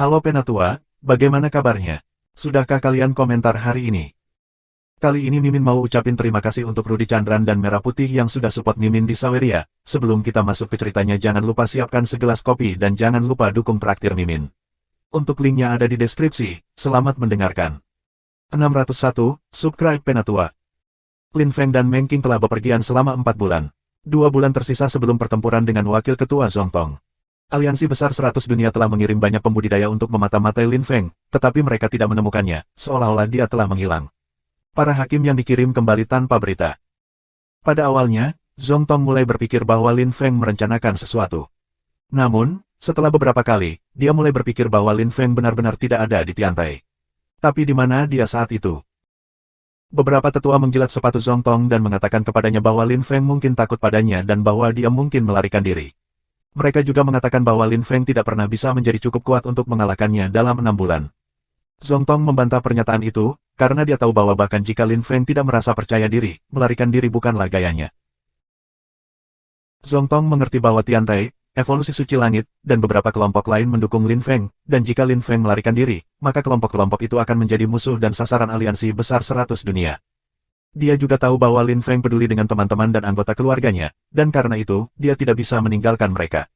Halo Penatua, bagaimana kabarnya? Sudahkah kalian komentar hari ini? Kali ini Mimin mau ucapin terima kasih untuk Rudy Chandran dan Merah Putih yang sudah support Mimin di Saweria. Sebelum kita masuk ke ceritanya jangan lupa siapkan segelas kopi dan jangan lupa dukung traktir Mimin. Untuk linknya ada di deskripsi, selamat mendengarkan. 601, subscribe Penatua. Lin Feng dan Meng Qing telah bepergian selama 4 bulan. 2 bulan tersisa sebelum pertempuran dengan Wakil Ketua Zongtong. Aliansi Besar 100 Dunia telah mengirim banyak pembudidaya untuk memata-matai Lin Feng, tetapi mereka tidak menemukannya, seolah-olah dia telah menghilang. Para hakim yang dikirim kembali tanpa berita. Pada awalnya, Zongtong mulai berpikir bahwa Lin Feng merencanakan sesuatu. Namun, setelah beberapa kali, dia mulai berpikir bahwa Lin Feng benar-benar tidak ada di Tiantai. Tapi di mana dia saat itu? Beberapa tetua menjilat sepatu Zongtong dan mengatakan kepadanya bahwa Lin Feng mungkin takut padanya dan bahwa dia mungkin melarikan diri. Mereka juga mengatakan bahwa Lin Feng tidak pernah bisa menjadi cukup kuat untuk mengalahkannya dalam 6 bulan. Zongtong membantah pernyataan itu, karena dia tahu bahwa bahkan jika Lin Feng tidak merasa percaya diri, melarikan diri bukanlah gayanya. Zongtong mengerti bahwa Tiantai, evolusi suci langit, dan beberapa kelompok lain mendukung Lin Feng, dan jika Lin Feng melarikan diri, maka kelompok-kelompok itu akan menjadi musuh dan sasaran aliansi besar 100 dunia. Dia juga tahu bahwa Lin Feng peduli dengan teman-teman dan anggota keluarganya, dan karena itu, dia tidak bisa meninggalkan mereka.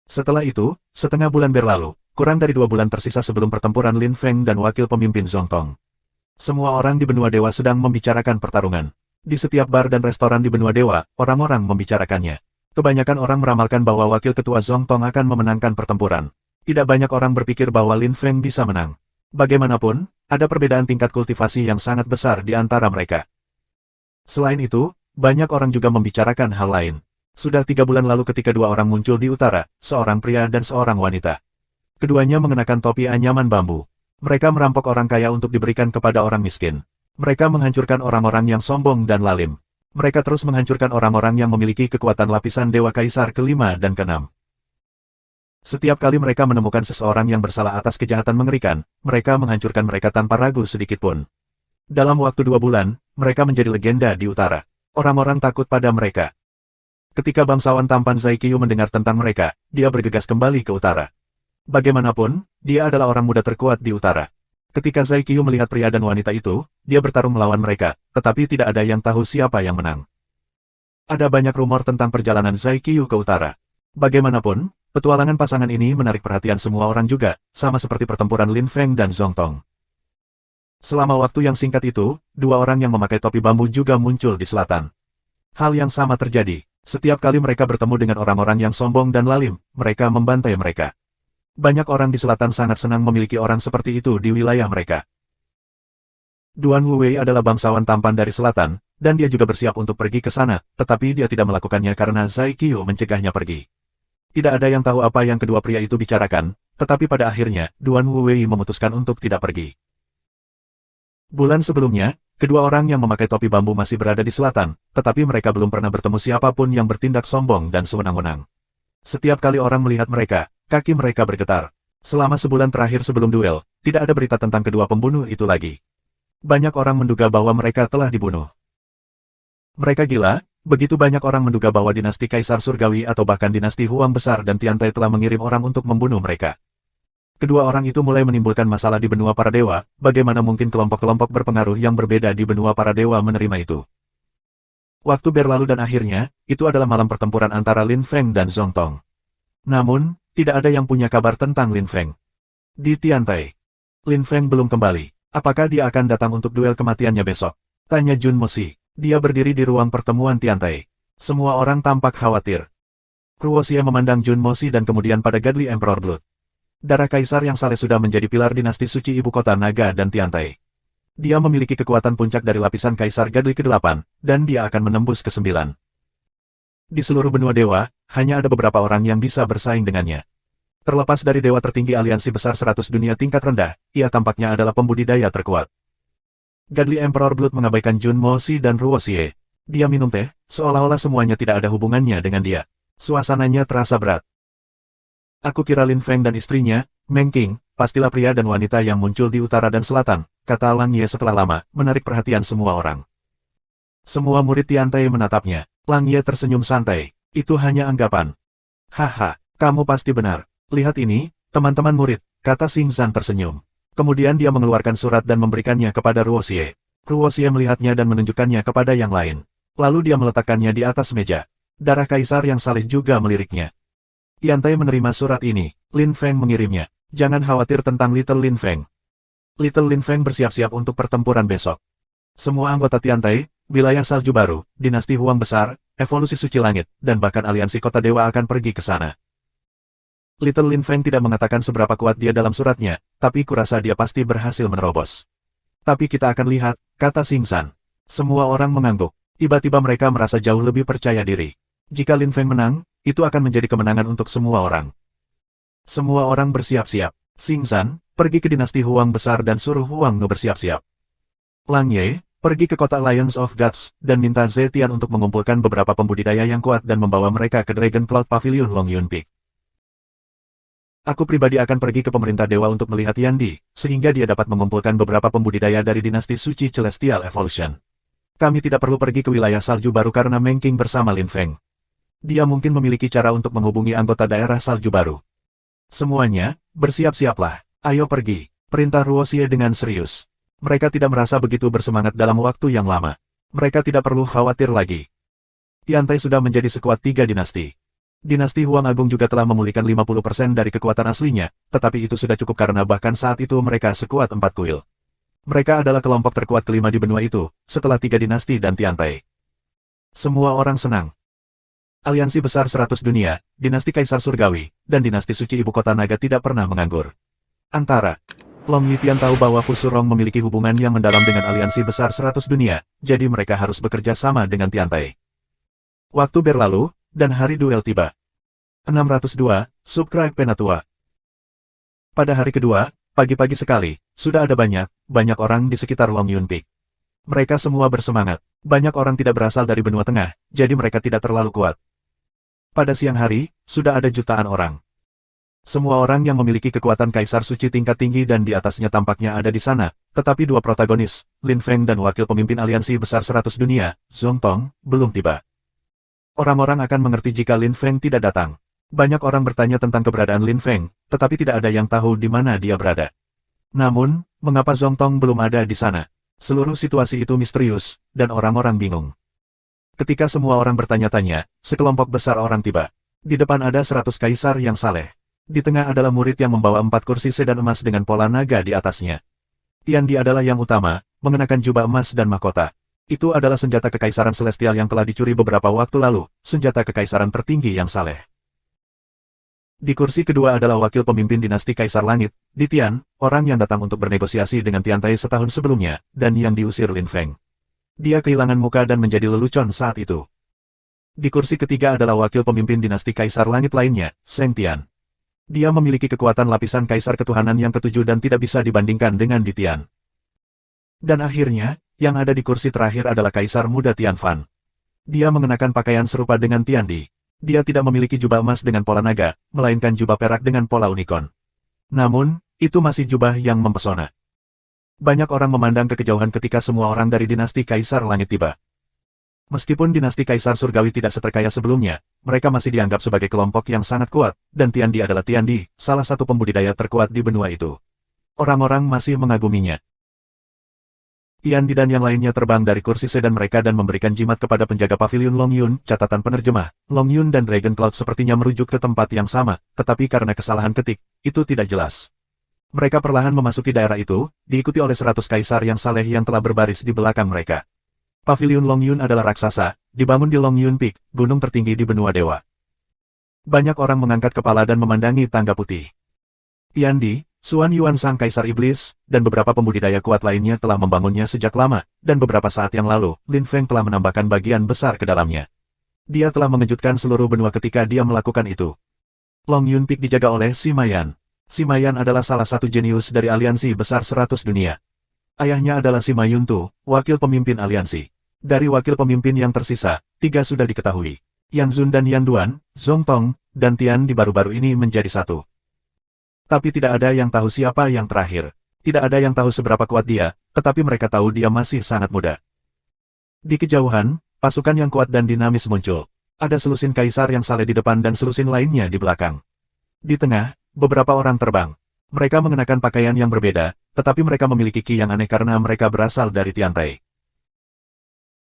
Setelah itu, setengah bulan berlalu, kurang dari 2 bulan tersisa sebelum pertempuran Lin Feng dan wakil pemimpin Zongtong. Semua orang di Benua Dewa sedang membicarakan pertarungan. Di setiap bar dan restoran di Benua Dewa, orang-orang membicarakannya. Kebanyakan orang meramalkan bahwa wakil ketua Zongtong akan memenangkan pertempuran. Tidak banyak orang berpikir bahwa Lin Feng bisa menang. Bagaimanapun, ada perbedaan tingkat kultivasi yang sangat besar di antara mereka. Selain itu, banyak orang juga membicarakan hal lain. Sudah 3 bulan lalu ketika 2 orang muncul di utara, seorang pria dan seorang wanita. Keduanya mengenakan topi anyaman bambu. Mereka merampok orang kaya untuk diberikan kepada orang miskin. Mereka menghancurkan orang-orang yang sombong dan lalim. Mereka terus menghancurkan orang-orang yang memiliki kekuatan lapisan Dewa Kaisar ke-5 dan ke-6. Setiap kali mereka menemukan seseorang yang bersalah atas kejahatan mengerikan, mereka menghancurkan mereka tanpa ragu sedikitpun. Dalam waktu 2 bulan, mereka menjadi legenda di utara. Orang-orang takut pada mereka. Ketika bangsawan tampan Zai Qiu mendengar tentang mereka, dia bergegas kembali ke utara. Bagaimanapun, dia adalah orang muda terkuat di utara. Ketika Zai Qiu melihat pria dan wanita itu, dia bertarung melawan mereka, tetapi tidak ada yang tahu siapa yang menang. Ada banyak rumor tentang perjalanan Zai Qiu ke utara. Bagaimanapun, petualangan pasangan ini menarik perhatian semua orang juga, sama seperti pertempuran Lin Feng dan Zongtong. Selama waktu yang singkat itu, 2 orang yang memakai topi bambu juga muncul di selatan. Hal yang sama terjadi, setiap kali mereka bertemu dengan orang-orang yang sombong dan lalim, mereka membantai mereka. Banyak orang di selatan sangat senang memiliki orang seperti itu di wilayah mereka. Duan Wuwei adalah bangsawan tampan dari selatan, dan dia juga bersiap untuk pergi ke sana, tetapi dia tidak melakukannya karena Zai Qiu mencegahnya pergi. Tidak ada yang tahu apa yang kedua pria itu bicarakan, tetapi pada akhirnya, Duan Wuwei memutuskan untuk tidak pergi. Bulan sebelumnya, kedua orang yang memakai topi bambu masih berada di selatan, tetapi mereka belum pernah bertemu siapapun yang bertindak sombong dan sewenang-wenang. Setiap kali orang melihat mereka, kaki mereka bergetar. Selama sebulan terakhir sebelum duel, tidak ada berita tentang kedua pembunuh itu lagi. Banyak orang menduga bahwa mereka telah dibunuh. Mereka gila, begitu banyak orang menduga bahwa dinasti Kaisar Surgawi atau bahkan dinasti Huang Besar dan Tiantai telah mengirim orang untuk membunuh mereka. Kedua orang itu mulai menimbulkan masalah di benua para dewa, bagaimana mungkin kelompok-kelompok berpengaruh yang berbeda di benua para dewa menerima itu. Waktu berlalu dan akhirnya, itu adalah malam pertempuran antara Lin Feng dan Zongtong. Namun, tidak ada yang punya kabar tentang Lin Feng. Di Tiantai, Lin Feng belum kembali. Apakah dia akan datang untuk duel kematiannya besok? Tanya Jun Mosi. Dia berdiri di ruang pertemuan Tiantai. Semua orang tampak khawatir. Ruoxie memandang Jun Mosi dan kemudian pada Godly Emperor Blood. Darah Kaisar yang saleh sudah menjadi pilar dinasti suci ibu kota naga dan Tiantai. Dia memiliki kekuatan puncak dari lapisan Kaisar Godly ke-8, dan dia akan menembus ke-9. Di seluruh benua dewa, hanya ada beberapa orang yang bisa bersaing dengannya. Terlepas dari dewa tertinggi aliansi besar 100 dunia tingkat rendah, ia tampaknya adalah pembudidaya terkuat. Godly Emperor Blood mengabaikan Jun Mosi dan Ruoxie. Dia minum teh, seolah-olah semuanya tidak ada hubungannya dengan dia. Suasananya terasa berat. Aku kira Lin Feng dan istrinya, Meng Qing, pastilah pria dan wanita yang muncul di utara dan selatan, kata Lang Ye setelah lama, menarik perhatian semua orang. Semua murid Tiantai menatapnya. Lang Ye tersenyum santai. Itu hanya anggapan. Haha, kamu pasti benar. Lihat ini, Teman-teman murid, kata Xing Zhan tersenyum. Kemudian dia mengeluarkan surat dan memberikannya kepada Ruoxie. Ruoxie melihatnya dan menunjukkannya kepada yang lain. Lalu dia meletakkannya di atas meja. Darah kaisar yang saleh juga meliriknya. Tiantai menerima surat ini. Lin Feng mengirimnya. Jangan khawatir tentang Little Lin Feng. Little Lin Feng bersiap-siap untuk pertempuran besok. Semua anggota Tiantai, wilayah salju baru, dinasti Huang besar, evolusi suci langit, dan bahkan aliansi kota dewa akan pergi ke sana. Little Lin Feng tidak mengatakan seberapa kuat dia dalam suratnya, tapi kurasa dia pasti berhasil menerobos. Tapi kita akan lihat, kata Xing Zhan. Semua orang mengangguk. Tiba-tiba mereka merasa jauh lebih percaya diri. Jika Lin Feng menang, itu akan menjadi kemenangan untuk semua orang. Semua orang bersiap-siap. Xing Zhan, pergi ke dinasti Huang besar dan suruh Huang Nu bersiap-siap. Lang Ye, pergi ke kota Alliance of Gods, dan minta Zetian untuk mengumpulkan beberapa pembudidaya yang kuat dan membawa mereka ke Dragon Cloud Pavilion Longyun Peak. Aku pribadi akan pergi ke pemerintah dewa untuk melihat Yandi, sehingga dia dapat mengumpulkan beberapa pembudidaya dari dinasti suci Celestial Evolution. Kami tidak perlu pergi ke wilayah salju baru karena Meng Qing bersama Lin Feng. Dia mungkin memiliki cara untuk menghubungi anggota daerah salju baru. Semuanya, bersiap-siaplah. Ayo pergi, perintah Ruoxie dengan serius. Mereka tidak merasa begitu bersemangat dalam waktu yang lama. Mereka tidak perlu khawatir lagi. Tiantai sudah menjadi sekuat 3 dinasti. Dinasti Huang Agung juga telah memulihkan 50% dari kekuatan aslinya, tetapi itu sudah cukup karena bahkan saat itu mereka sekuat 4 kuil. Mereka adalah kelompok terkuat kelima di benua itu, setelah 3 dinasti dan Tiantai. Semua orang senang. Aliansi besar 100 dunia, dinasti Kaisar Surgawi, dan dinasti suci ibu kota naga tidak pernah menganggur. Antara Long Yitian tahu bahwa Fu Surong memiliki hubungan yang mendalam dengan aliansi besar 100 dunia, jadi mereka harus bekerja sama dengan Tiantai. Waktu berlalu, dan hari duel tiba. 602, Subscribe Penatua. Pada hari kedua, pagi-pagi sekali, sudah ada banyak orang di sekitar Longyun Peak. Mereka semua bersemangat. Banyak orang tidak berasal dari benua tengah, jadi mereka tidak terlalu kuat. Pada siang hari, sudah ada jutaan orang. Semua orang yang memiliki kekuatan kaisar suci tingkat tinggi dan di atasnya tampaknya ada di sana, tetapi dua protagonis, Lin Feng dan wakil pemimpin aliansi besar 100 dunia, Zhong Tong, belum tiba. Orang-orang akan mengerti jika Lin Feng tidak datang. Banyak orang bertanya tentang keberadaan Lin Feng, tetapi tidak ada yang tahu di mana dia berada. Namun, mengapa Zhong Tong belum ada di sana? Seluruh situasi itu misterius, dan orang-orang bingung. Ketika semua orang bertanya-tanya, sekelompok besar orang tiba. Di depan ada 100 kaisar yang saleh. Di tengah adalah murid yang membawa 4 kursi sedan emas dengan pola naga di atasnya. Tiandi adalah yang utama, mengenakan jubah emas dan mahkota. Itu adalah senjata kekaisaran celestial yang telah dicuri beberapa waktu lalu, senjata kekaisaran tertinggi yang saleh. Di kursi kedua adalah wakil pemimpin dinasti Kaisar Langit, Di Tian, orang yang datang untuk bernegosiasi dengan Tiantai setahun sebelumnya, dan yang diusir Lin Feng. Dia kehilangan muka dan menjadi lelucon saat itu. Di kursi ketiga adalah wakil pemimpin dinasti Kaisar Langit lainnya, Seng Tian. Dia memiliki kekuatan lapisan kaisar ketuhanan yang ketujuh dan tidak bisa dibandingkan dengan Di Tian. Dan akhirnya, yang ada di kursi terakhir adalah Kaisar Muda Tianfan. Dia mengenakan pakaian serupa dengan Tiandi. Dia tidak memiliki jubah emas dengan pola naga, melainkan jubah perak dengan pola unicorn. Namun, itu masih jubah yang mempesona. Banyak orang memandang ke kejauhan ketika semua orang dari dinasti Kaisar Langit tiba. Meskipun dinasti Kaisar Surgawi tidak seterkaya sebelumnya, mereka masih dianggap sebagai kelompok yang sangat kuat, dan Tiandi adalah Tiandi, salah satu pembudidaya terkuat di benua itu. Orang-orang masih mengaguminya. Tiandi dan yang lainnya terbang dari kursi sedan mereka dan memberikan jimat kepada penjaga pavilion Longyun. Catatan penerjemah, Longyun dan Dragon Cloud sepertinya merujuk ke tempat yang sama, tetapi karena kesalahan ketik, itu tidak jelas. Mereka perlahan memasuki daerah itu, diikuti oleh 100 kaisar yang saleh yang telah berbaris di belakang mereka. Pavilion Longyun adalah raksasa, dibangun di Longyun Peak, gunung tertinggi di benua dewa. Banyak orang mengangkat kepala dan memandangi tangga putih. Tiandi, Xuan Yuan sang kaisar iblis, dan beberapa pembudidaya kuat lainnya telah membangunnya sejak lama, dan beberapa saat yang lalu, Lin Feng telah menambahkan bagian besar ke dalamnya. Dia telah mengejutkan seluruh benua ketika dia melakukan itu. Longyun Peak dijaga oleh Sima Yan. Sima Yan adalah salah satu jenius dari aliansi besar 100 dunia. Ayahnya adalah Sima Yuntu, wakil pemimpin aliansi. Dari wakil pemimpin yang tersisa, 3 sudah diketahui. Yang Zun dan Yan Duan, Zhong Tong, dan Tian di baru-baru ini menjadi satu. Tapi tidak ada yang tahu siapa yang terakhir. Tidak ada yang tahu seberapa kuat dia, tetapi mereka tahu dia masih sangat muda. Di kejauhan, pasukan yang kuat dan dinamis muncul. Ada selusin kaisar yang saleh di depan dan selusin lainnya di belakang. Di tengah, beberapa orang terbang. Mereka mengenakan pakaian yang berbeda, tetapi mereka memiliki ki yang aneh karena mereka berasal dari Tiantai.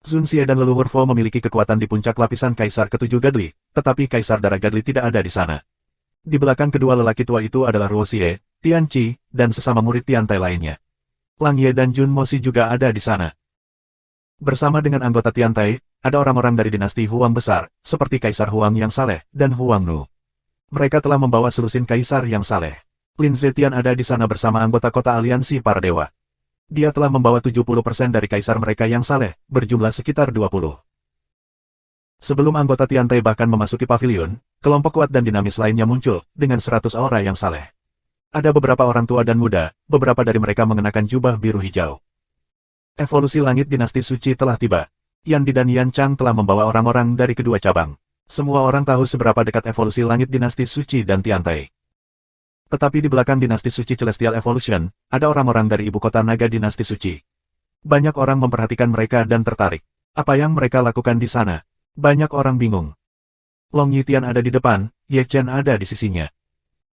Sun Xie dan leluhur Vo memiliki kekuatan di puncak lapisan Kaisar Ketujuh Gadli, tetapi Kaisar Darah Gadli tidak ada di sana. Di belakang kedua lelaki tua itu adalah Ruo Xie, Tian Qi, dan sesama murid Tiantai lainnya. Lang Ye dan Jun Mosi juga ada di sana. Bersama dengan anggota Tiantai, ada orang-orang dari dinasti Huang besar, seperti Kaisar Huang yang saleh, dan Huang Nu. Mereka telah membawa selusin Kaisar yang saleh. Lin Zetian ada di sana bersama anggota kota aliansi para dewa. Dia telah membawa 70% dari kaisar mereka yang saleh, berjumlah sekitar 20. Sebelum anggota Tiantai bahkan memasuki pavilion, kelompok kuat dan dinamis lainnya muncul, dengan 100 aura yang saleh. Ada beberapa orang tua dan muda, beberapa dari mereka mengenakan jubah biru hijau. Evolusi langit dinasti suci telah tiba. Yan Di dan Yan Chang telah membawa orang-orang dari kedua cabang. Semua orang tahu seberapa dekat evolusi langit dinasti suci dan Tiantai. Tetapi di belakang dinasti suci Celestial Evolution, ada orang-orang dari ibu kota naga dinasti suci. Banyak orang memperhatikan mereka dan tertarik. Apa yang mereka lakukan di sana? Banyak orang bingung. Long Yitian ada di depan, Ye Chen ada di sisinya.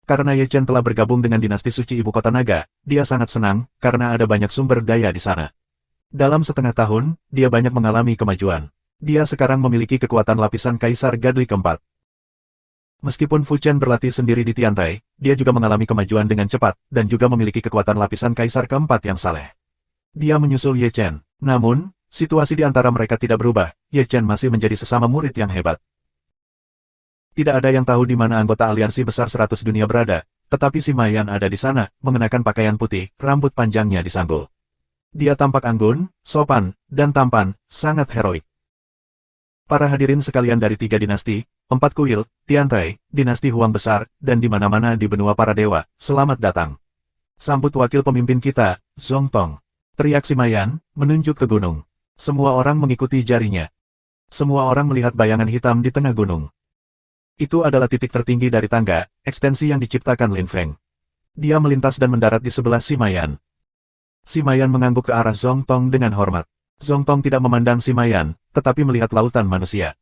Karena Ye Chen telah bergabung dengan dinasti suci ibu kota naga, dia sangat senang, karena ada banyak sumber daya di sana. Dalam setengah tahun, dia banyak mengalami kemajuan. Dia sekarang memiliki kekuatan lapisan Kaisar Gadli keempat. Meskipun Fu Chen berlatih sendiri di Tiantai, dia juga mengalami kemajuan dengan cepat, dan juga memiliki kekuatan lapisan Kaisar keempat yang saleh. Dia menyusul Ye Chen. Namun, situasi di antara mereka tidak berubah, Ye Chen masih menjadi sesama murid yang hebat. Tidak ada yang tahu di mana anggota aliansi besar 100 dunia berada, tetapi si Mayan ada di sana, mengenakan pakaian putih, rambut panjangnya disanggul. Dia tampak anggun, sopan, dan tampan, sangat heroik. Para hadirin sekalian dari 3 dinasti, 4 kuil, Tiantai, dinasti Huang besar, dan di mana-mana di benua para dewa, selamat datang. Sambut wakil pemimpin kita, Zong Tong. Teriak si Mayan, menunjuk ke gunung. Semua orang mengikuti jarinya. Semua orang melihat bayangan hitam di tengah gunung. Itu adalah titik tertinggi dari tangga, ekstensi yang diciptakan Lin Feng. Dia melintas dan mendarat di sebelah si Mayan. Si Mayan mengangguk ke arah Zong Tong dengan hormat. Zong Tong tidak memandang si Mayan, tetapi melihat lautan manusia.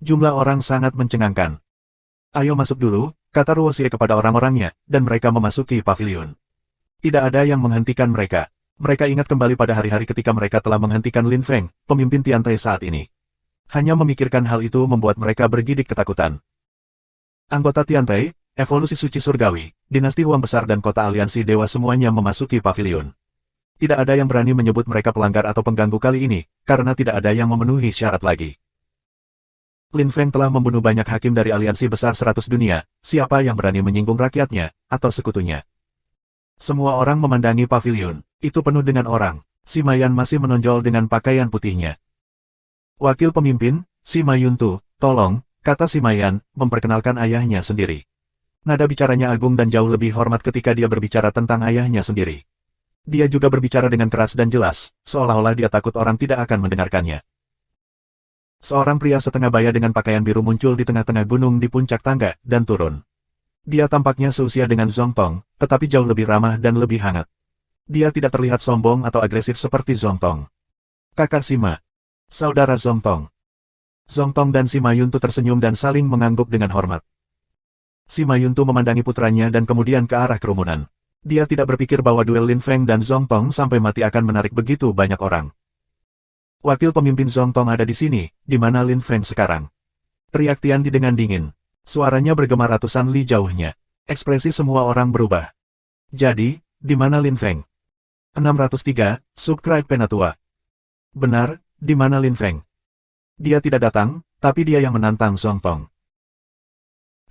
Jumlah orang sangat mencengangkan. Ayo masuk dulu, kata Ruo Xie kepada orang-orangnya, dan mereka memasuki pavilion. Tidak ada yang menghentikan mereka. Mereka ingat kembali pada hari-hari ketika mereka telah menghentikan Lin Feng, pemimpin Tiantai saat ini. Hanya memikirkan hal itu membuat mereka bergidik ketakutan. Anggota Tiantai, evolusi suci surgawi, dinasti Huang besar dan kota aliansi dewa semuanya memasuki pavilion. Tidak ada yang berani menyebut mereka pelanggar atau pengganggu kali ini, karena tidak ada yang memenuhi syarat lagi. Lin Feng telah membunuh banyak hakim dari aliansi besar 100 dunia, siapa yang berani menyinggung rakyatnya, atau sekutunya. Semua orang memandangi pavilion, itu penuh dengan orang. Si Mayan masih menonjol dengan pakaian putihnya. Wakil pemimpin, si Mayuntu, tolong, kata si Mayan, memperkenalkan ayahnya sendiri. Nada bicaranya agung dan jauh lebih hormat ketika dia berbicara tentang ayahnya sendiri. Dia juga berbicara dengan keras dan jelas, seolah-olah dia takut orang tidak akan mendengarkannya. Seorang pria setengah baya dengan pakaian biru muncul di tengah-tengah gunung di puncak tangga, dan turun. Dia tampaknya seusia dengan Zong Tong, tetapi jauh lebih ramah dan lebih hangat. Dia tidak terlihat sombong atau agresif seperti Zong Tong. Kakak Sima. Saudara Zong Tong. Zong Tong dan si Mayuntu tersenyum dan saling mengangguk dengan hormat. Si Mayuntu memandangi putranya dan kemudian ke arah kerumunan. Dia tidak berpikir bahwa duel Lin Feng dan Zong Tong sampai mati akan menarik begitu banyak orang. Wakil pemimpin Zong Tong ada di sini, di mana Lin Feng sekarang. Teriak Tian Di dengan dingin. Suaranya bergema ratusan li jauhnya. Ekspresi semua orang berubah. Jadi, di mana Lin Feng? 603, Subscribe Penatua. Benar, di mana Lin Feng? Dia tidak datang, tapi dia yang menantang Zong Tong.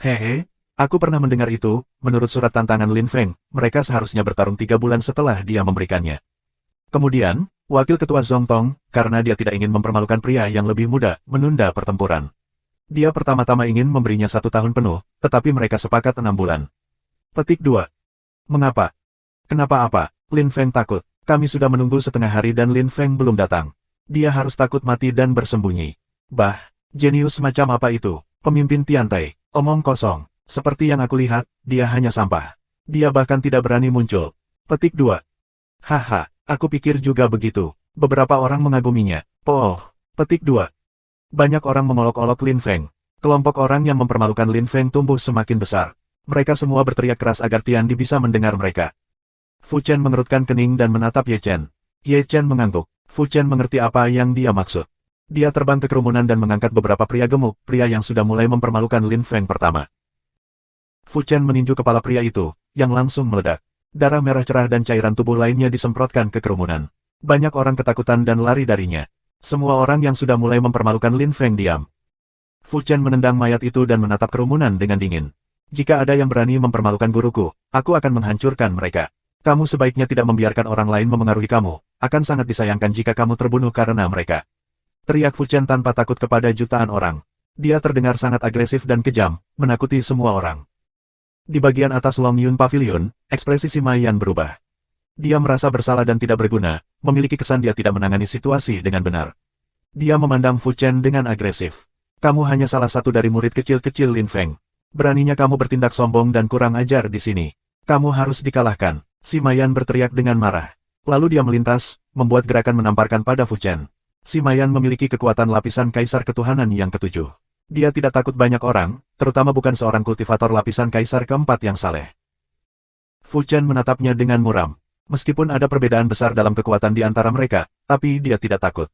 Hehe. Aku pernah mendengar itu, menurut surat tantangan Lin Feng, mereka seharusnya bertarung 3 bulan setelah dia memberikannya. Kemudian, wakil ketua Zong Tong, karena dia tidak ingin mempermalukan pria yang lebih muda, menunda pertempuran. Dia pertama-tama ingin memberinya 1 tahun penuh, tetapi mereka sepakat 6 bulan. Petik 2. Mengapa? Kenapa apa? Lin Feng takut. Kami sudah menunggu setengah hari dan Lin Feng belum datang. Dia harus takut mati dan bersembunyi. Bah, jenius macam apa itu? Pemimpin Tiantai, omong kosong. Seperti yang aku lihat, dia hanya sampah. Dia bahkan tidak berani muncul. Petik 2. Haha, aku pikir juga begitu. Beberapa orang mengaguminya. Oh, petik 2. Banyak orang mengolok-olok Lin Feng. Kelompok orang yang mempermalukan Lin Feng tumbuh semakin besar. Mereka semua berteriak keras agar Tiandi bisa mendengar mereka. Fu Chen mengerutkan kening dan menatap Ye Chen. Ye Chen mengangguk. Fu Chen mengerti apa yang dia maksud. Dia terbang ke kerumunan dan mengangkat beberapa pria gemuk, pria yang sudah mulai mempermalukan Lin Feng pertama. Fu Chen meninju kepala pria itu, yang langsung meledak. Darah merah cerah dan cairan tubuh lainnya disemprotkan ke kerumunan. Banyak orang ketakutan dan lari darinya. Semua orang yang sudah mulai mempermalukan Lin Feng diam. Fu Chen menendang mayat itu dan menatap kerumunan dengan dingin. Jika ada yang berani mempermalukan guruku, aku akan menghancurkan mereka. Kamu sebaiknya tidak membiarkan orang lain memengaruhi kamu. Akan sangat disayangkan jika kamu terbunuh karena mereka. Teriak Fu Chen tanpa takut kepada jutaan orang. Dia terdengar sangat agresif dan kejam, menakuti semua orang. Di bagian atas Long Yun Pavilion, ekspresi Sima Yan berubah. Dia merasa bersalah dan tidak berguna, memiliki kesan dia tidak menangani situasi dengan benar. Dia memandang Fu Chen dengan agresif. Kamu hanya salah satu dari murid kecil-kecil Lin Feng. Beraninya kamu bertindak sombong dan kurang ajar di sini. Kamu harus dikalahkan. Sima Yan berteriak dengan marah. Lalu dia melintas, membuat gerakan menamparkan pada Fu Chen. Sima Yan memiliki kekuatan lapisan kaisar ketuhanan yang ketujuh. Dia tidak takut banyak orang, terutama bukan seorang kultivator lapisan kaisar keempat yang saleh. Fu Chen menatapnya dengan muram. Meskipun ada perbedaan besar dalam kekuatan di antara mereka, tapi dia tidak takut.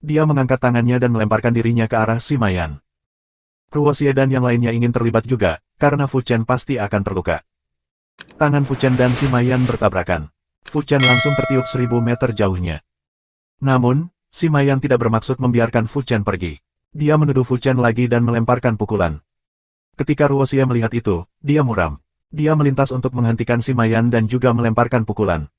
Dia mengangkat tangannya dan melemparkan dirinya ke arah Sima Yan. Ruo Xie dan yang lainnya ingin terlibat juga, karena Fu Chen pasti akan terluka. Tangan Fu Chen dan Sima Yan bertabrakan. Fu Chen langsung tertiup 1000 meter jauhnya. Namun, Sima Yan tidak bermaksud membiarkan Fu Chen pergi. Dia menuduh Fu Chen lagi dan melemparkan pukulan. Ketika Ruo Xie melihat itu, dia muram. Dia melintas untuk menghentikan Sima Yan dan juga melemparkan pukulan.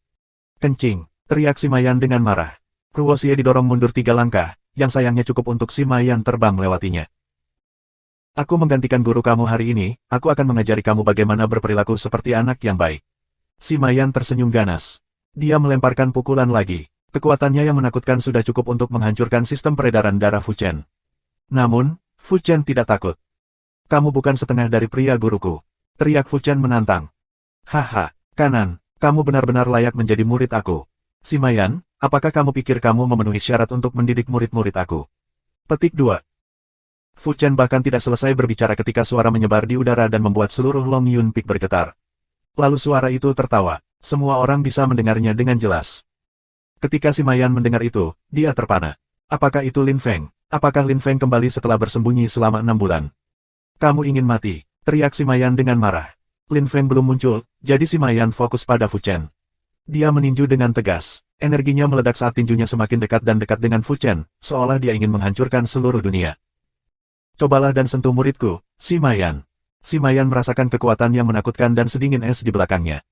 Kencing, teriak Sima Yan dengan marah. Ruo Xie didorong mundur 3 langkah, yang sayangnya cukup untuk Sima Yan terbang melewatinya. Aku menggantikan guru kamu hari ini, aku akan mengajari kamu bagaimana berperilaku seperti anak yang baik. Sima Yan tersenyum ganas. Dia melemparkan pukulan lagi. Kekuatannya yang menakutkan sudah cukup untuk menghancurkan sistem peredaran darah Fu Chen. Namun, Fu Chen tidak takut. Kamu bukan setengah dari pria guruku. Teriak Fu Chen menantang. Haha, kanan, kamu benar-benar layak menjadi murid aku. Sima Yan, apakah kamu pikir kamu memenuhi syarat untuk mendidik murid-murid aku? Petik 2. Fu Chen bahkan tidak selesai berbicara ketika suara menyebar di udara dan membuat seluruh Long Yun Peak bergetar. Lalu suara itu tertawa. Semua orang bisa mendengarnya dengan jelas. Ketika Sima Yan mendengar itu, dia terpana. Apakah itu Lin Feng? Apakah Lin Feng kembali setelah bersembunyi selama 6 bulan? Kamu ingin mati, teriak Sima Yan dengan marah. Lin Feng belum muncul, jadi Sima Yan fokus pada Fu Chen. Dia meninju dengan tegas. Energinya meledak saat tinjunya semakin dekat dan dekat dengan Fu Chen, seolah dia ingin menghancurkan seluruh dunia. Cobalah dan sentuh muridku, Sima Yan. Sima Yan merasakan kekuatan yang menakutkan dan sedingin es di belakangnya.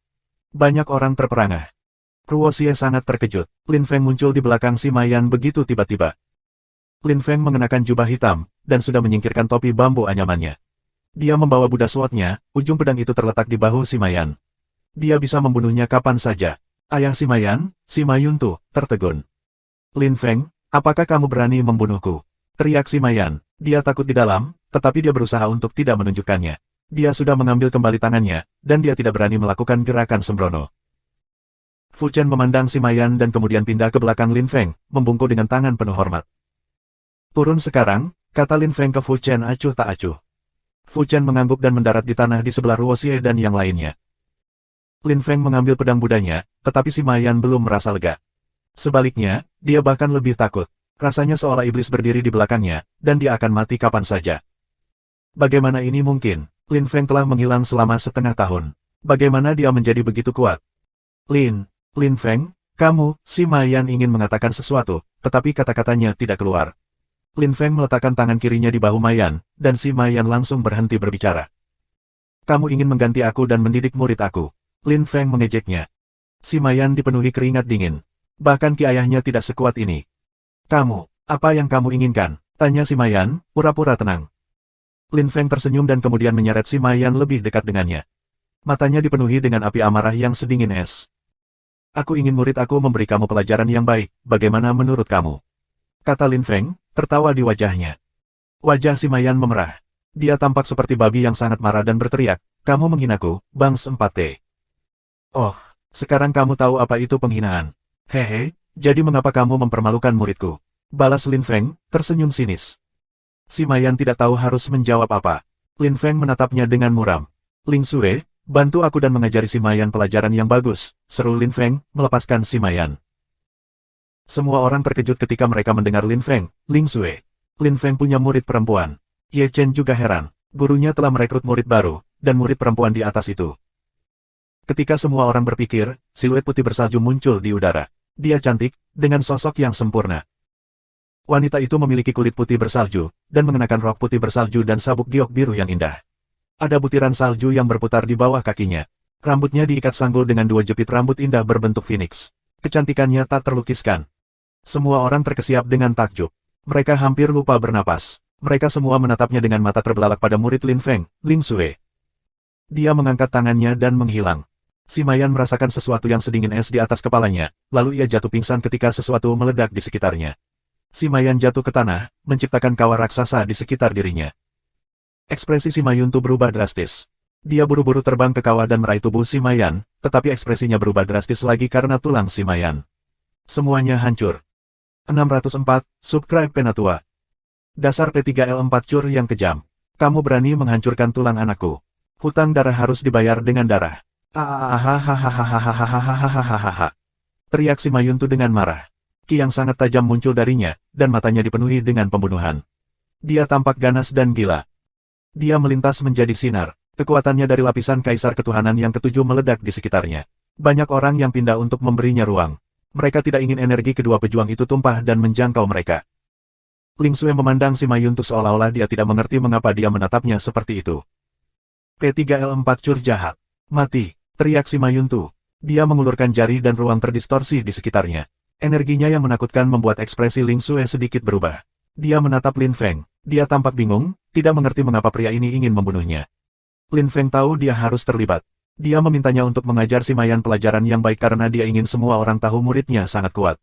Banyak orang terperangah. Ruo Xie sangat terkejut. Lin Feng muncul di belakang Sima Yan begitu tiba-tiba. Lin Feng mengenakan jubah hitam, dan sudah menyingkirkan topi bambu anyamannya. Dia membawa Buddha sword-nya, ujung pedang itu terletak di bahu Sima Yan. Dia bisa membunuhnya kapan saja. Ayah Sima Yan, Sima Yuntu, tertegun. Lin Feng, apakah kamu berani membunuhku? Teriak Sima Yan. Dia takut di dalam, tetapi dia berusaha untuk tidak menunjukkannya. Dia sudah mengambil kembali tangannya, dan dia tidak berani melakukan gerakan sembrono. Fu Chen memandang Sima Yan dan kemudian pindah ke belakang Lin Feng, membungkuk dengan tangan penuh hormat. Turun sekarang, kata Lin Feng ke Fu Chen acuh tak acuh. Fu Chen mengangguk dan mendarat di tanah di sebelah Ruo Xie dan yang lainnya. Lin Feng mengambil pedang Budanya, tetapi Sima Yan belum merasa lega. Sebaliknya, dia bahkan lebih takut. Rasanya seolah iblis berdiri di belakangnya, dan dia akan mati kapan saja. Bagaimana ini mungkin? Lin Feng telah menghilang selama setengah tahun. Bagaimana dia menjadi begitu kuat? Lin Feng, kamu, Sima Yan ingin mengatakan sesuatu, tetapi kata-katanya tidak keluar. Lin Feng meletakkan tangan kirinya di bahu Mayan, dan Sima Yan langsung berhenti berbicara. Kamu ingin mengganti aku dan mendidik murid aku. Lin Feng mengejeknya. Sima Yan dipenuhi keringat dingin. Bahkan ki ayahnya tidak sekuat ini. Kamu, apa yang kamu inginkan? Tanya Sima Yan, pura-pura tenang. Lin Feng tersenyum dan kemudian menyeret Sima Yan lebih dekat dengannya. Matanya dipenuhi dengan api amarah yang sedingin es. Aku ingin murid aku memberi kamu pelajaran yang baik, bagaimana menurut kamu? Kata Lin Feng, tertawa di wajahnya. Wajah Sima Yan memerah. Dia tampak seperti babi yang sangat marah dan berteriak, kamu menghinaku, Bang 4T. Oh, sekarang kamu tahu apa itu penghinaan. Hehe, jadi mengapa kamu mempermalukan muridku? Balas Lin Feng, tersenyum sinis. Sima Yan tidak tahu harus menjawab apa. Lin Feng menatapnya dengan muram. Ling Xue, bantu aku dan mengajari si Mayan pelajaran yang bagus, seru Lin Feng, melepaskan si Mayan. Semua orang terkejut ketika mereka mendengar Lin Feng, Ling Xue. Lin Feng punya murid perempuan. Ye Chen juga heran, gurunya telah merekrut murid baru, dan murid perempuan di atas itu. Ketika semua orang berpikir, siluet putih bersalju muncul di udara. Dia cantik, dengan sosok yang sempurna. Wanita itu memiliki kulit putih bersalju, dan mengenakan rok putih bersalju dan sabuk giok biru yang indah. Ada butiran salju yang berputar di bawah kakinya. Rambutnya diikat sanggul dengan 2 jepit rambut indah berbentuk phoenix. Kecantikannya tak terlukiskan. Semua orang terkesiap dengan takjub. Mereka hampir lupa bernapas. Mereka semua menatapnya dengan mata terbelalak pada murid Lin Feng, Ling Xue. Dia mengangkat tangannya dan menghilang. Si Mayan merasakan sesuatu yang sedingin es di atas kepalanya, lalu ia jatuh pingsan ketika sesuatu meledak di sekitarnya. Si Mayan jatuh ke tanah, menciptakan kawah raksasa di sekitar dirinya. Ekspresi si Mayuntu berubah drastis. Dia buru-buru terbang ke kawah dan meraih tubuh si Mayan, tetapi ekspresinya berubah drastis lagi karena tulang si Mayan. Semuanya hancur. 604, Subscribe Penatua. Dasar P3L4 cur yang kejam. Kamu berani menghancurkan tulang anakku. Hutang darah harus dibayar dengan darah. Hahaha. Teriak si Mayuntu dengan marah. Ki yang sangat tajam muncul darinya, dan matanya dipenuhi dengan pembunuhan. Dia tampak ganas dan gila. Dia melintas menjadi sinar. Kekuatannya dari lapisan kaisar ketuhanan yang ketujuh meledak di sekitarnya. Banyak orang yang pindah untuk memberinya ruang. Mereka tidak ingin energi kedua pejuang itu tumpah dan menjangkau mereka. Ling Xue memandang si Mayuntu seolah-olah dia tidak mengerti mengapa dia menatapnya seperti itu. P3L4 cur jahat. Mati, teriak si Mayuntu. Dia mengulurkan jari dan ruang terdistorsi di sekitarnya. Energinya yang menakutkan membuat ekspresi Ling Xue sedikit berubah. Dia menatap Lin Feng. Dia tampak bingung, tidak mengerti mengapa pria ini ingin membunuhnya. Lin Feng tahu dia harus terlibat. Dia memintanya untuk mengajar si Mayan pelajaran yang baik karena dia ingin semua orang tahu muridnya sangat kuat.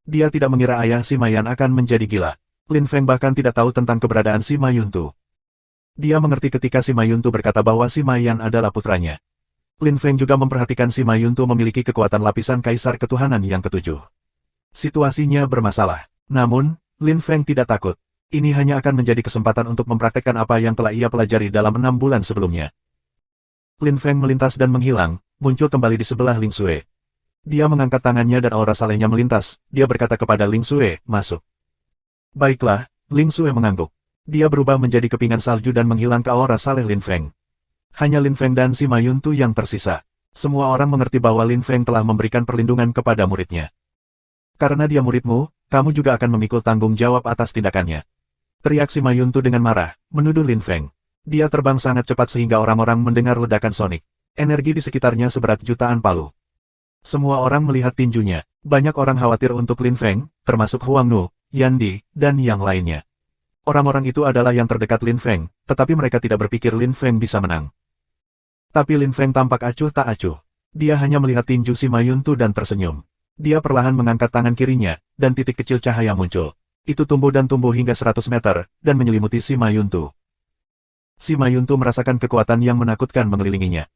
Dia tidak mengira ayah si Mayan akan menjadi gila. Lin Feng bahkan tidak tahu tentang keberadaan si Mayuntu. Dia mengerti ketika si Mayuntu berkata bahwa si Mayan adalah putranya. Lin Feng juga memperhatikan si Mayuntu memiliki kekuatan lapisan kaisar ketuhanan yang ketujuh. Situasinya bermasalah. Namun, Lin Feng tidak takut. Ini hanya akan menjadi kesempatan untuk mempraktekkan apa yang telah ia pelajari dalam 6 bulan sebelumnya. Lin Feng melintas dan menghilang, muncul kembali di sebelah Ling Xue. Dia mengangkat tangannya dan aura salehnya melintas, dia berkata kepada Ling Xue, masuk. Baiklah, Ling Xue mengangguk. Dia berubah menjadi kepingan salju dan menghilang ke aura saleh Lin Feng. Hanya Lin Feng dan si Mayuntu yang tersisa. Semua orang mengerti bahwa Lin Feng telah memberikan perlindungan kepada muridnya. Karena dia muridmu, kamu juga akan memikul tanggung jawab atas tindakannya. Teriak si Mayuntu dengan marah, menuduh Lin Feng. Dia terbang sangat cepat sehingga orang-orang mendengar ledakan sonik. Energi di sekitarnya seberat jutaan palu. Semua orang melihat tinjunya. Banyak orang khawatir untuk Lin Feng, termasuk Huang Nu, Yan Di, dan yang lainnya. Orang-orang itu adalah yang terdekat Lin Feng, tetapi mereka tidak berpikir Lin Feng bisa menang. Tapi Lin Feng tampak acuh tak acuh. Dia hanya melihat tinju si Mayuntu dan tersenyum. Dia perlahan mengangkat tangan kirinya, dan titik kecil cahaya muncul. Itu tumbuh dan tumbuh hingga 100 meter, dan menyelimuti si Mayuntu. Si Mayuntu merasakan kekuatan yang menakutkan mengelilinginya.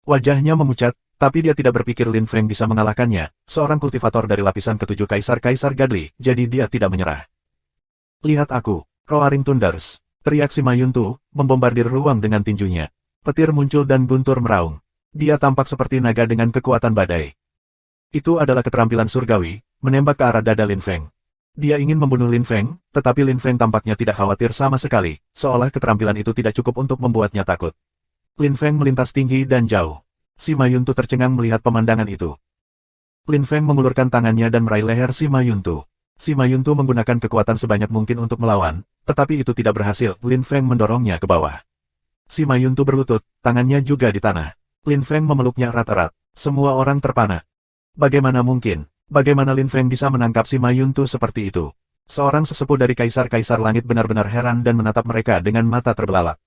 Wajahnya memucat, tapi dia tidak berpikir Lin Feng bisa mengalahkannya, seorang kultivator dari lapisan ketujuh kaisar-kaisar Gadli, jadi dia tidak menyerah. Lihat aku, Roaring Thunders, teriak si Mayuntu, membombardir ruang dengan tinjunya. Petir muncul dan guntur meraung. Dia tampak seperti naga dengan kekuatan badai. Itu adalah keterampilan surgawi, menembak ke arah dada Lin Feng. Dia ingin membunuh Lin Feng, tetapi Lin Feng tampaknya tidak khawatir sama sekali, seolah keterampilan itu tidak cukup untuk membuatnya takut. Lin Feng melintas tinggi dan jauh. Si Mayuntu tercengang melihat pemandangan itu. Lin Feng mengulurkan tangannya dan meraih leher si Mayuntu. Si Mayuntu menggunakan kekuatan sebanyak mungkin untuk melawan, tetapi itu tidak berhasil, Lin Feng mendorongnya ke bawah. Si Mayuntu berlutut, tangannya juga di tanah. Lin Feng memeluknya erat-erat. Semua orang terpana. Bagaimana mungkin? Bagaimana Lin Feng bisa menangkap si Mayuntu seperti itu? Seorang sesepuh dari kaisar-kaisar langit benar-benar heran dan menatap mereka dengan mata terbelalak.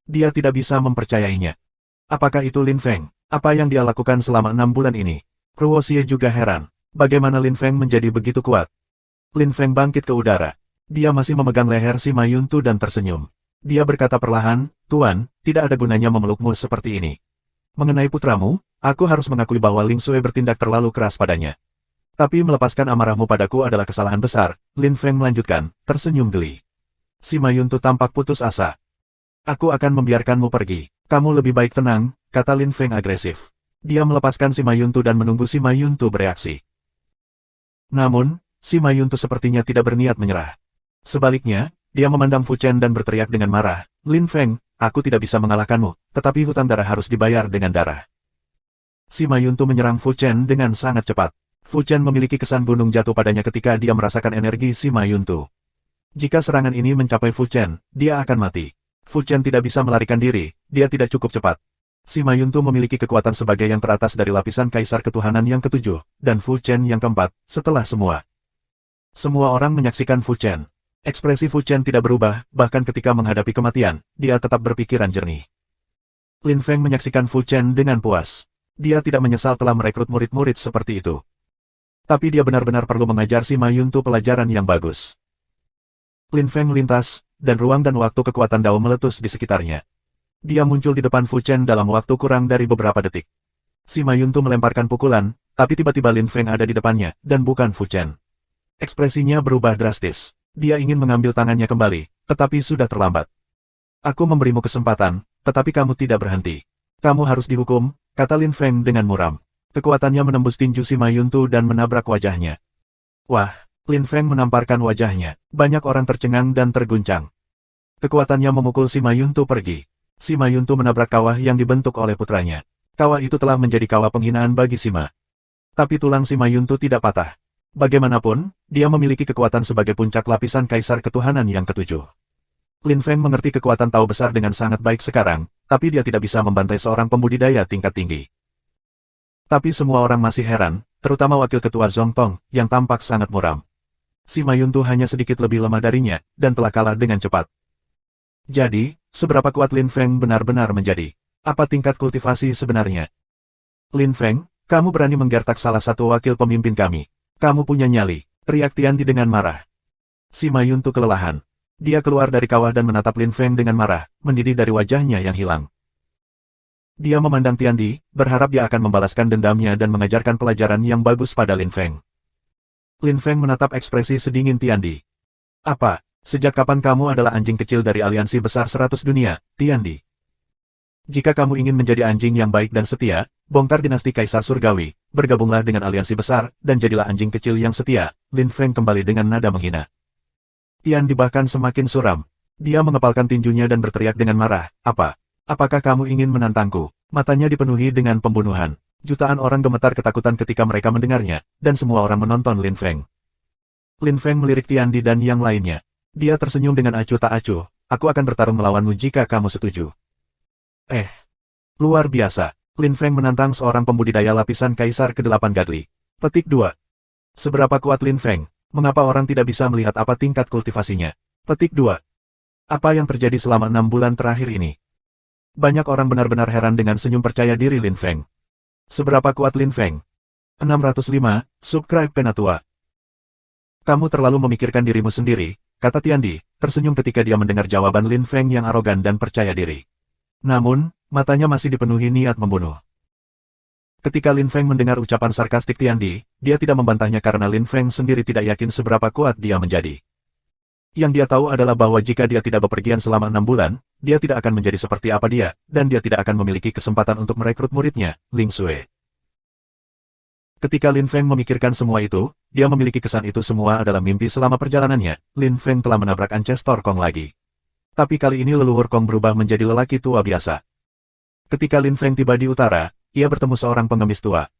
Dia tidak bisa mempercayainya. Apakah itu Lin Feng? Apa yang dia lakukan selama 6 bulan ini? Ruo Xie juga heran. Bagaimana Lin Feng menjadi begitu kuat? Lin Feng bangkit ke udara. Dia masih memegang leher si Mayuntu dan tersenyum. Dia berkata perlahan, Tuan, tidak ada gunanya memelukmu seperti ini. Mengenai putramu, aku harus mengakui bahwa Ling Xue bertindak terlalu keras padanya. Tapi melepaskan amarahmu padaku adalah kesalahan besar, Lin Feng melanjutkan, tersenyum geli. Si Mayuntu tampak putus asa. Aku akan membiarkanmu pergi. Kamu lebih baik tenang, kata Lin Feng agresif. Dia melepaskan Sima Yuntu dan menunggu Sima Yuntu bereaksi. Namun, Sima Yuntu sepertinya tidak berniat menyerah. Sebaliknya, dia memandang Fu Chen dan berteriak dengan marah, Lin Feng, aku tidak bisa mengalahkanmu, tetapi hutang darah harus dibayar dengan darah. Sima Yuntu menyerang Fu Chen dengan sangat cepat. Fu Chen memiliki kesan gunung jatuh padanya ketika dia merasakan energi Sima Yuntu. Jika serangan ini mencapai Fu Chen, dia akan mati. Fu Chen tidak bisa melarikan diri, dia tidak cukup cepat. Sima Yuntu memiliki kekuatan sebagai yang teratas dari lapisan Kaisar Ketuhanan yang ketujuh, dan Fu Chen yang keempat, setelah semua. Semua orang menyaksikan Fu Chen. Ekspresi Fu Chen tidak berubah, bahkan ketika menghadapi kematian, dia tetap berpikiran jernih. Lin Feng menyaksikan Fu Chen dengan puas. Dia tidak menyesal telah merekrut murid-murid seperti itu. Tapi dia benar-benar perlu mengajar Sima Yuntu pelajaran yang bagus. Lin Feng melintas, dan ruang dan waktu kekuatan Dao meletus di sekitarnya. Dia muncul di depan Fu Chen dalam waktu kurang dari beberapa detik. Sima Yuntu melemparkan pukulan, tapi tiba-tiba Lin Feng ada di depannya, dan bukan Fu Chen. Ekspresinya berubah drastis. Dia ingin mengambil tangannya kembali, tetapi sudah terlambat. Aku memberimu kesempatan, tetapi kamu tidak berhenti. Kamu harus dihukum, kata Lin Feng dengan muram. Kekuatannya menembus tinju Sima Yuntu dan menabrak wajahnya. Wah, Lin Feng menamparkan wajahnya. Banyak orang tercengang dan terguncang. Kekuatannya memukul Sima Yuntu pergi. Sima Yuntu menabrak kawah yang dibentuk oleh putranya. Kawah itu telah menjadi kawah penghinaan bagi Sima. Tapi tulang Sima Yuntu tidak patah. Bagaimanapun, dia memiliki kekuatan sebagai puncak lapisan Kaisar Ketuhanan yang ketujuh. Lin Feng mengerti kekuatan Tao besar dengan sangat baik sekarang, tapi dia tidak bisa membantai seorang pembudidaya tingkat tinggi. Tapi semua orang masih heran, terutama Wakil Ketua Zhong Tong, yang tampak sangat muram. Sima Yuntu hanya sedikit lebih lemah darinya, dan telah kalah dengan cepat. Jadi, seberapa kuat Lin Feng benar-benar menjadi? Apa tingkat kultivasi sebenarnya? Lin Feng, kamu berani menggertak salah satu wakil pemimpin kami. Kamu punya nyali, teriak Tiandi dengan marah. Sima Yuntu kelelahan. Dia keluar dari kawah dan menatap Lin Feng dengan marah, mendidih dari wajahnya yang hilang. Dia memandang Tiandi, berharap dia akan membalaskan dendamnya dan mengajarkan pelajaran yang bagus pada Lin Feng. Lin Feng menatap ekspresi sedingin Tiandi. Apa? Sejak kapan kamu adalah anjing kecil dari aliansi besar 100 dunia, Tiandi? Jika kamu ingin menjadi anjing yang baik dan setia, bongkar dinasti Kaisar Surgawi, bergabunglah dengan aliansi besar, dan jadilah anjing kecil yang setia, Lin Feng kembali dengan nada menghina. Tiandi bahkan semakin suram. Dia mengepalkan tinjunya dan berteriak dengan marah, apa? Apakah kamu ingin menantangku? Matanya dipenuhi dengan pembunuhan. Jutaan orang gemetar ketakutan ketika mereka mendengarnya, dan semua orang menonton Lin Feng. Lin Feng melirik Tiandi dan yang lainnya. Dia tersenyum dengan acuh tak acuh, aku akan bertarung melawanmu jika kamu setuju. Luar biasa. Lin Feng menantang seorang pembudidaya lapisan Kaisar ke-8 Gadli. Petik 2. Seberapa kuat Lin Feng? Mengapa orang tidak bisa melihat apa tingkat kultivasinya? Petik 2. Apa yang terjadi selama 6 bulan terakhir ini? Banyak orang benar-benar heran dengan senyum percaya diri Lin Feng. Seberapa kuat Lin Feng? 605, subscribe Penatua. Kamu terlalu memikirkan dirimu sendiri, kata Tiandi, tersenyum ketika dia mendengar jawaban Lin Feng yang arogan dan percaya diri. Namun, matanya masih dipenuhi niat membunuh. Ketika Lin Feng mendengar ucapan sarkastik Tiandi, dia tidak membantahnya karena Lin Feng sendiri tidak yakin seberapa kuat dia menjadi. Yang dia tahu adalah bahwa jika dia tidak bepergian selama 6 bulan, dia tidak akan menjadi seperti apa dia, dan dia tidak akan memiliki kesempatan untuk merekrut muridnya, Ling Xue. Ketika Lin Feng memikirkan semua itu, dia memiliki kesan itu semua adalah mimpi selama perjalanannya. Lin Feng telah menabrak Ancestor Kong lagi. Tapi kali ini leluhur Kong berubah menjadi lelaki tua biasa. Ketika Lin Feng tiba di utara, ia bertemu seorang pengemis tua.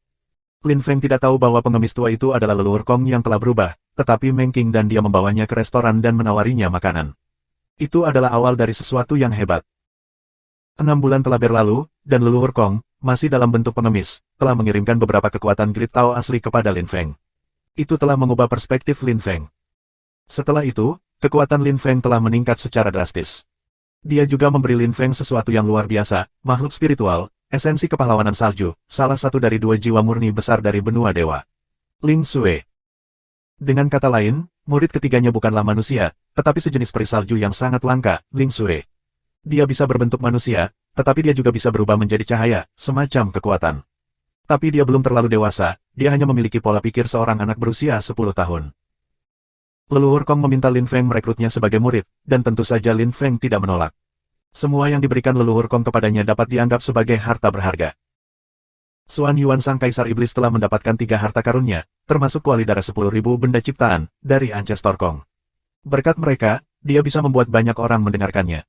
Lin Feng tidak tahu bahwa pengemis tua itu adalah leluhur Kong yang telah berubah, tetapi Meng Qing dan dia membawanya ke restoran dan menawarinya makanan. Itu adalah awal dari sesuatu yang hebat. 6 bulan telah berlalu, dan leluhur Kong, masih dalam bentuk pengemis, telah mengirimkan beberapa kekuatan Grid Tao asli kepada Lin Feng. Itu telah mengubah perspektif Lin Feng. Setelah itu, kekuatan Lin Feng telah meningkat secara drastis. Dia juga memberi Lin Feng sesuatu yang luar biasa, makhluk spiritual, esensi kepahlawanan salju, salah satu dari 2 jiwa murni besar dari benua dewa. Ling Xue. Dengan kata lain, murid ketiganya bukanlah manusia, tetapi sejenis peri salju yang sangat langka, Ling Xue. Dia bisa berbentuk manusia, tetapi dia juga bisa berubah menjadi cahaya, semacam kekuatan. Tapi dia belum terlalu dewasa, dia hanya memiliki pola pikir seorang anak berusia 10 tahun. Leluhur Kong meminta Lin Feng merekrutnya sebagai murid, dan tentu saja Lin Feng tidak menolak. Semua yang diberikan leluhur Kong kepadanya dapat dianggap sebagai harta berharga. Xuan Yuan sang kaisar iblis telah mendapatkan 3 harta karunnya, termasuk kuali darah 10.000 benda ciptaan, dari Ancestor Kong. Berkat mereka, dia bisa membuat banyak orang mendengarkannya.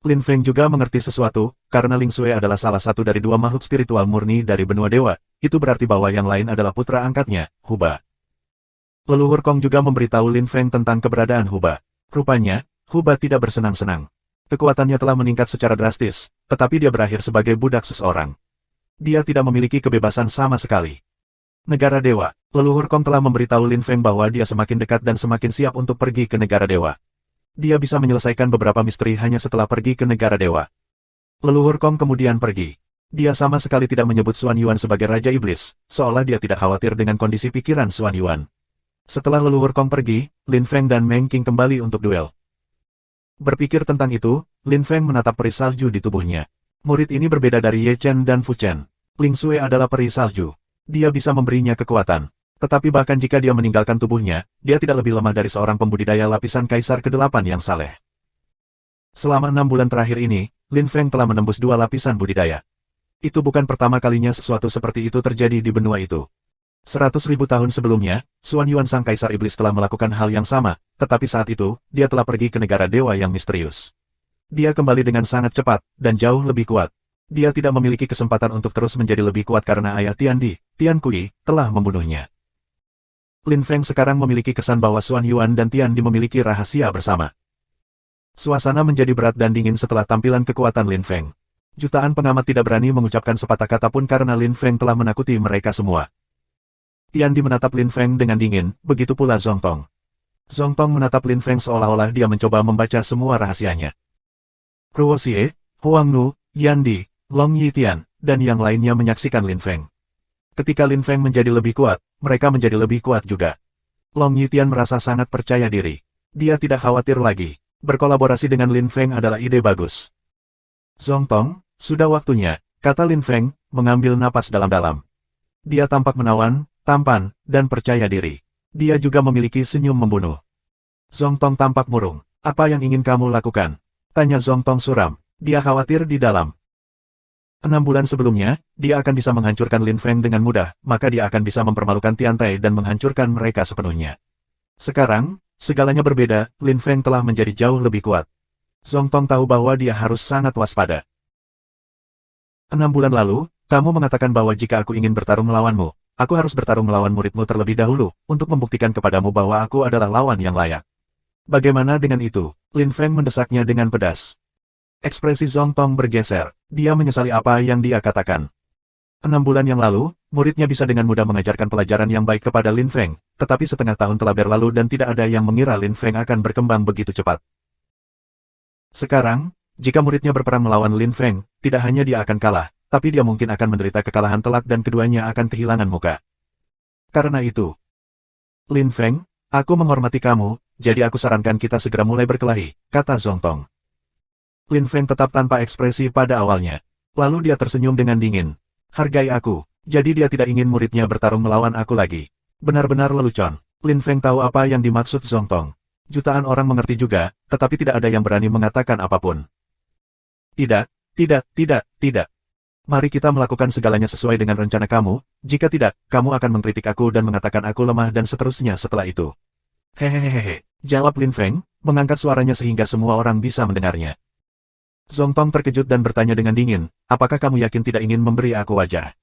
Lin Feng juga mengerti sesuatu, karena Ling Xue adalah salah satu dari 2 makhluk spiritual murni dari benua dewa, itu berarti bahwa yang lain adalah putra angkatnya, Huba. Leluhur Kong juga memberitahu Lin Feng tentang keberadaan Huba. Rupanya, Huba tidak bersenang-senang. Kekuatannya telah meningkat secara drastis, tetapi dia berakhir sebagai budak seseorang. Dia tidak memiliki kebebasan sama sekali. Negara Dewa, leluhur Kong telah memberitahu Lin Feng bahwa dia semakin dekat dan semakin siap untuk pergi ke negara dewa. Dia bisa menyelesaikan beberapa misteri hanya setelah pergi ke negara dewa. Leluhur Kong kemudian pergi. Dia sama sekali tidak menyebut Xuan Yuan sebagai Raja Iblis, seolah dia tidak khawatir dengan kondisi pikiran Xuan Yuan. Setelah leluhur Kong pergi, Lin Feng dan Meng Qing kembali untuk duel. Berpikir tentang itu, Lin Feng menatap peri salju di tubuhnya. Murid ini berbeda dari Ye Chen dan Fu Chen. Ling Xue adalah peri salju. Dia bisa memberinya kekuatan. Tetapi bahkan jika dia meninggalkan tubuhnya, dia tidak lebih lemah dari seorang pembudidaya lapisan kaisar ke-8 yang saleh. Selama 6 bulan terakhir ini, Lin Feng telah menembus 2 lapisan budidaya. Itu bukan pertama kalinya sesuatu seperti itu terjadi di benua itu. 100.000 tahun sebelumnya, Xuan Yuan sang kaisar iblis telah melakukan hal yang sama, tetapi saat itu, dia telah pergi ke negara dewa yang misterius. Dia kembali dengan sangat cepat, dan jauh lebih kuat. Dia tidak memiliki kesempatan untuk terus menjadi lebih kuat karena ayah Tian Di, Tian Kui, telah membunuhnya. Lin Feng sekarang memiliki kesan bahwa Xuan Yuan dan Tian Di memiliki rahasia bersama. Suasana menjadi berat dan dingin setelah tampilan kekuatan Lin Feng. Jutaan pengamat tidak berani mengucapkan sepatah kata pun karena Lin Feng telah menakuti mereka semua. Tian Di menatap Lin Feng dengan dingin, begitu pula Zong Tong. Zong Tong menatap Lin Feng seolah-olah dia mencoba membaca semua rahasianya. Ruo Xie, Huang Nu, Yan Di, Long Yitian, dan yang lainnya menyaksikan Lin Feng. Ketika Lin Feng menjadi lebih kuat, mereka menjadi lebih kuat juga. Long Yitian merasa sangat percaya diri. Dia tidak khawatir lagi. Berkolaborasi dengan Lin Feng adalah ide bagus. Zong Tong, sudah waktunya, kata Lin Feng, mengambil napas dalam-dalam. Dia tampak menawan, tampan, dan percaya diri. Dia juga memiliki senyum membunuh. Zong Tong tampak murung. Apa yang ingin kamu lakukan? Tanya Zong Tong suram. Dia khawatir di dalam. 6 bulan sebelumnya, dia akan bisa menghancurkan Lin Feng dengan mudah, maka dia akan bisa mempermalukan Tian Tai dan menghancurkan mereka sepenuhnya. Sekarang, segalanya berbeda, Lin Feng telah menjadi jauh lebih kuat. Zong Tong tahu bahwa dia harus sangat waspada. 6 bulan lalu, kamu mengatakan bahwa jika aku ingin bertarung melawanmu, aku harus bertarung melawan muridmu terlebih dahulu, untuk membuktikan kepadamu bahwa aku adalah lawan yang layak. Bagaimana dengan itu? Lin Feng mendesaknya dengan pedas. Ekspresi Zong Tong bergeser. Dia menyesali apa yang dia katakan. 6 bulan yang lalu, muridnya bisa dengan mudah mengajarkan pelajaran yang baik kepada Lin Feng, tetapi setengah tahun telah berlalu dan tidak ada yang mengira Lin Feng akan berkembang begitu cepat. Sekarang, jika muridnya berperang melawan Lin Feng, tidak hanya dia akan kalah, tapi dia mungkin akan menderita kekalahan telak dan keduanya akan kehilangan muka. Karena itu, Lin Feng, aku menghormati kamu, jadi aku sarankan kita segera mulai berkelahi, kata Zong Tong. Lin Feng tetap tanpa ekspresi pada awalnya. Lalu dia tersenyum dengan dingin. Hargai aku, jadi dia tidak ingin muridnya bertarung melawan aku lagi. Benar-benar lelucon. Lin Feng tahu apa yang dimaksud Zong Tong. Jutaan orang mengerti juga, tetapi tidak ada yang berani mengatakan apapun. Tidak, tidak. Mari kita melakukan segalanya sesuai dengan rencana kamu, jika tidak, kamu akan mengkritik aku dan mengatakan aku lemah dan seterusnya setelah itu. Hehehehe, jawab Lin Feng, mengangkat suaranya sehingga semua orang bisa mendengarnya. Zong Tong terkejut dan bertanya dengan dingin, apakah kamu yakin tidak ingin memberi aku wajah?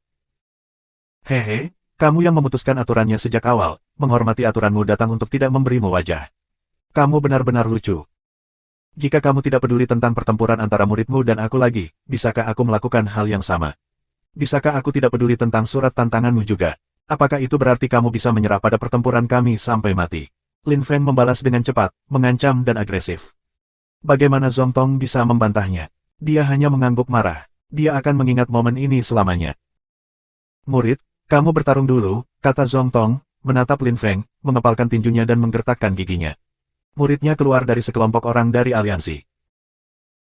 Hehe, kamu yang memutuskan aturannya sejak awal, menghormati aturanmu datang untuk tidak memberimu wajah. Kamu benar-benar lucu. Jika kamu tidak peduli tentang pertempuran antara muridmu dan aku lagi, bisakah aku melakukan hal yang sama? Bisakah aku tidak peduli tentang surat tantanganmu juga? Apakah itu berarti kamu bisa menyerah pada pertempuran kami sampai mati? Lin Feng membalas dengan cepat, mengancam dan agresif. Bagaimana Zong Tong bisa membantahnya? Dia hanya mengangguk marah. Dia akan mengingat momen ini selamanya. Murid, kamu bertarung dulu, kata Zong Tong, menatap Lin Feng, mengepalkan tinjunya dan menggertakkan giginya. Muridnya keluar dari sekelompok orang dari aliansi.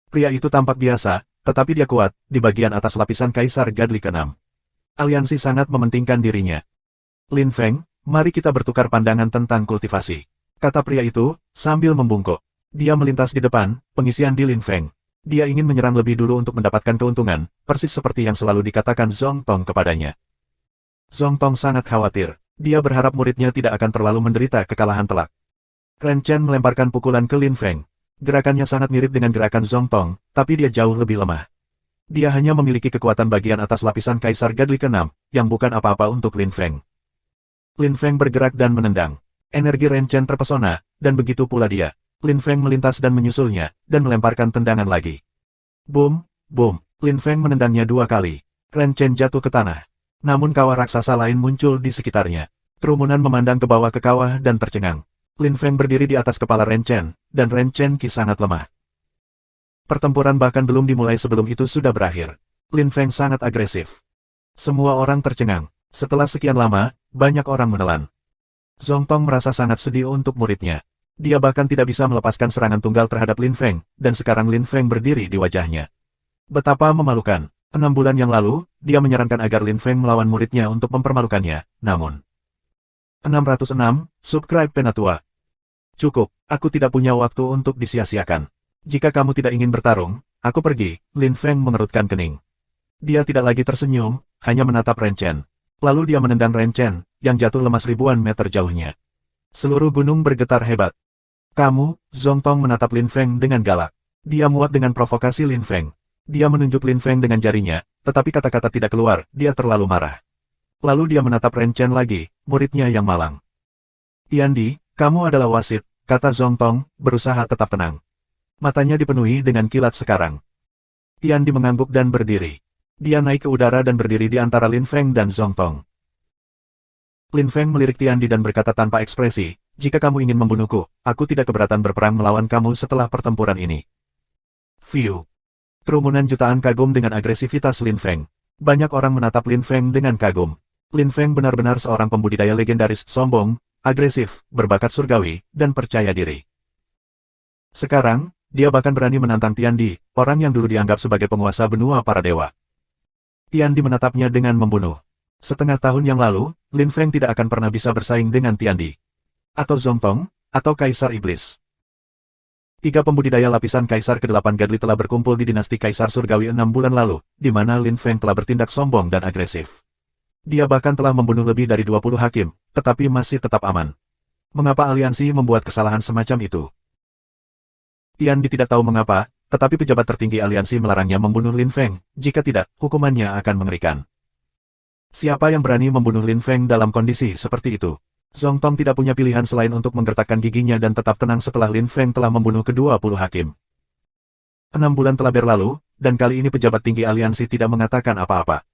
Pria itu tampak biasa, tetapi dia kuat, di bagian atas lapisan Kaisar Gadli ke-6. Aliansi sangat mementingkan dirinya. Lin Feng, mari kita bertukar pandangan tentang kultivasi, kata pria itu, sambil membungkuk. Dia melintas di depan, pengisian di Lin Feng. Dia ingin menyerang lebih dulu untuk mendapatkan keuntungan, persis seperti yang selalu dikatakan Zhong Tong kepadanya. Zhong Tong sangat khawatir. Dia berharap muridnya tidak akan terlalu menderita kekalahan telak. Ren Chen melemparkan pukulan ke Lin Feng. Gerakannya sangat mirip dengan gerakan Zhong Tong, tapi dia jauh lebih lemah. Dia hanya memiliki kekuatan bagian atas lapisan Kaisar Gadli ke-6, yang bukan apa-apa untuk Lin Feng. Lin Feng bergerak dan menendang. Energi Ren Chen terpesona, dan begitu pula dia. Lin Feng melintas dan menyusulnya, dan melemparkan tendangan lagi. Boom, boom, Lin Feng menendangnya 2 kali. Ren Chen jatuh ke tanah. Namun kawah raksasa lain muncul di sekitarnya. Kerumunan memandang ke bawah ke kawah dan tercengang. Lin Feng berdiri di atas kepala Ren Chen, dan Ren Chen sangat lemah. Pertempuran bahkan belum dimulai sebelum itu sudah berakhir. Lin Feng sangat agresif. Semua orang tercengang. Setelah sekian lama, banyak orang menelan. Zhong Tong merasa sangat sedih untuk muridnya. Dia bahkan tidak bisa melepaskan serangan tunggal terhadap Lin Feng, dan sekarang Lin Feng berdiri di wajahnya. Betapa memalukan. 6 bulan yang lalu, dia menyarankan agar Lin Feng melawan muridnya untuk mempermalukannya, namun... 606, subscribe Penatua. Cukup, aku tidak punya waktu untuk disia-siakan. Jika kamu tidak ingin bertarung, aku pergi, Lin Feng mengerutkan kening. Dia tidak lagi tersenyum, hanya menatap Ren Chen. Lalu dia menendang Ren Chen, yang jatuh lemas ribuan meter jauhnya. Seluruh gunung bergetar hebat. Kamu, Zhong Tong menatap Lin Feng dengan galak. Dia muak dengan provokasi Lin Feng. Dia menunjuk Lin Feng dengan jarinya, tetapi kata-kata tidak keluar, dia terlalu marah. Lalu dia menatap Ren Chen lagi, muridnya yang malang. Tiandi, kamu adalah wasit, kata Zhong Tong, berusaha tetap tenang. Matanya dipenuhi dengan kilat sekarang. Tiandi mengangguk dan berdiri. Dia naik ke udara dan berdiri di antara Lin Feng dan Zhong Tong. Lin Feng melirik Tiandi dan berkata tanpa ekspresi, jika kamu ingin membunuhku, aku tidak keberatan berperang melawan kamu setelah pertempuran ini. View. Kerumunan jutaan kagum dengan agresivitas Lin Feng. Banyak orang menatap Lin Feng dengan kagum. Lin Feng benar-benar seorang pembudidaya legendaris, sombong, agresif, berbakat surgawi, dan percaya diri. Sekarang, dia bahkan berani menantang Tiandi, orang yang dulu dianggap sebagai penguasa benua para dewa. Tiandi menatapnya dengan membunuh. Setengah tahun yang lalu, Lin Feng tidak akan pernah bisa bersaing dengan Tiandi. Atau Zhong Tong, atau Kaisar Iblis. 3 pembudidaya lapisan Kaisar ke-8 Gadli telah berkumpul di dinasti Kaisar Surgawi 6 bulan lalu, di mana Lin Feng telah bertindak sombong dan agresif. Dia bahkan telah membunuh lebih dari 20 hakim, tetapi masih tetap aman. Mengapa aliansi membuat kesalahan semacam itu? Tiandi tidak tahu mengapa, tetapi pejabat tertinggi aliansi melarangnya membunuh Lin Feng, jika tidak, hukumannya akan mengerikan. Siapa yang berani membunuh Lin Feng dalam kondisi seperti itu? Zhong Tong tidak punya pilihan selain untuk menggertakkan giginya dan tetap tenang setelah Lin Feng telah membunuh ke-20 hakim. 6 bulan telah berlalu, dan kali ini pejabat tinggi aliansi tidak mengatakan apa-apa.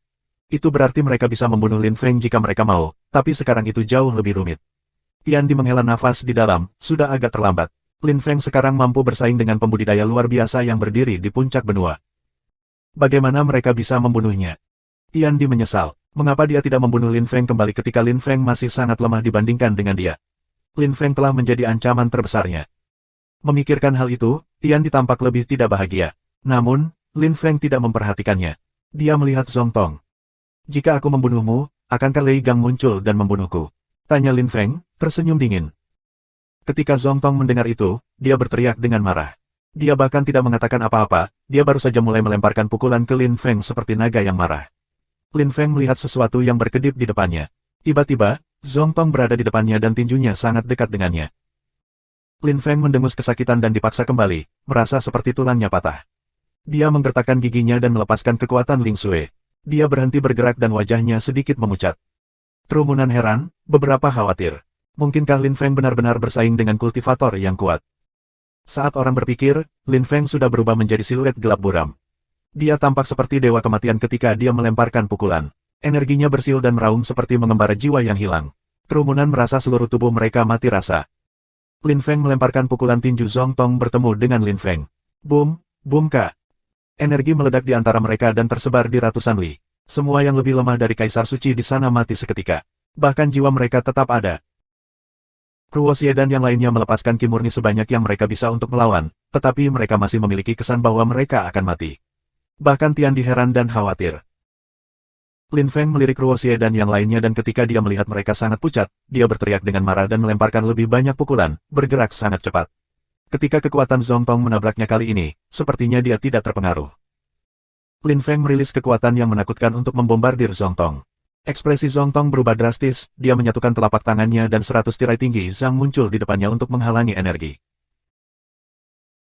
Itu berarti mereka bisa membunuh Lin Feng jika mereka mau, tapi sekarang itu jauh lebih rumit. Tiandi menghela nafas di dalam, sudah agak terlambat. Lin Feng sekarang mampu bersaing dengan pembudidaya luar biasa yang berdiri di puncak benua. Bagaimana mereka bisa membunuhnya? Tiandi menyesal. Mengapa dia tidak membunuh Lin Feng kembali ketika Lin Feng masih sangat lemah dibandingkan dengan dia? Lin Feng telah menjadi ancaman terbesarnya. Memikirkan hal itu, Tiandi tampak lebih tidak bahagia. Namun, Lin Feng tidak memperhatikannya. Dia melihat Zhong Tong. Jika aku membunuhmu, akankah Lei Gang muncul dan membunuhku? Tanya Lin Feng, tersenyum dingin. Ketika Zhong Tong mendengar itu, dia berteriak dengan marah. Dia bahkan tidak mengatakan apa-apa, dia baru saja mulai melemparkan pukulan ke Lin Feng seperti naga yang marah. Lin Feng melihat sesuatu yang berkedip di depannya. Tiba-tiba, Zhong Tong berada di depannya dan tinjunya sangat dekat dengannya. Lin Feng mendengus kesakitan dan dipaksa kembali, merasa seperti tulangnya patah. Dia menggertakkan giginya dan melepaskan kekuatan Ling Xue. Dia berhenti bergerak dan wajahnya sedikit memucat. Kerumunan heran, beberapa khawatir. Mungkinkah Lin Feng benar-benar bersaing dengan kultivator yang kuat? Saat orang berpikir, Lin Feng sudah berubah menjadi siluet gelap buram. Dia tampak seperti dewa kematian ketika dia melemparkan pukulan. Energinya bersiul dan meraung seperti mengembara jiwa yang hilang. Kerumunan merasa seluruh tubuh mereka mati rasa. Lin Feng melemparkan pukulan tinju Zhong Tong bertemu dengan Lin Feng. Boom, boom ka. Energi meledak di antara mereka dan tersebar di ratusan li. Semua yang lebih lemah dari Kaisar Suci di sana mati seketika. Bahkan jiwa mereka tetap ada. Ruoxie dan yang lainnya melepaskan ki murni sebanyak yang mereka bisa untuk melawan, tetapi mereka masih memiliki kesan bahwa mereka akan mati. Bahkan Tiandi heran dan khawatir. Lin Feng melirik Ruoxie dan yang lainnya dan ketika dia melihat mereka sangat pucat, dia berteriak dengan marah dan melemparkan lebih banyak pukulan, bergerak sangat cepat. Ketika kekuatan Zongtong menabraknya kali ini, sepertinya dia tidak terpengaruh. Lin Feng merilis kekuatan yang menakutkan untuk membombardir Zongtong. Ekspresi Zongtong berubah drastis, dia menyatukan telapak tangannya dan 100 tirai tinggi Zhang muncul di depannya untuk menghalangi energi.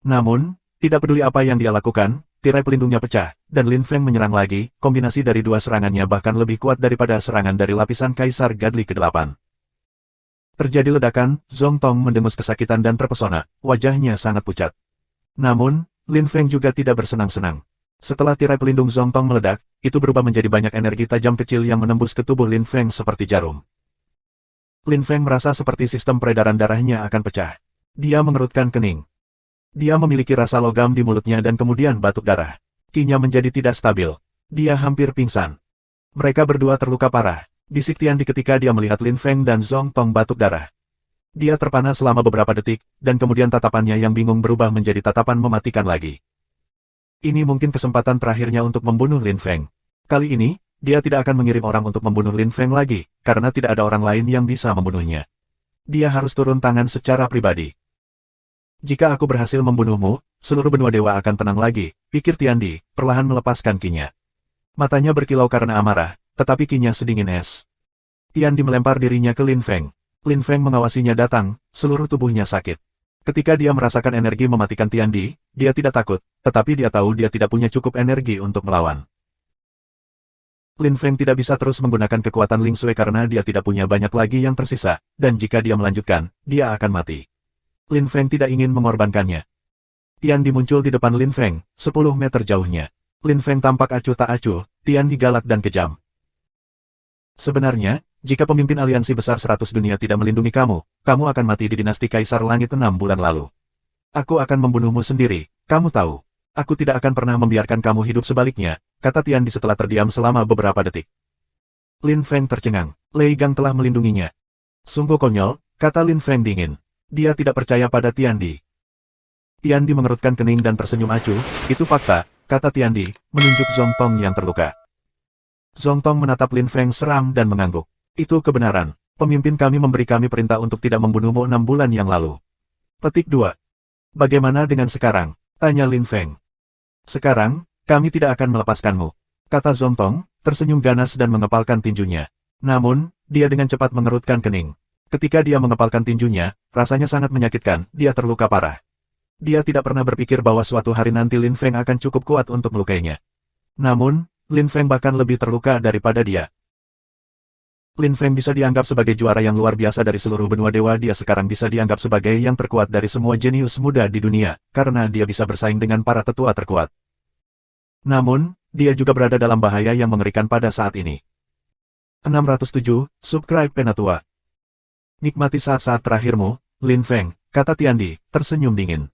Namun, tidak peduli apa yang dia lakukan, tirai pelindungnya pecah, dan Lin Feng menyerang lagi, kombinasi dari dua serangannya bahkan lebih kuat daripada serangan dari lapisan Kaisar Gadli ke-8. Terjadi ledakan, Zongtong mendengus kesakitan dan terpesona, wajahnya sangat pucat. Namun, Lin Feng juga tidak bersenang-senang. Setelah tirai pelindung Zongtong meledak, itu berubah menjadi banyak energi tajam kecil yang menembus ke tubuh Lin Feng seperti jarum. Lin Feng merasa seperti sistem peredaran darahnya akan pecah. Dia mengerutkan kening. Dia memiliki rasa logam di mulutnya dan kemudian batuk darah. Kinya menjadi tidak stabil. Dia hampir pingsan. Mereka berdua terluka parah. Bisik Tiandi ketika dia melihat Lin Feng dan Zongtong batuk darah. Dia terpana selama beberapa detik, dan kemudian tatapannya yang bingung berubah menjadi tatapan mematikan lagi. Ini mungkin kesempatan terakhirnya untuk membunuh Lin Feng. Kali ini, dia tidak akan mengirim orang untuk membunuh Lin Feng lagi, karena tidak ada orang lain yang bisa membunuhnya. Dia harus turun tangan secara pribadi. Jika aku berhasil membunuhmu, seluruh benua dewa akan tenang lagi, pikir Tiandi, perlahan melepaskan kinya. Matanya berkilau karena amarah, tetapi kinya sedingin es. Tiandi melempar dirinya ke Lin Feng. Lin Feng mengawasinya datang, seluruh tubuhnya sakit. Ketika dia merasakan energi mematikan Tiandi, dia tidak takut, tetapi dia tahu dia tidak punya cukup energi untuk melawan. Lin Feng tidak bisa terus menggunakan kekuatan Ling Sui karena dia tidak punya banyak lagi yang tersisa, dan jika dia melanjutkan, dia akan mati. Lin Feng tidak ingin mengorbankannya. Tiandi muncul di depan Lin Feng, 10 meter jauhnya. Lin Feng tampak acuh tak acuh, Tiandi galak dan kejam. Sebenarnya, jika pemimpin aliansi besar 100 dunia tidak melindungi kamu, kamu akan mati di dinasti Kaisar Langit 6 bulan lalu. Aku akan membunuhmu sendiri, kamu tahu. Aku tidak akan pernah membiarkan kamu hidup sebaliknya, kata Tiandi setelah terdiam selama beberapa detik. Lin Feng tercengang, Lei Gang telah melindunginya. Sungguh konyol, kata Lin Feng dingin. Dia tidak percaya pada Tiandi. Tiandi mengerutkan kening dan tersenyum acuh, itu fakta, kata Tiandi, menunjuk Zongtong yang terluka. Zongtong menatap Lin Feng seram dan mengangguk. Itu kebenaran. Pemimpin kami memberi kami perintah untuk tidak membunuhmu 6 bulan yang lalu. Petik 2. Bagaimana dengan sekarang? Tanya Lin Feng. Sekarang, kami tidak akan melepaskanmu. Kata Zongtong, tersenyum ganas dan mengepalkan tinjunya. Namun, dia dengan cepat mengerutkan kening. Ketika dia mengepalkan tinjunya, rasanya sangat menyakitkan, dia terluka parah. Dia tidak pernah berpikir bahwa suatu hari nanti Lin Feng akan cukup kuat untuk melukainya. Namun, Lin Feng bahkan lebih terluka daripada dia. Lin Feng bisa dianggap sebagai juara yang luar biasa dari seluruh benua dewa. Dia sekarang bisa dianggap sebagai yang terkuat dari semua jenius muda di dunia, karena dia bisa bersaing dengan para tetua terkuat. Namun, dia juga berada dalam bahaya yang mengerikan pada saat ini. 607, Subscribe Penatua. Nikmati saat-saat terakhirmu, Lin Feng, kata Tiandi, tersenyum dingin.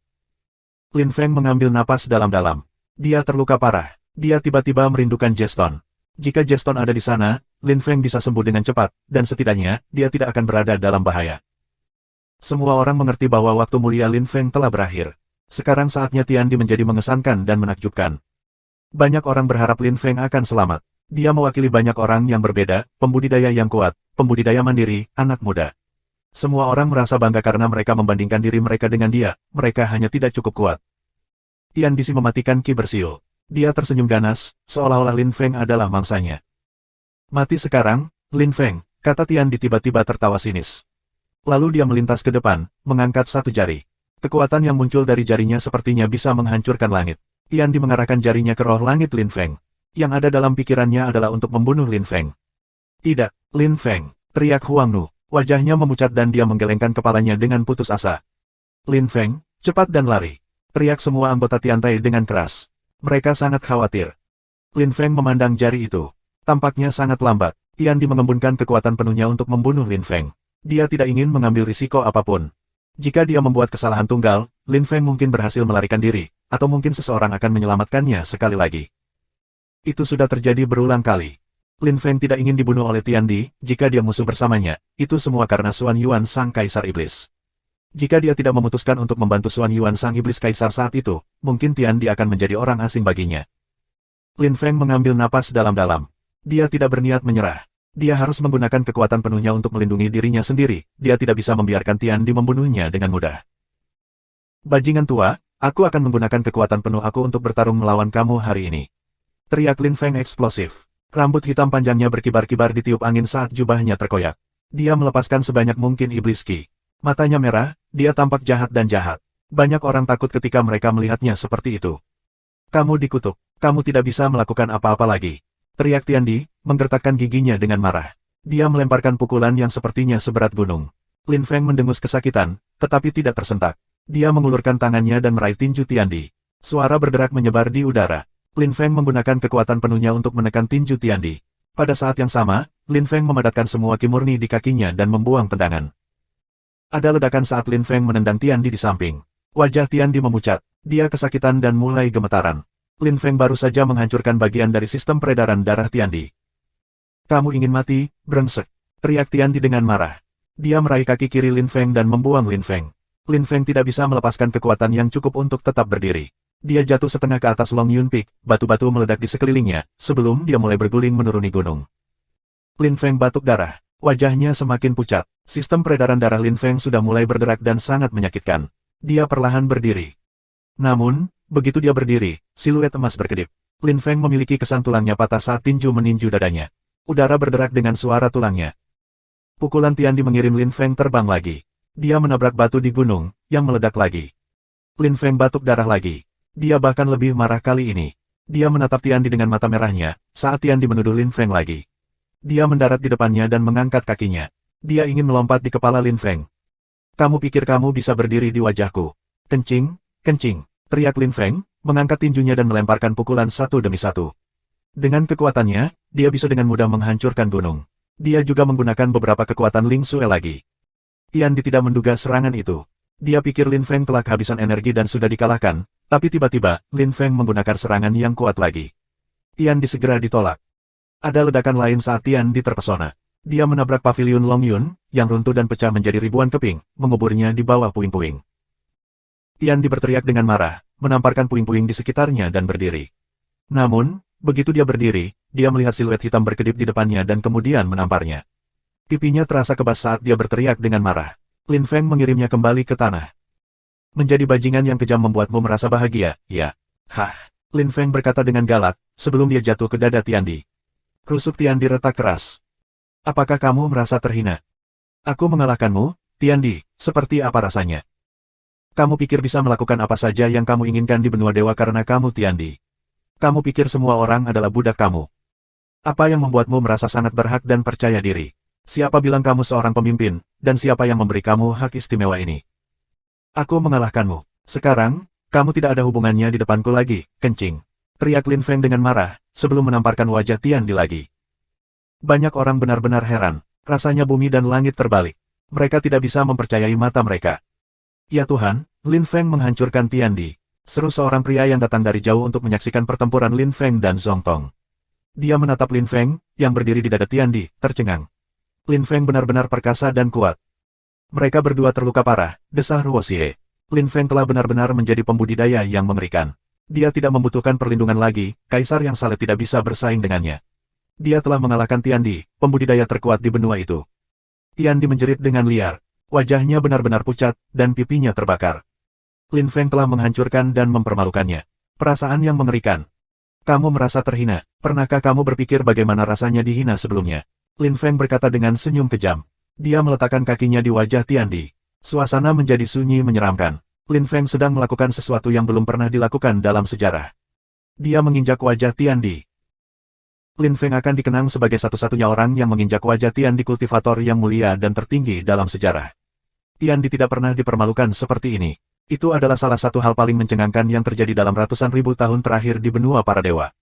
Lin Feng mengambil napas dalam-dalam. Dia terluka parah. Dia tiba-tiba merindukan Jeston. Jika Jeston ada di sana, Lin Feng bisa sembuh dengan cepat, dan setidaknya, dia tidak akan berada dalam bahaya. Semua orang mengerti bahwa waktu mulia Lin Feng telah berakhir. Sekarang saatnya Tiandi menjadi mengesankan dan menakjubkan. Banyak orang berharap Lin Feng akan selamat. Dia mewakili banyak orang yang berbeda, pembudidaya yang kuat, pembudidaya mandiri, anak muda. Semua orang merasa bangga karena mereka membandingkan diri mereka dengan dia, mereka hanya tidak cukup kuat. Tiandi mematikan Qi bersiul. Dia tersenyum ganas, seolah-olah Lin Feng adalah mangsanya. Mati sekarang, Lin Feng, kata Tiandi tiba-tiba tertawa sinis. Lalu dia melintas ke depan, mengangkat satu jari. Kekuatan yang muncul dari jarinya sepertinya bisa menghancurkan langit. Tiandi mengarahkan jarinya ke roh langit Lin Feng. Yang ada dalam pikirannya adalah untuk membunuh Lin Feng. Tidak, Lin Feng, teriak Huang Nu. Wajahnya memucat dan dia menggelengkan kepalanya dengan putus asa. Lin Feng, cepat dan lari. Teriak semua anggota Tiantai dengan keras. Mereka sangat khawatir. Lin Feng memandang jari itu. Tampaknya sangat lambat. Tiandi mengembunkan kekuatan penuhnya untuk membunuh Lin Feng. Dia tidak ingin mengambil risiko apapun. Jika dia membuat kesalahan tunggal, Lin Feng mungkin berhasil melarikan diri, atau mungkin seseorang akan menyelamatkannya sekali lagi. Itu sudah terjadi berulang kali. Lin Feng tidak ingin dibunuh oleh Tiandi, jika dia musuh bersamanya, itu semua karena Xuan Yuan Sang Kaisar Iblis. Jika dia tidak memutuskan untuk membantu Xuan Yuan Sang Iblis Kaisar saat itu, mungkin Tiandi akan menjadi orang asing baginya. Lin Feng mengambil napas dalam-dalam. Dia tidak berniat menyerah. Dia harus menggunakan kekuatan penuhnya untuk melindungi dirinya sendiri, dia tidak bisa membiarkan Tiandi membunuhnya dengan mudah. Bajingan tua, aku akan menggunakan kekuatan penuh aku untuk bertarung melawan kamu hari ini. Teriak Lin Feng eksplosif. Rambut hitam panjangnya berkibar-kibar ditiup angin saat jubahnya terkoyak. Dia melepaskan sebanyak mungkin iblis ki. Matanya merah, dia tampak jahat dan jahat. Banyak orang takut ketika mereka melihatnya seperti itu. Kamu dikutuk. Kamu tidak bisa melakukan apa-apa lagi. Teriak Tiandi, menggertakkan giginya dengan marah. Dia melemparkan pukulan yang sepertinya seberat gunung. Lin Feng mendengus kesakitan, tetapi tidak tersentak. Dia mengulurkan tangannya dan meraih tinju Tiandi. Suara berderak menyebar di udara. Lin Feng menggunakan kekuatan penuhnya untuk menekan tinju Tiandi. Pada saat yang sama, Lin Feng memadatkan semua ki murni di kakinya dan membuang tendangan. Ada ledakan saat Lin Feng menendang Tiandi di samping. Wajah Tiandi memucat. Dia kesakitan dan mulai gemetaran. Lin Feng baru saja menghancurkan bagian dari sistem peredaran darah Tiandi. Kamu ingin mati, brengsek. Teriak Tiandi dengan marah. Dia meraih kaki kiri Lin Feng dan membuang Lin Feng. Lin Feng tidak bisa melepaskan kekuatan yang cukup untuk tetap berdiri. Dia jatuh setengah ke atas Long Yun Peak, batu-batu meledak di sekelilingnya, sebelum dia mulai berguling menuruni gunung. Lin Feng batuk darah. Wajahnya semakin pucat. Sistem peredaran darah Lin Feng sudah mulai berderak dan sangat menyakitkan. Dia perlahan berdiri. Namun, begitu dia berdiri, siluet emas berkedip. Lin Feng memiliki kesan tulangnya patah saat tinju meninju dadanya. Udara berderak dengan suara tulangnya. Pukulan Tiandi mengirim Lin Feng terbang lagi. Dia menabrak batu di gunung, yang meledak lagi. Lin Feng batuk darah lagi. Dia bahkan lebih marah kali ini. Dia menatap Tiandi dengan mata merahnya, saat Tiandi menuduh Lin Feng lagi. Dia mendarat di depannya dan mengangkat kakinya. Dia ingin melompat di kepala Lin Feng. Kamu pikir kamu bisa berdiri di wajahku? Kencing, kencing, teriak Lin Feng, mengangkat tinjunya dan melemparkan pukulan satu demi satu. Dengan kekuatannya, dia bisa dengan mudah menghancurkan gunung. Dia juga menggunakan beberapa kekuatan Ling Sue lagi. Tiandi tidak menduga serangan itu. Dia pikir Lin Feng telah kehabisan energi dan sudah dikalahkan, tapi tiba-tiba, Lin Feng menggunakan serangan yang kuat lagi. Tiandi segera ditolak. Ada ledakan lain saat Tiandi terpesona. Dia menabrak paviliun Long Yun, yang runtuh dan pecah menjadi ribuan keping, menguburnya di bawah puing-puing. Tiandi berteriak dengan marah, menamparkan puing-puing di sekitarnya dan berdiri. Namun, begitu dia berdiri, dia melihat siluet hitam berkedip di depannya dan kemudian menamparnya. Pipinya terasa kebas saat dia berteriak dengan marah. Lin Feng mengirimnya kembali ke tanah. Menjadi bajingan yang kejam membuatmu merasa bahagia, ya? Hah, Lin Feng berkata dengan galak, sebelum dia jatuh ke dada Tiandi. Rusuk Tiandi retak keras. Apakah kamu merasa terhina? Aku mengalahkanmu, Tiandi, seperti apa rasanya? Kamu pikir bisa melakukan apa saja yang kamu inginkan di benua dewa karena kamu Tiandi. Kamu pikir semua orang adalah budak kamu. Apa yang membuatmu merasa sangat berhak dan percaya diri? Siapa bilang kamu seorang pemimpin, dan siapa yang memberi kamu hak istimewa ini? Aku mengalahkanmu. Sekarang, kamu tidak ada hubungannya di depanku lagi, kencing. Teriak Lin Feng dengan marah, sebelum menamparkan wajah Tiandi lagi. Banyak orang benar-benar heran. Rasanya bumi dan langit terbalik. Mereka tidak bisa mempercayai mata mereka. Ya Tuhan, Lin Feng menghancurkan Tiandi. Seru seorang pria yang datang dari jauh untuk menyaksikan pertempuran Lin Feng dan Zong Tong. Dia menatap Lin Feng, yang berdiri di dada Tiandi, tercengang. Lin Feng benar-benar perkasa dan kuat. Mereka berdua terluka parah, desah Ruoxie. Lin Feng telah benar-benar menjadi pembudidaya yang mengerikan. Dia tidak membutuhkan perlindungan lagi, kaisar yang saleh tidak bisa bersaing dengannya. Dia telah mengalahkan Tiandi, pembudidaya terkuat di benua itu. Tiandi menjerit dengan liar. Wajahnya benar-benar pucat, dan pipinya terbakar. Lin Feng telah menghancurkan dan mempermalukannya. Perasaan yang mengerikan. Kamu merasa terhina. Pernahkah kamu berpikir bagaimana rasanya dihina sebelumnya? Lin Feng berkata dengan senyum kejam. Dia meletakkan kakinya di wajah Tiandi. Suasana menjadi sunyi menyeramkan. Lin Feng sedang melakukan sesuatu yang belum pernah dilakukan dalam sejarah. Dia menginjak wajah Tiandi. Lin Feng akan dikenang sebagai satu-satunya orang yang menginjak wajah Tiandi, kultivator yang mulia dan tertinggi dalam sejarah. Tiandi tidak pernah dipermalukan seperti ini. Itu adalah salah satu hal paling mencengangkan yang terjadi dalam ratusan ribu tahun terakhir di benua para dewa.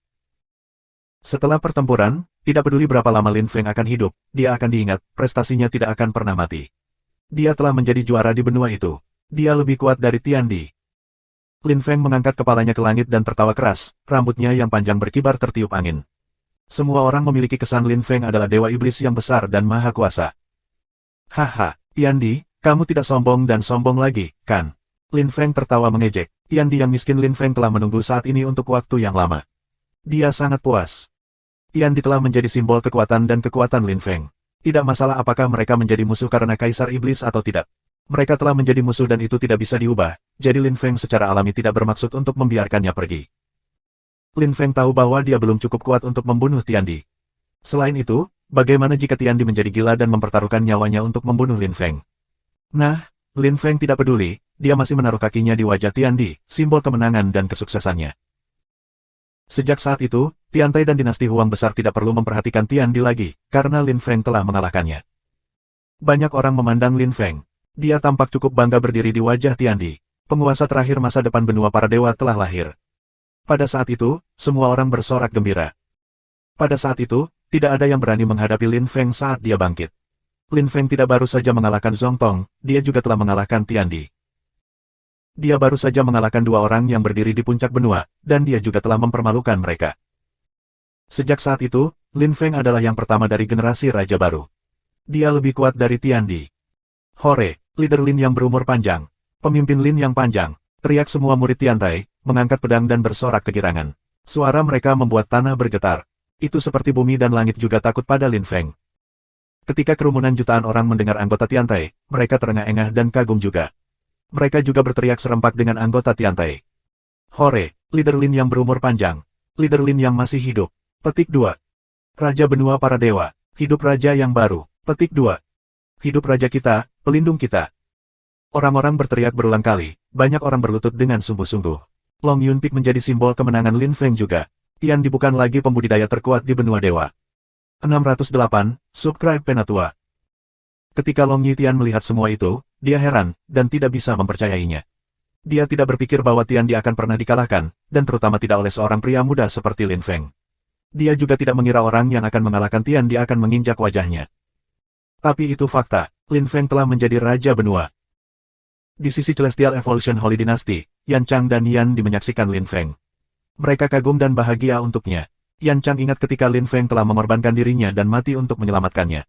Setelah pertempuran, tidak peduli berapa lama Lin Feng akan hidup, dia akan diingat, prestasinya tidak akan pernah mati. Dia telah menjadi juara di benua itu. Dia lebih kuat dari Tiandi. Lin Feng mengangkat kepalanya ke langit dan tertawa keras, rambutnya yang panjang berkibar tertiup angin. Semua orang memiliki kesan Lin Feng adalah dewa iblis yang besar dan maha kuasa. Haha, Tiandi, kamu tidak sombong dan sombong lagi, kan? Lin Feng tertawa mengejek. Tiandi yang miskin Lin Feng telah menunggu saat ini untuk waktu yang lama. Dia sangat puas. Tiandi telah menjadi simbol kekuatan dan kekuatan Lin Feng. Tidak masalah apakah mereka menjadi musuh karena kaisar iblis atau tidak. Mereka telah menjadi musuh dan itu tidak bisa diubah, jadi Lin Feng secara alami tidak bermaksud untuk membiarkannya pergi. Lin Feng tahu bahwa dia belum cukup kuat untuk membunuh Tiandi. Selain itu, bagaimana jika Tiandi menjadi gila dan mempertaruhkan nyawanya untuk membunuh Lin Feng? Nah, Lin Feng tidak peduli, dia masih menaruh kakinya di wajah Tiandi, simbol kemenangan dan kesuksesannya. Sejak saat itu, Tiantai dan dinasti Huang besar tidak perlu memperhatikan Tiandi lagi, karena Lin Feng telah mengalahkannya. Banyak orang memandang Lin Feng. Dia tampak cukup bangga berdiri di wajah Tiandi. Penguasa terakhir masa depan benua para dewa telah lahir. Pada saat itu, semua orang bersorak gembira. Pada saat itu, tidak ada yang berani menghadapi Lin Feng saat dia bangkit. Lin Feng tidak baru saja mengalahkan Zhong Tong, dia juga telah mengalahkan Tiandi. Dia baru saja mengalahkan dua orang yang berdiri di puncak benua, dan dia juga telah mempermalukan mereka. Sejak saat itu, Lin Feng adalah yang pertama dari generasi raja baru. Dia lebih kuat dari Tiandi. Hore, leader Lin yang berumur panjang. Pemimpin Lin yang panjang. Teriak semua murid Tiantai, mengangkat pedang dan bersorak kegirangan. Suara mereka membuat tanah bergetar. Itu seperti bumi dan langit juga takut pada Lin Feng. Ketika kerumunan jutaan orang mendengar anggota Tiantai, mereka terengah-engah dan kagum juga. Mereka juga berteriak serempak dengan anggota Tiantai. Hore, leader Lin yang berumur panjang. Leader Lin yang masih hidup. Petik 2. Raja benua para dewa. Hidup raja yang baru. Petik 2. Hidup raja kita, pelindung kita. Orang-orang berteriak berulang kali, banyak orang berlutut dengan sungguh-sungguh. Long Yunpik menjadi simbol kemenangan Lin Feng juga. Tiandi bukan lagi pembudidaya terkuat di benua dewa. 608, Subscribe Penatua. Ketika Long Yitian melihat semua itu, dia heran, dan tidak bisa mempercayainya. Dia tidak berpikir bahwa Tiandi akan pernah dikalahkan, dan terutama tidak oleh seorang pria muda seperti Lin Feng. Dia juga tidak mengira orang yang akan mengalahkan Tiandi akan menginjak wajahnya. Tapi itu fakta, Lin Feng telah menjadi raja benua. Di sisi Celestial Evolution Holy Dynasty, Yan Chang dan Yan Di menyaksikan Lin Feng. Mereka kagum dan bahagia untuknya. Yan Chang ingat ketika Lin Feng telah mengorbankan dirinya dan mati untuk menyelamatkannya.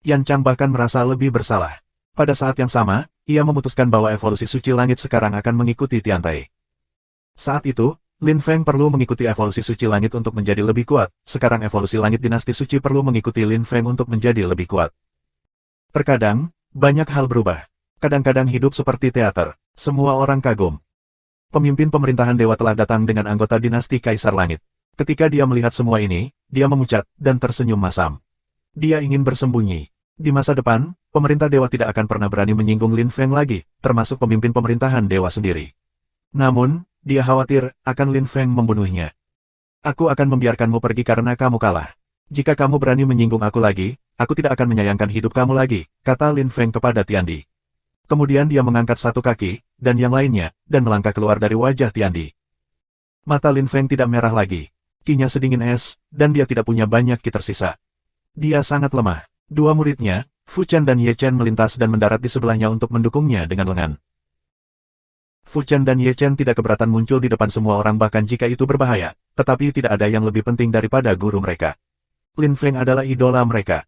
Yan Chang bahkan merasa lebih bersalah. Pada saat yang sama, ia memutuskan bahwa evolusi suci langit sekarang akan mengikuti Tiantai. Saat itu, Lin Feng perlu mengikuti evolusi suci langit untuk menjadi lebih kuat, sekarang evolusi langit dinasti suci perlu mengikuti Lin Feng untuk menjadi lebih kuat. Terkadang, banyak hal berubah. Kadang-kadang hidup seperti teater, semua orang kagum. Pemimpin pemerintahan dewa telah datang dengan anggota dinasti Kaisar Langit. Ketika dia melihat semua ini, dia memucat dan tersenyum masam. Dia ingin bersembunyi. Di masa depan, pemerintah dewa tidak akan pernah berani menyinggung Lin Feng lagi, termasuk pemimpin pemerintahan dewa sendiri. Namun, dia khawatir akan Lin Feng membunuhnya. Aku akan membiarkanmu pergi karena kamu kalah. Jika kamu berani menyinggung aku lagi, aku tidak akan menyayangkan hidup kamu lagi, kata Lin Feng kepada Tiandi. Kemudian dia mengangkat satu kaki, dan yang lainnya, dan melangkah keluar dari wajah Tiandi. Mata Lin Feng tidak merah lagi. Kinya sedingin es, dan dia tidak punya banyak ki tersisa. Dia sangat lemah. Dua muridnya, Fu Chen dan Ye Chen melintas dan mendarat di sebelahnya untuk mendukungnya dengan lengan. Fu Chen dan Ye Chen tidak keberatan muncul di depan semua orang bahkan jika itu berbahaya, tetapi tidak ada yang lebih penting daripada guru mereka. Lin Feng adalah idola mereka.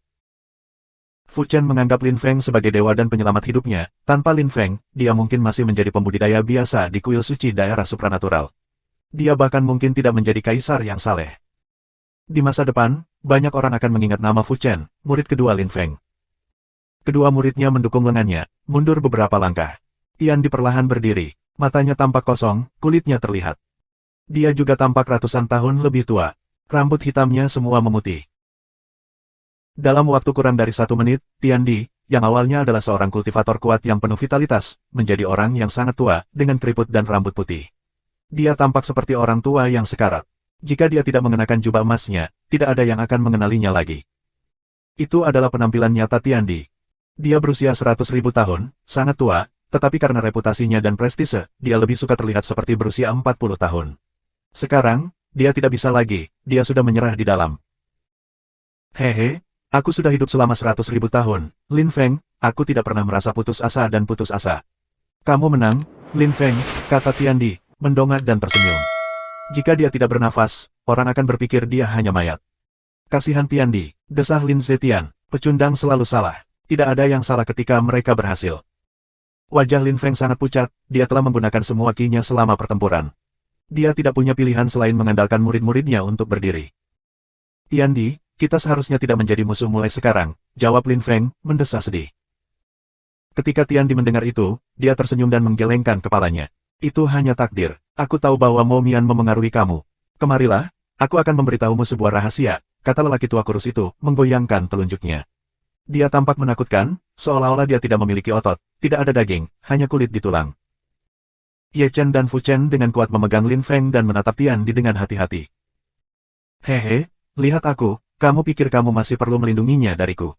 Fu Chen menganggap Lin Feng sebagai dewa dan penyelamat hidupnya. Tanpa Lin Feng, dia mungkin masih menjadi pembudidaya biasa di kuil suci daerah supranatural. Dia bahkan mungkin tidak menjadi kaisar yang saleh. Di masa depan, banyak orang akan mengingat nama Fu Chen, murid kedua Lin Feng. Kedua muridnya mendukung lengannya, mundur beberapa langkah. Tiandi perlahan berdiri, matanya tampak kosong, kulitnya terlihat. Dia juga tampak ratusan tahun lebih tua. Rambut hitamnya semua memutih. Dalam waktu kurang dari 1 menit, Tiandi, yang awalnya adalah seorang kultivator kuat yang penuh vitalitas, menjadi orang yang sangat tua, dengan keriput dan rambut putih. Dia tampak seperti orang tua yang sekarat. Jika dia tidak mengenakan jubah emasnya, tidak ada yang akan mengenalinya lagi. Itu adalah penampilan nyata Tiandi. Dia berusia 100.000 tahun, sangat tua, tetapi karena reputasinya dan prestise, dia lebih suka terlihat seperti berusia 40 tahun. Sekarang, dia tidak bisa lagi, dia sudah menyerah di dalam. Hehe, aku sudah hidup selama 100.000 tahun, Lin Feng, aku tidak pernah merasa putus asa dan putus asa. Kamu menang, Lin Feng, kata Tiandi, mendongak dan tersenyum. Jika dia tidak bernafas, orang akan berpikir dia hanya mayat. Kasihan Tiandi, desah Lin Zetian, pecundang selalu salah. Tidak ada yang salah ketika mereka berhasil. Wajah Lin Feng sangat pucat, dia telah menggunakan semua ki-nya selama pertempuran. Dia tidak punya pilihan selain mengandalkan murid-muridnya untuk berdiri. Tiandi, kita seharusnya tidak menjadi musuh mulai sekarang, jawab Lin Feng, mendesah sedih. Ketika Tiandi mendengar itu, dia tersenyum dan menggelengkan kepalanya. Itu hanya takdir. Aku tahu bahwa Mo Mian memengaruhi kamu. Kemarilah, aku akan memberitahumu sebuah rahasia, kata lelaki tua kurus itu, menggoyangkan telunjuknya. Dia tampak menakutkan, seolah-olah dia tidak memiliki otot, tidak ada daging, hanya kulit di tulang. Ye Chen dan Fu Chen dengan kuat memegang Lin Feng dan menatap Tiandi dengan hati-hati. Hehe, lihat aku, kamu pikir kamu masih perlu melindunginya dariku?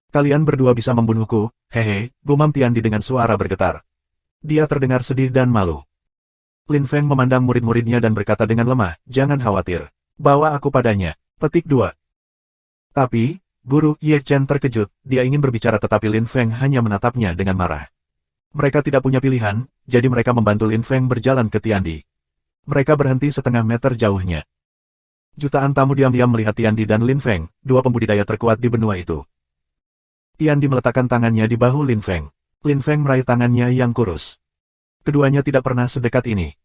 Kalian berdua bisa membunuhku, hehe, gumam Tiandi dengan suara bergetar. Dia terdengar sedih dan malu. Lin Feng memandang murid-muridnya dan berkata dengan lemah, jangan khawatir. Bawa aku padanya. Petik 2. Tapi, Guru Ye Chen terkejut, dia ingin berbicara tetapi Lin Feng hanya menatapnya dengan marah. Mereka tidak punya pilihan, jadi mereka membantu Lin Feng berjalan ke Tiandi. Mereka berhenti setengah meter jauhnya. Jutaan tamu diam-diam melihat Tiandi dan Lin Feng, dua pembudidaya terkuat di benua itu. Tiandi meletakkan tangannya di bahu Lin Feng. Lin Feng meraih tangannya yang kurus. Keduanya tidak pernah sedekat ini.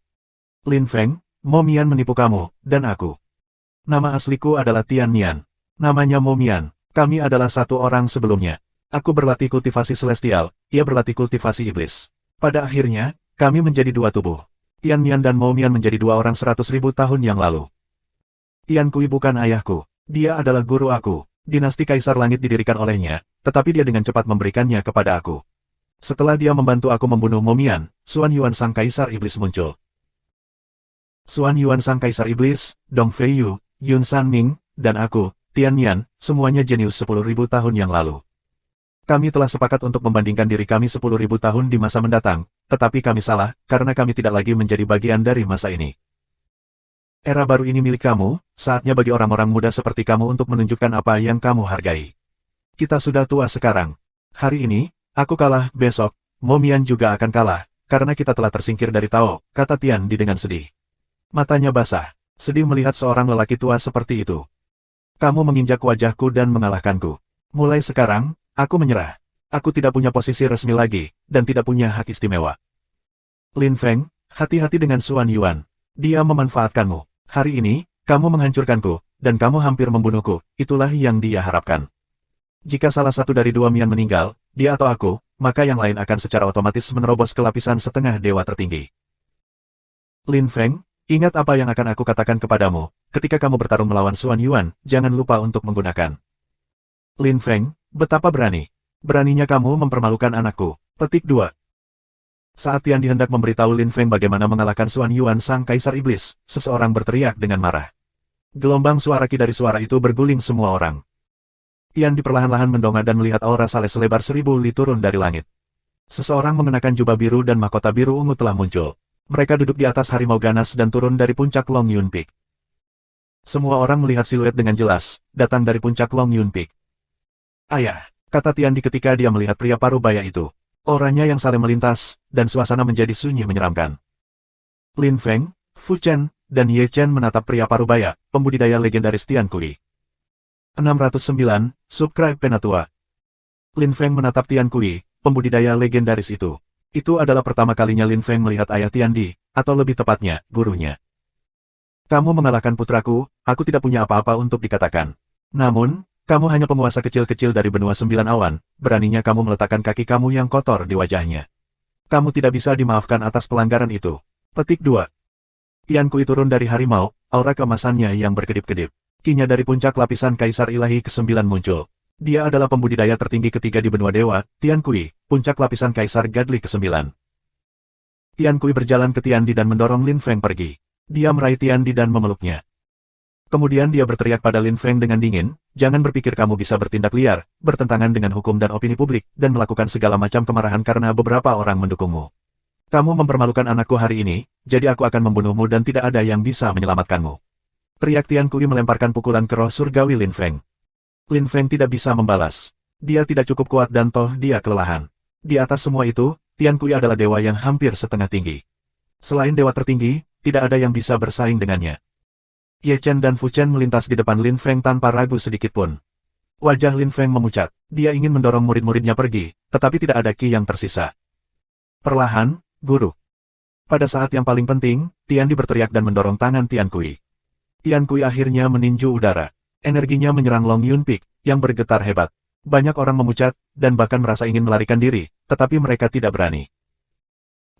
Lin Feng, Mo Mian menipu kamu, dan aku. Nama asliku adalah Tian Mian. Namanya Mo Mian. Kami adalah satu orang sebelumnya. Aku berlatih kultivasi celestial, ia berlatih kultivasi iblis. Pada akhirnya, kami menjadi dua tubuh. Tian Mian dan Mo Mian menjadi dua orang 100.000 tahun yang lalu. Tian Kui bukan ayahku. Dia adalah guru aku. Dinasti Kaisar Langit didirikan olehnya, tetapi dia dengan cepat memberikannya kepada aku. Setelah dia membantu aku membunuh Mo Mian, Xuan Yuan Sang Kaisar Iblis muncul. Xuan Yuan Sang Kaisar Iblis, Dong Fei Yu, Yun San Ming, dan aku, Tian Mian, semuanya jenius 10.000 tahun yang lalu. Kami telah sepakat untuk membandingkan diri kami 10.000 tahun di masa mendatang, tetapi kami salah, karena kami tidak lagi menjadi bagian dari masa ini. Era baru ini milik kamu, saatnya bagi orang-orang muda seperti kamu untuk menunjukkan apa yang kamu hargai. Kita sudah tua sekarang. Hari ini, aku kalah, besok, Mo Mian juga akan kalah, karena kita telah tersingkir dari Tao, kata Tiandi dengan sedih. Matanya basah, sedih melihat seorang lelaki tua seperti itu. Kamu menginjak wajahku dan mengalahkanku. Mulai sekarang, aku menyerah. Aku tidak punya posisi resmi lagi, dan tidak punya hak istimewa. Lin Feng, hati-hati dengan Xuan Yuan. Dia memanfaatkanmu. Hari ini, kamu menghancurkanku, dan kamu hampir membunuhku, itulah yang dia harapkan. Jika salah satu dari dua Mian meninggal, dia atau aku, maka yang lain akan secara otomatis menerobos ke lapisan setengah dewa tertinggi. Lin Feng, ingat apa yang akan aku katakan kepadamu, ketika kamu bertarung melawan Xuan Yuan, jangan lupa untuk menggunakan. Lin Feng, betapa berani. Beraninya kamu mempermalukan anakku. Petik 2. Saat Tiandi hendak memberitahu Lin Feng bagaimana mengalahkan Xuan Yuan Sang Kaisar Iblis, seseorang berteriak dengan marah. Gelombang suara ki dari suara itu berguling semua orang. Tiandi perlahan-lahan mendongak dan melihat aura saleh selebar 1000 li turun dari langit. Seseorang mengenakan jubah biru dan mahkota biru ungu telah muncul. Mereka duduk di atas harimau ganas dan turun dari puncak Long Yun Peak. Semua orang melihat siluet dengan jelas, datang dari puncak Long Yun Peak. Ayah, kata Tiandi ketika dia melihat pria parubaya itu. Auranya yang saling melintas, dan suasana menjadi sunyi menyeramkan. Lin Feng, Fu Chen, dan Ye Chen menatap pria parubaya, pembudidaya legendaris Tian Kui. 609, Subscribe Penatua. Lin Feng menatap Tian Kui, pembudidaya legendaris itu. Itu adalah pertama kalinya Lin Feng melihat ayah Tiandi, atau lebih tepatnya, gurunya. Kamu mengalahkan putraku, aku tidak punya apa-apa untuk dikatakan. Namun, kamu hanya penguasa kecil-kecil dari benua 9 awan, beraninya kamu meletakkan kaki kamu yang kotor di wajahnya. Kamu tidak bisa dimaafkan atas pelanggaran itu. Petik 2. Tian Kui turun dari harimau, aura keemasannya yang berkedip-kedip. Kinya dari puncak lapisan Kaisar Ilahi ke-9 muncul. Dia adalah pembudidaya tertinggi ketiga di benua dewa, Tian Kui, puncak lapisan Kaisar Gadli ke-9. Tian Kui berjalan ke Tiandi dan mendorong Lin Feng pergi. Dia meraih Tiandi dan memeluknya. Kemudian dia berteriak pada Lin Feng dengan dingin, jangan berpikir kamu bisa bertindak liar, bertentangan dengan hukum dan opini publik, dan melakukan segala macam kemarahan karena beberapa orang mendukungmu. Kamu mempermalukan anakku hari ini, jadi aku akan membunuhmu dan tidak ada yang bisa menyelamatkanmu. Teriak Tian Kui melemparkan pukulan ke roh surgawi Lin Feng. Lin Feng tidak bisa membalas. Dia tidak cukup kuat dan toh dia kelelahan. Di atas semua itu, Tian Kui adalah dewa yang hampir setengah tinggi. Selain dewa tertinggi, tidak ada yang bisa bersaing dengannya. Ye Chen dan Fu Chen melintas di depan Lin Feng tanpa ragu sedikitpun. Wajah Lin Feng memucat. Dia ingin mendorong murid-muridnya pergi, tetapi tidak ada ki yang tersisa. Perlahan, guru. Pada saat yang paling penting, Tiandi berteriak dan mendorong tangan Tian Kui. Tian Kui akhirnya meninju udara. Energinya menyerang Long Yun Peak, yang bergetar hebat. Banyak orang memucat, dan bahkan merasa ingin melarikan diri, tetapi mereka tidak berani.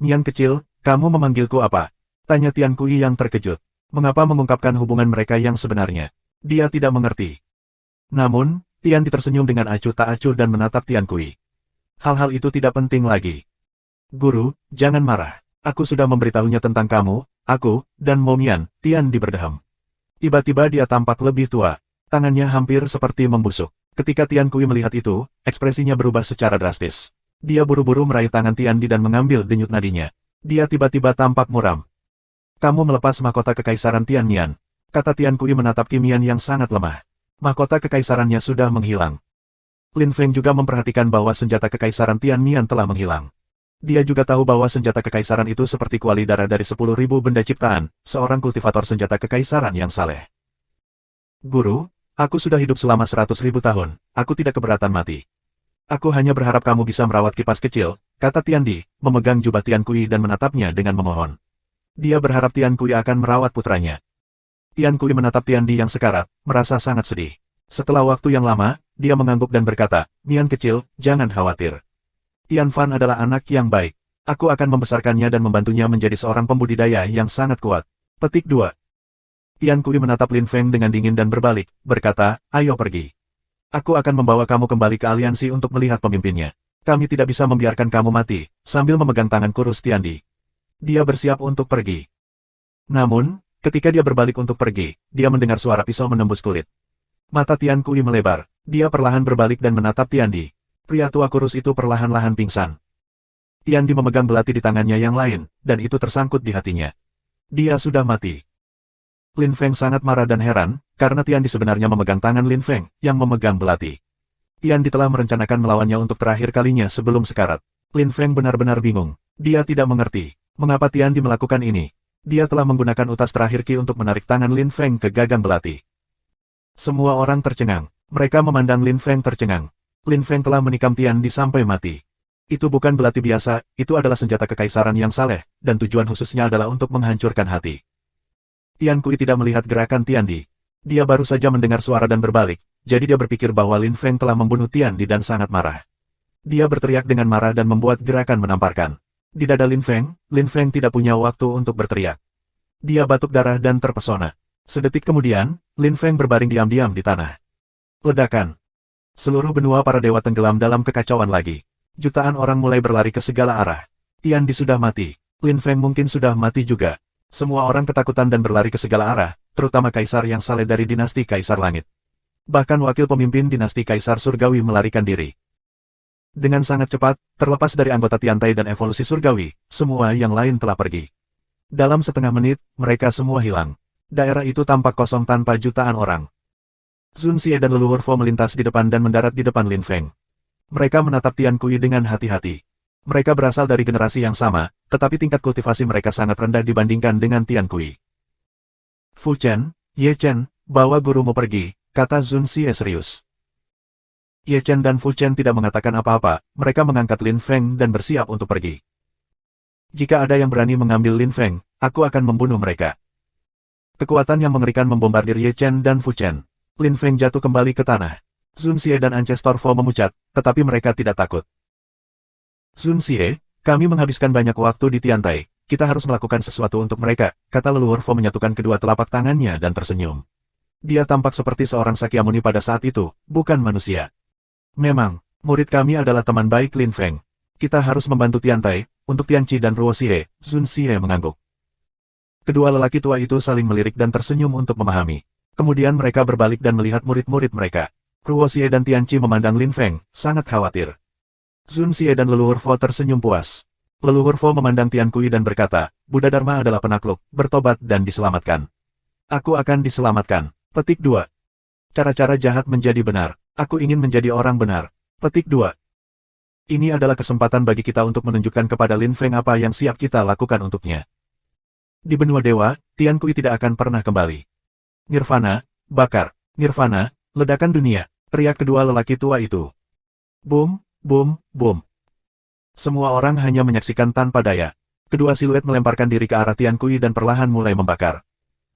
Nian kecil, kamu memanggilku apa? Tanya Tian Kui yang terkejut. Mengapa mengungkapkan hubungan mereka yang sebenarnya? Dia tidak mengerti. Namun, Tian Di tersenyum dengan acuh tak acuh dan menatap Tian Kui. Hal-hal itu tidak penting lagi. Guru, jangan marah. Aku sudah memberitahunya tentang kamu, aku, dan Momian. Tian Di berdeham. Tiba-tiba dia tampak lebih tua. Tangannya hampir seperti membusuk. Ketika Tian Kui melihat itu, ekspresinya berubah secara drastis. Dia buru-buru meraih tangan Tian Di dan mengambil denyut nadinya. Dia tiba-tiba tampak muram. Kamu melepas mahkota kekaisaran Tian Nian. Kata Tian Kui menatap Kim Yan yang sangat lemah. Mahkota kekaisarannya sudah menghilang. Lin Feng juga memperhatikan bahwa senjata kekaisaran Tian Nian telah menghilang. Dia juga tahu bahwa senjata kekaisaran itu seperti kuali darah dari 10.000 benda ciptaan, seorang kultivator senjata kekaisaran yang saleh. Guru, aku sudah hidup selama 100.000 tahun, aku tidak keberatan mati. Aku hanya berharap kamu bisa merawat kipas kecil, kata Tian Di, memegang jubah Tian Kui dan menatapnya dengan memohon. Dia berharap Tian Kui akan merawat putranya. Tian Kui menatap Tian Di yang sekarat, merasa sangat sedih. Setelah waktu yang lama, dia mengangguk dan berkata, Nian kecil, jangan khawatir. Tian Fan adalah anak yang baik. Aku akan membesarkannya dan membantunya menjadi seorang pembudidaya yang sangat kuat. Petik 2. Tian Kui menatap Lin Feng dengan dingin dan berbalik, berkata, ayo pergi. Aku akan membawa kamu kembali ke aliansi untuk melihat pemimpinnya. Kami tidak bisa membiarkan kamu mati, sambil memegang tangan kurus Tian Di. Dia bersiap untuk pergi. Namun, ketika dia berbalik untuk pergi, dia mendengar suara pisau menembus kulit. Mata Tian Kui melebar. Dia perlahan berbalik dan menatap Tian Di. Pria tua kurus itu perlahan-lahan pingsan. Tian Di memegang belati di tangannya yang lain, dan itu tersangkut di hatinya. Dia sudah mati. Lin Feng sangat marah dan heran, karena Tian Di sebenarnya memegang tangan Lin Feng, yang memegang belati. Tian Di telah merencanakan melawannya untuk terakhir kalinya sebelum sekarat. Lin Feng benar-benar bingung. Dia tidak mengerti. Mengapa Tian Di melakukan ini? Dia telah menggunakan utas terakhir Qi untuk menarik tangan Lin Feng ke gagang belati. Semua orang tercengang. Mereka memandang Lin Feng tercengang. Lin Feng telah menikam Tian Di sampai mati. Itu bukan belati biasa, itu adalah senjata kekaisaran yang saleh, dan tujuan khususnya adalah untuk menghancurkan hati. Tian Kui tidak melihat gerakan Tian Di. Dia baru saja mendengar suara dan berbalik, jadi dia berpikir bahwa Lin Feng telah membunuh Tian Di dan sangat marah. Dia berteriak dengan marah dan membuat gerakan menamparkan. Di dada Lin Feng tidak punya waktu untuk berteriak. Dia batuk darah dan terpesona. Sedetik kemudian, Lin Feng berbaring diam-diam di tanah. Ledakan. Seluruh benua para dewa tenggelam dalam kekacauan lagi. Jutaan orang mulai berlari ke segala arah. Tian Di sudah mati. Lin Feng mungkin sudah mati juga. Semua orang ketakutan dan berlari ke segala arah, terutama kaisar yang saleh dari dinasti Kaisar Langit. Bahkan wakil pemimpin dinasti Kaisar Surgawi melarikan diri. Dengan sangat cepat, terlepas dari anggota Tiantai dan evolusi surgawi, semua yang lain telah pergi. Dalam setengah menit, mereka semua hilang. Daerah itu tampak kosong tanpa jutaan orang. Sun Xie dan leluhur Fo melintas di depan dan mendarat di depan Lin Feng. Mereka menatap Tian Kui dengan hati-hati. Mereka berasal dari generasi yang sama, tetapi tingkat kultivasi mereka sangat rendah dibandingkan dengan Tian Kui. Fu Chen, Ye Chen, bawa gurumu pergi, kata Sun Xie serius. Ye Chen dan Fu Chen tidak mengatakan apa-apa, mereka mengangkat Lin Feng dan bersiap untuk pergi. Jika ada yang berani mengambil Lin Feng, aku akan membunuh mereka. Kekuatan yang mengerikan membombardir Ye Chen dan Fu Chen. Lin Feng jatuh kembali ke tanah. Sun Xie dan Ancestor Fo memucat, tetapi mereka tidak takut. Sun Xie, kami menghabiskan banyak waktu di Tiantai, kita harus melakukan sesuatu untuk mereka, kata leluhur Fo menyatukan kedua telapak tangannya dan tersenyum. Dia tampak seperti seorang Sakyamuni pada saat itu, bukan manusia. Memang, murid kami adalah teman baik Lin Feng. Kita harus membantu Tiantai, untuk Tianqi dan Ruo Xie, Sun Xie mengangguk. Kedua lelaki tua itu saling melirik dan tersenyum untuk memahami. Kemudian mereka berbalik dan melihat murid-murid mereka. Ruo Xie dan Tianqi memandang Lin Feng, sangat khawatir. Sun Xie dan leluhur Fo tersenyum puas. Leluhur Fo memandang Tian Kui dan berkata, Buddha Dharma adalah penakluk, bertobat dan diselamatkan. Aku akan diselamatkan. Petik 2. Cara-cara jahat menjadi benar. Aku ingin menjadi orang benar. Petik 2. Ini adalah kesempatan bagi kita untuk menunjukkan kepada Lin Feng apa yang siap kita lakukan untuknya. Di benua dewa, Tian Kui tidak akan pernah kembali. Nirvana, bakar. Nirvana, ledakan dunia, teriak kedua lelaki tua itu. Boom, boom, boom. Semua orang hanya menyaksikan tanpa daya. Kedua siluet melemparkan diri ke arah Tian Kui dan perlahan mulai membakar.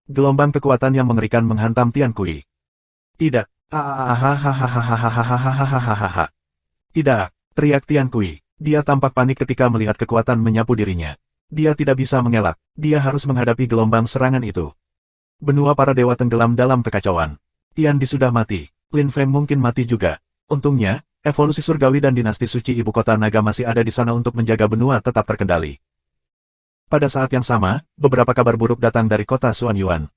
Gelombang kekuatan yang mengerikan menghantam Tian Kui. Tidak. Tidak, teriak Tian Kui. Dia tampak panik ketika melihat kekuatan menyapu dirinya. Dia tidak bisa mengelak, dia harus menghadapi gelombang serangan itu. Benua para dewa tenggelam dalam kekacauan. Tian Di sudah mati, Lin Feng mungkin mati juga. Untungnya, evolusi surgawi dan dinasti suci ibu kota naga masih ada di sana untuk menjaga benua tetap terkendali. Pada saat yang sama, beberapa kabar buruk datang dari kota Xuanyuan.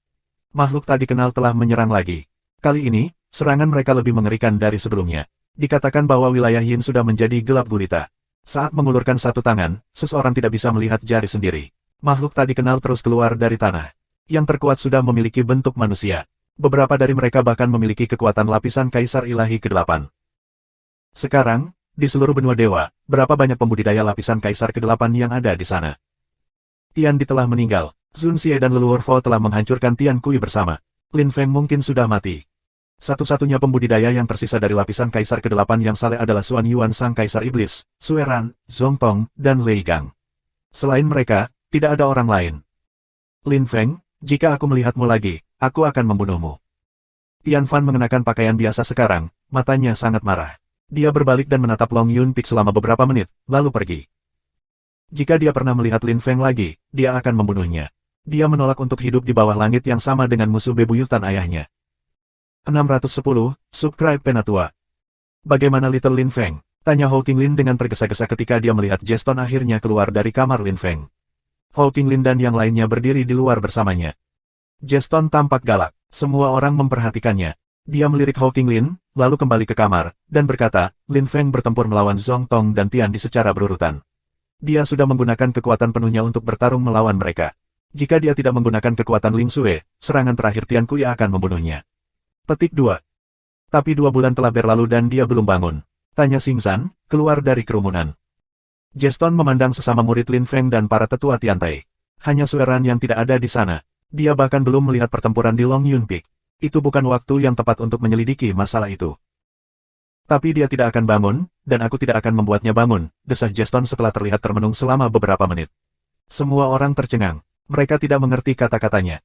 Makhluk tak dikenal telah menyerang lagi. Kali ini, serangan mereka lebih mengerikan dari sebelumnya. Dikatakan bahwa wilayah Yin sudah menjadi gelap gulita. Saat mengulurkan satu tangan, seseorang tidak bisa melihat jari sendiri. Makhluk tak dikenal terus keluar dari tanah. Yang terkuat sudah memiliki bentuk manusia. Beberapa dari mereka bahkan memiliki kekuatan lapisan Kaisar Ilahi ke-8. Sekarang, di seluruh benua dewa, berapa banyak pembudidaya lapisan Kaisar ke-8 yang ada di sana? Tian Di telah meninggal. Zun Xie dan leluhur Vo telah menghancurkan Tian Kui bersama. Lin Feng mungkin sudah mati. Satu-satunya pembudidaya yang tersisa dari lapisan Kaisar ke-8 yang saleh adalah Xuanyuan Sang Kaisar Iblis, Sue Ran, Zong Tong, dan Lei Gang. Selain mereka, tidak ada orang lain. Lin Feng, jika aku melihatmu lagi, aku akan membunuhmu. Tian Fan mengenakan pakaian biasa sekarang, matanya sangat marah. Dia berbalik dan menatap Long Yun Pik selama beberapa menit, lalu pergi. Jika dia pernah melihat Lin Feng lagi, dia akan membunuhnya. Dia menolak untuk hidup di bawah langit yang sama dengan musuh bebuyutan ayahnya. 610, Subscribe Penatua. Bagaimana Little Lin Feng? Tanya Hawking Lin dengan tergesa-gesa ketika dia melihat Jeston akhirnya keluar dari kamar Lin Feng. Hawking Lin dan yang lainnya berdiri di luar bersamanya. Jeston tampak galak. Semua orang memperhatikannya. Dia melirik Hawking Lin, lalu kembali ke kamar, dan berkata, Lin Feng bertempur melawan Zong Tong dan Tian Di secara berurutan. Dia sudah menggunakan kekuatan penuhnya untuk bertarung melawan mereka. Jika dia tidak menggunakan kekuatan Ling Sue, serangan terakhir Tian Kui akan membunuhnya. Petik 2. Tapi 2 bulan telah berlalu dan dia belum bangun. Tanya Xing Zan, keluar dari kerumunan. Jeston memandang sesama murid Lin Feng dan para tetua Tiantai. Hanya Sue Ran yang tidak ada di sana. Dia bahkan belum melihat pertempuran di Long Yun Peak. Itu bukan waktu yang tepat untuk menyelidiki masalah itu. Tapi dia tidak akan bangun, dan aku tidak akan membuatnya bangun, desah Jeston setelah terlihat termenung selama beberapa menit. Semua orang tercengang. Mereka tidak mengerti kata-katanya.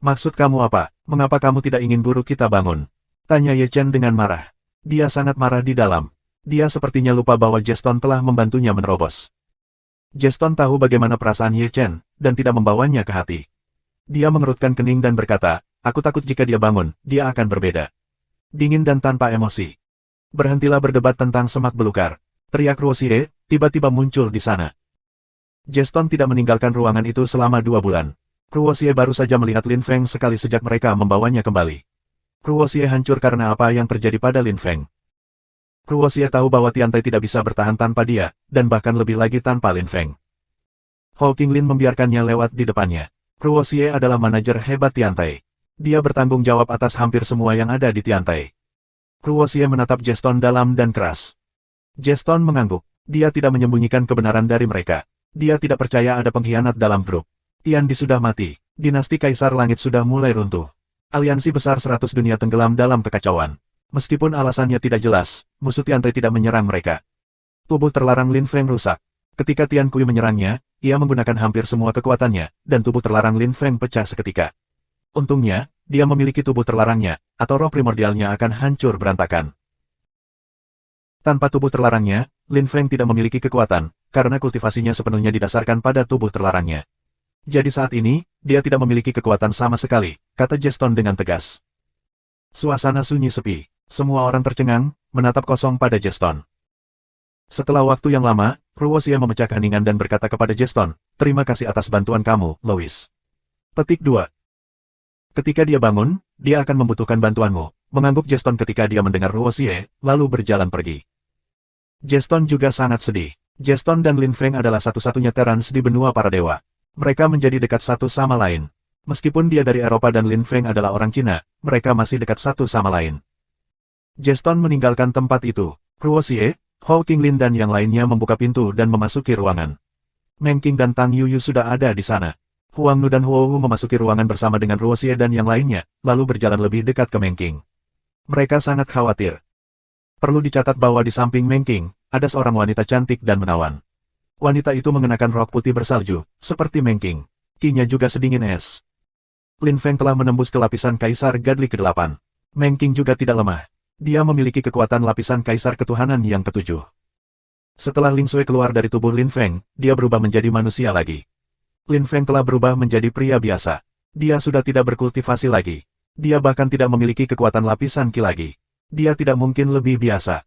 Maksud kamu apa? Mengapa kamu tidak ingin buru kita bangun? Tanya Ye Chen dengan marah. Dia sangat marah di dalam. Dia sepertinya lupa bahwa Jeston telah membantunya menerobos. Jeston tahu bagaimana perasaan Ye Chen, dan tidak membawanya ke hati. Dia mengerutkan kening dan berkata, aku takut jika dia bangun, dia akan berbeda. Dingin dan tanpa emosi. Berhentilah berdebat tentang semak belukar. Teriak Ruoxie, tiba-tiba muncul di sana. Jeston tidak meninggalkan ruangan itu selama 2 bulan. Ruoxie baru saja melihat Lin Feng sekali sejak mereka membawanya kembali. Ruoxie hancur karena apa yang terjadi pada Lin Feng. Ruoxie tahu bahwa Tiantai tidak bisa bertahan tanpa dia, dan bahkan lebih lagi tanpa Lin Feng. Hawking Lin membiarkannya lewat di depannya. Ruoxie adalah manajer hebat Tiantai. Dia bertanggung jawab atas hampir semua yang ada di Tiantai. Ruoxie menatap Jeston dalam dan keras. Jeston mengangguk. Dia tidak menyembunyikan kebenaran dari mereka. Dia tidak percaya ada pengkhianat dalam grup. Tian Di sudah mati. Dinasti Kaisar Langit sudah mulai runtuh. Aliansi besar 100 dunia tenggelam dalam kekacauan. Meskipun alasannya tidak jelas, musuh Tiantai tidak menyerang mereka. Tubuh terlarang Lin Feng rusak. Ketika Tian Kui menyerangnya, ia menggunakan hampir semua kekuatannya, dan tubuh terlarang Lin Feng pecah seketika. Untungnya, dia memiliki tubuh terlarangnya, atau roh primordialnya akan hancur berantakan. Tanpa tubuh terlarangnya, Lin Feng tidak memiliki kekuatan, karena kultivasinya sepenuhnya didasarkan pada tubuh terlarangnya. Jadi saat ini, dia tidak memiliki kekuatan sama sekali, kata Jeston dengan tegas. Suasana sunyi sepi. Semua orang tercengang, menatap kosong pada Jeston. Setelah waktu yang lama, Ruoxie memecah keheningan dan berkata kepada Jeston, terima kasih atas bantuan kamu, Louis. Petik 2. Ketika dia bangun, dia akan membutuhkan bantuanmu, mengangguk Jeston ketika dia mendengar Ruoxie, lalu berjalan pergi. Jeston juga sangat sedih. Jeston dan Lin Feng adalah satu-satunya terans di benua para dewa. Mereka menjadi dekat satu sama lain. Meskipun dia dari Eropa dan Lin Feng adalah orang Cina, mereka masih dekat satu sama lain. Jeston meninggalkan tempat itu. Ruoxie, Hawking Lin dan yang lainnya membuka pintu dan memasuki ruangan. Meng Qing dan Tang Yuyu sudah ada di sana. Huang Nu dan Huo Hu memasuki ruangan bersama dengan Ruoxie dan yang lainnya, lalu berjalan lebih dekat ke Meng Qing. Mereka sangat khawatir. Perlu dicatat bahwa di samping Meng Qing, ada seorang wanita cantik dan menawan. Wanita itu mengenakan rok putih bersalju, seperti Meng Qing. Qingnya juga sedingin es. Lin Feng telah menembus ke lapisan Kaisar Gadli ke-8. Meng Qing juga tidak lemah. Dia memiliki kekuatan lapisan kaisar ketuhanan yang ketujuh. Setelah Ling Sui keluar dari tubuh Lin Feng, dia berubah menjadi manusia lagi. Lin Feng telah berubah menjadi pria biasa. Dia sudah tidak berkultivasi lagi. Dia bahkan tidak memiliki kekuatan lapisan Qi lagi. Dia tidak mungkin lebih biasa.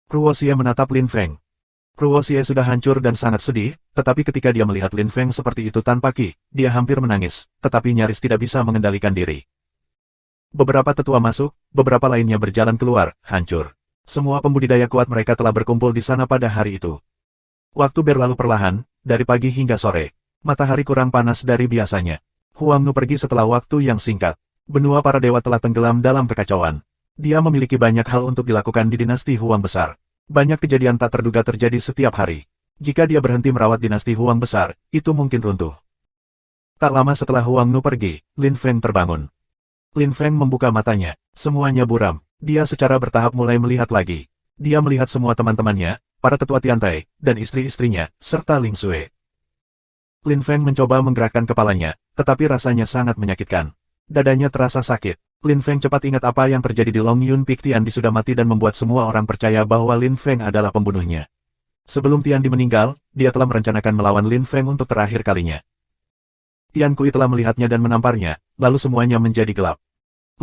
Ruo Xie menatap Lin Feng. Ruo Xie sudah hancur dan sangat sedih, tetapi ketika dia melihat Lin Feng seperti itu tanpa Qi, dia hampir menangis, tetapi nyaris tidak bisa mengendalikan diri. Beberapa tetua masuk, beberapa lainnya berjalan keluar, hancur. Semua pembudidaya kuat mereka telah berkumpul di sana pada hari itu. Waktu berlalu perlahan, dari pagi hingga sore. Matahari kurang panas dari biasanya. Huang Nu pergi setelah waktu yang singkat. Benua para dewa telah tenggelam dalam kekacauan. Dia memiliki banyak hal untuk dilakukan di dinasti Huang besar. Banyak kejadian tak terduga terjadi setiap hari. Jika dia berhenti merawat dinasti Huang besar, itu mungkin runtuh. Tak lama setelah Huang Nu pergi, Lin Feng terbangun. Lin Feng membuka matanya. Semuanya buram. Dia secara bertahap mulai melihat lagi. Dia melihat semua teman-temannya, para tetua Tiantai, dan istri-istrinya, serta Ling Sui. Lin Feng mencoba menggerakkan kepalanya, tetapi rasanya sangat menyakitkan. Dadanya terasa sakit. Lin Feng cepat ingat apa yang terjadi di Long Yun Peak. Tiandi sudah mati dan membuat semua orang percaya bahwa Lin Feng adalah pembunuhnya. Sebelum Tiandi meninggal, dia telah merencanakan melawan Lin Feng untuk terakhir kalinya. Tian Kui telah melihatnya dan menamparnya, lalu semuanya menjadi gelap.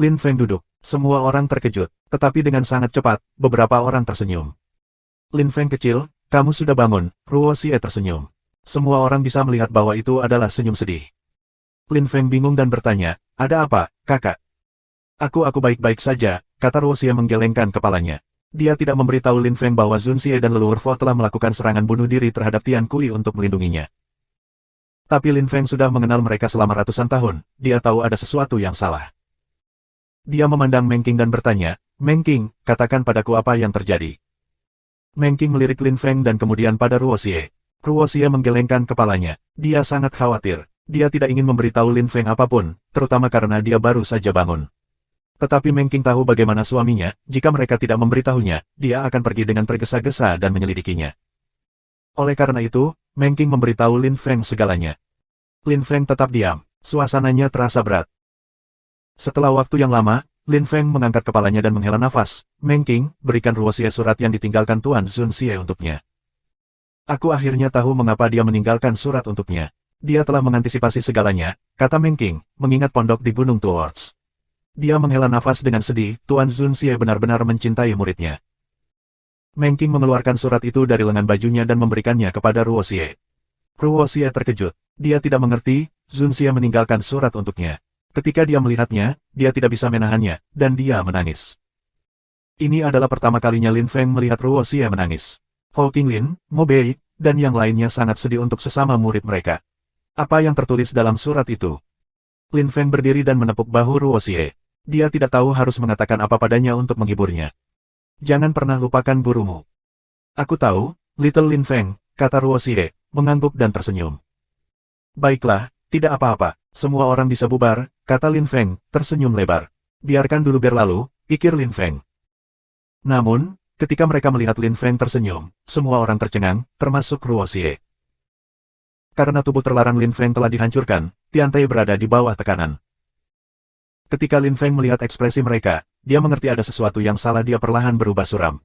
Lin Feng duduk. Semua orang terkejut, tetapi dengan sangat cepat, beberapa orang tersenyum. Lin Feng kecil, kamu sudah bangun, Ruo Xie tersenyum. Semua orang bisa melihat bahwa itu adalah senyum sedih. Lin Feng bingung dan bertanya, ada apa, kakak? Aku baik-baik saja, kata Ruo Xie menggelengkan kepalanya. Dia tidak memberitahu Lin Feng bahwa Zun Xie dan leluhur Fo telah melakukan serangan bunuh diri terhadap Tian Kui untuk melindunginya. Tapi Lin Feng sudah mengenal mereka selama ratusan tahun, dia tahu ada sesuatu yang salah. Dia memandang Meng Qing dan bertanya, Meng Qing, katakan padaku apa yang terjadi. Meng Qing melirik Lin Feng dan kemudian pada Ruo Xie. Ruo Xie menggelengkan kepalanya. Dia sangat khawatir. Dia tidak ingin memberitahu Lin Feng apapun, terutama karena dia baru saja bangun. Tetapi Meng Qing tahu bagaimana suaminya, jika mereka tidak memberitahunya, dia akan pergi dengan tergesa-gesa dan menyelidikinya. Oleh karena itu, Meng Qing memberitahu Lin Feng segalanya. Lin Feng tetap diam. Suasananya terasa berat. Setelah waktu yang lama, Lin Feng mengangkat kepalanya dan menghela nafas. Meng Qing, berikan Ruo Xie surat yang ditinggalkan Tuan Zun Xie untuknya. Aku akhirnya tahu mengapa dia meninggalkan surat untuknya. Dia telah mengantisipasi segalanya, kata Meng Qing, mengingat pondok di Gunung Tuorts. Dia menghela nafas dengan sedih, Tuan Zun Xie benar-benar mencintai muridnya. Meng Qing mengeluarkan surat itu dari lengan bajunya dan memberikannya kepada Ruo Xie. Ruo Xie terkejut. Dia tidak mengerti, Zun Xie meninggalkan surat untuknya. Ketika dia melihatnya, dia tidak bisa menahannya, dan dia menangis. Ini adalah pertama kalinya Lin Feng melihat Ruo Xie menangis. Hou Qinglin, Mo Bei, dan yang lainnya sangat sedih untuk sesama murid mereka. Apa yang tertulis dalam surat itu? Lin Feng berdiri dan menepuk bahu Ruo Xie. Dia tidak tahu harus mengatakan apa padanya untuk menghiburnya. Jangan pernah lupakan gurumu. Aku tahu, Little Lin Feng, kata Ruo Xie, mengangguk dan tersenyum. Baiklah, tidak apa-apa, semua orang bisa bubar, kata Lin Feng, tersenyum lebar. Biarkan dulu berlalu, pikir Lin Feng. Namun, ketika mereka melihat Lin Feng tersenyum, semua orang tercengang, termasuk Ruo Xie. Karena tubuh terlarang Lin Feng telah dihancurkan, Tiantai berada di bawah tekanan. Ketika Lin Feng melihat ekspresi mereka, dia mengerti ada sesuatu yang salah. Dia perlahan berubah suram.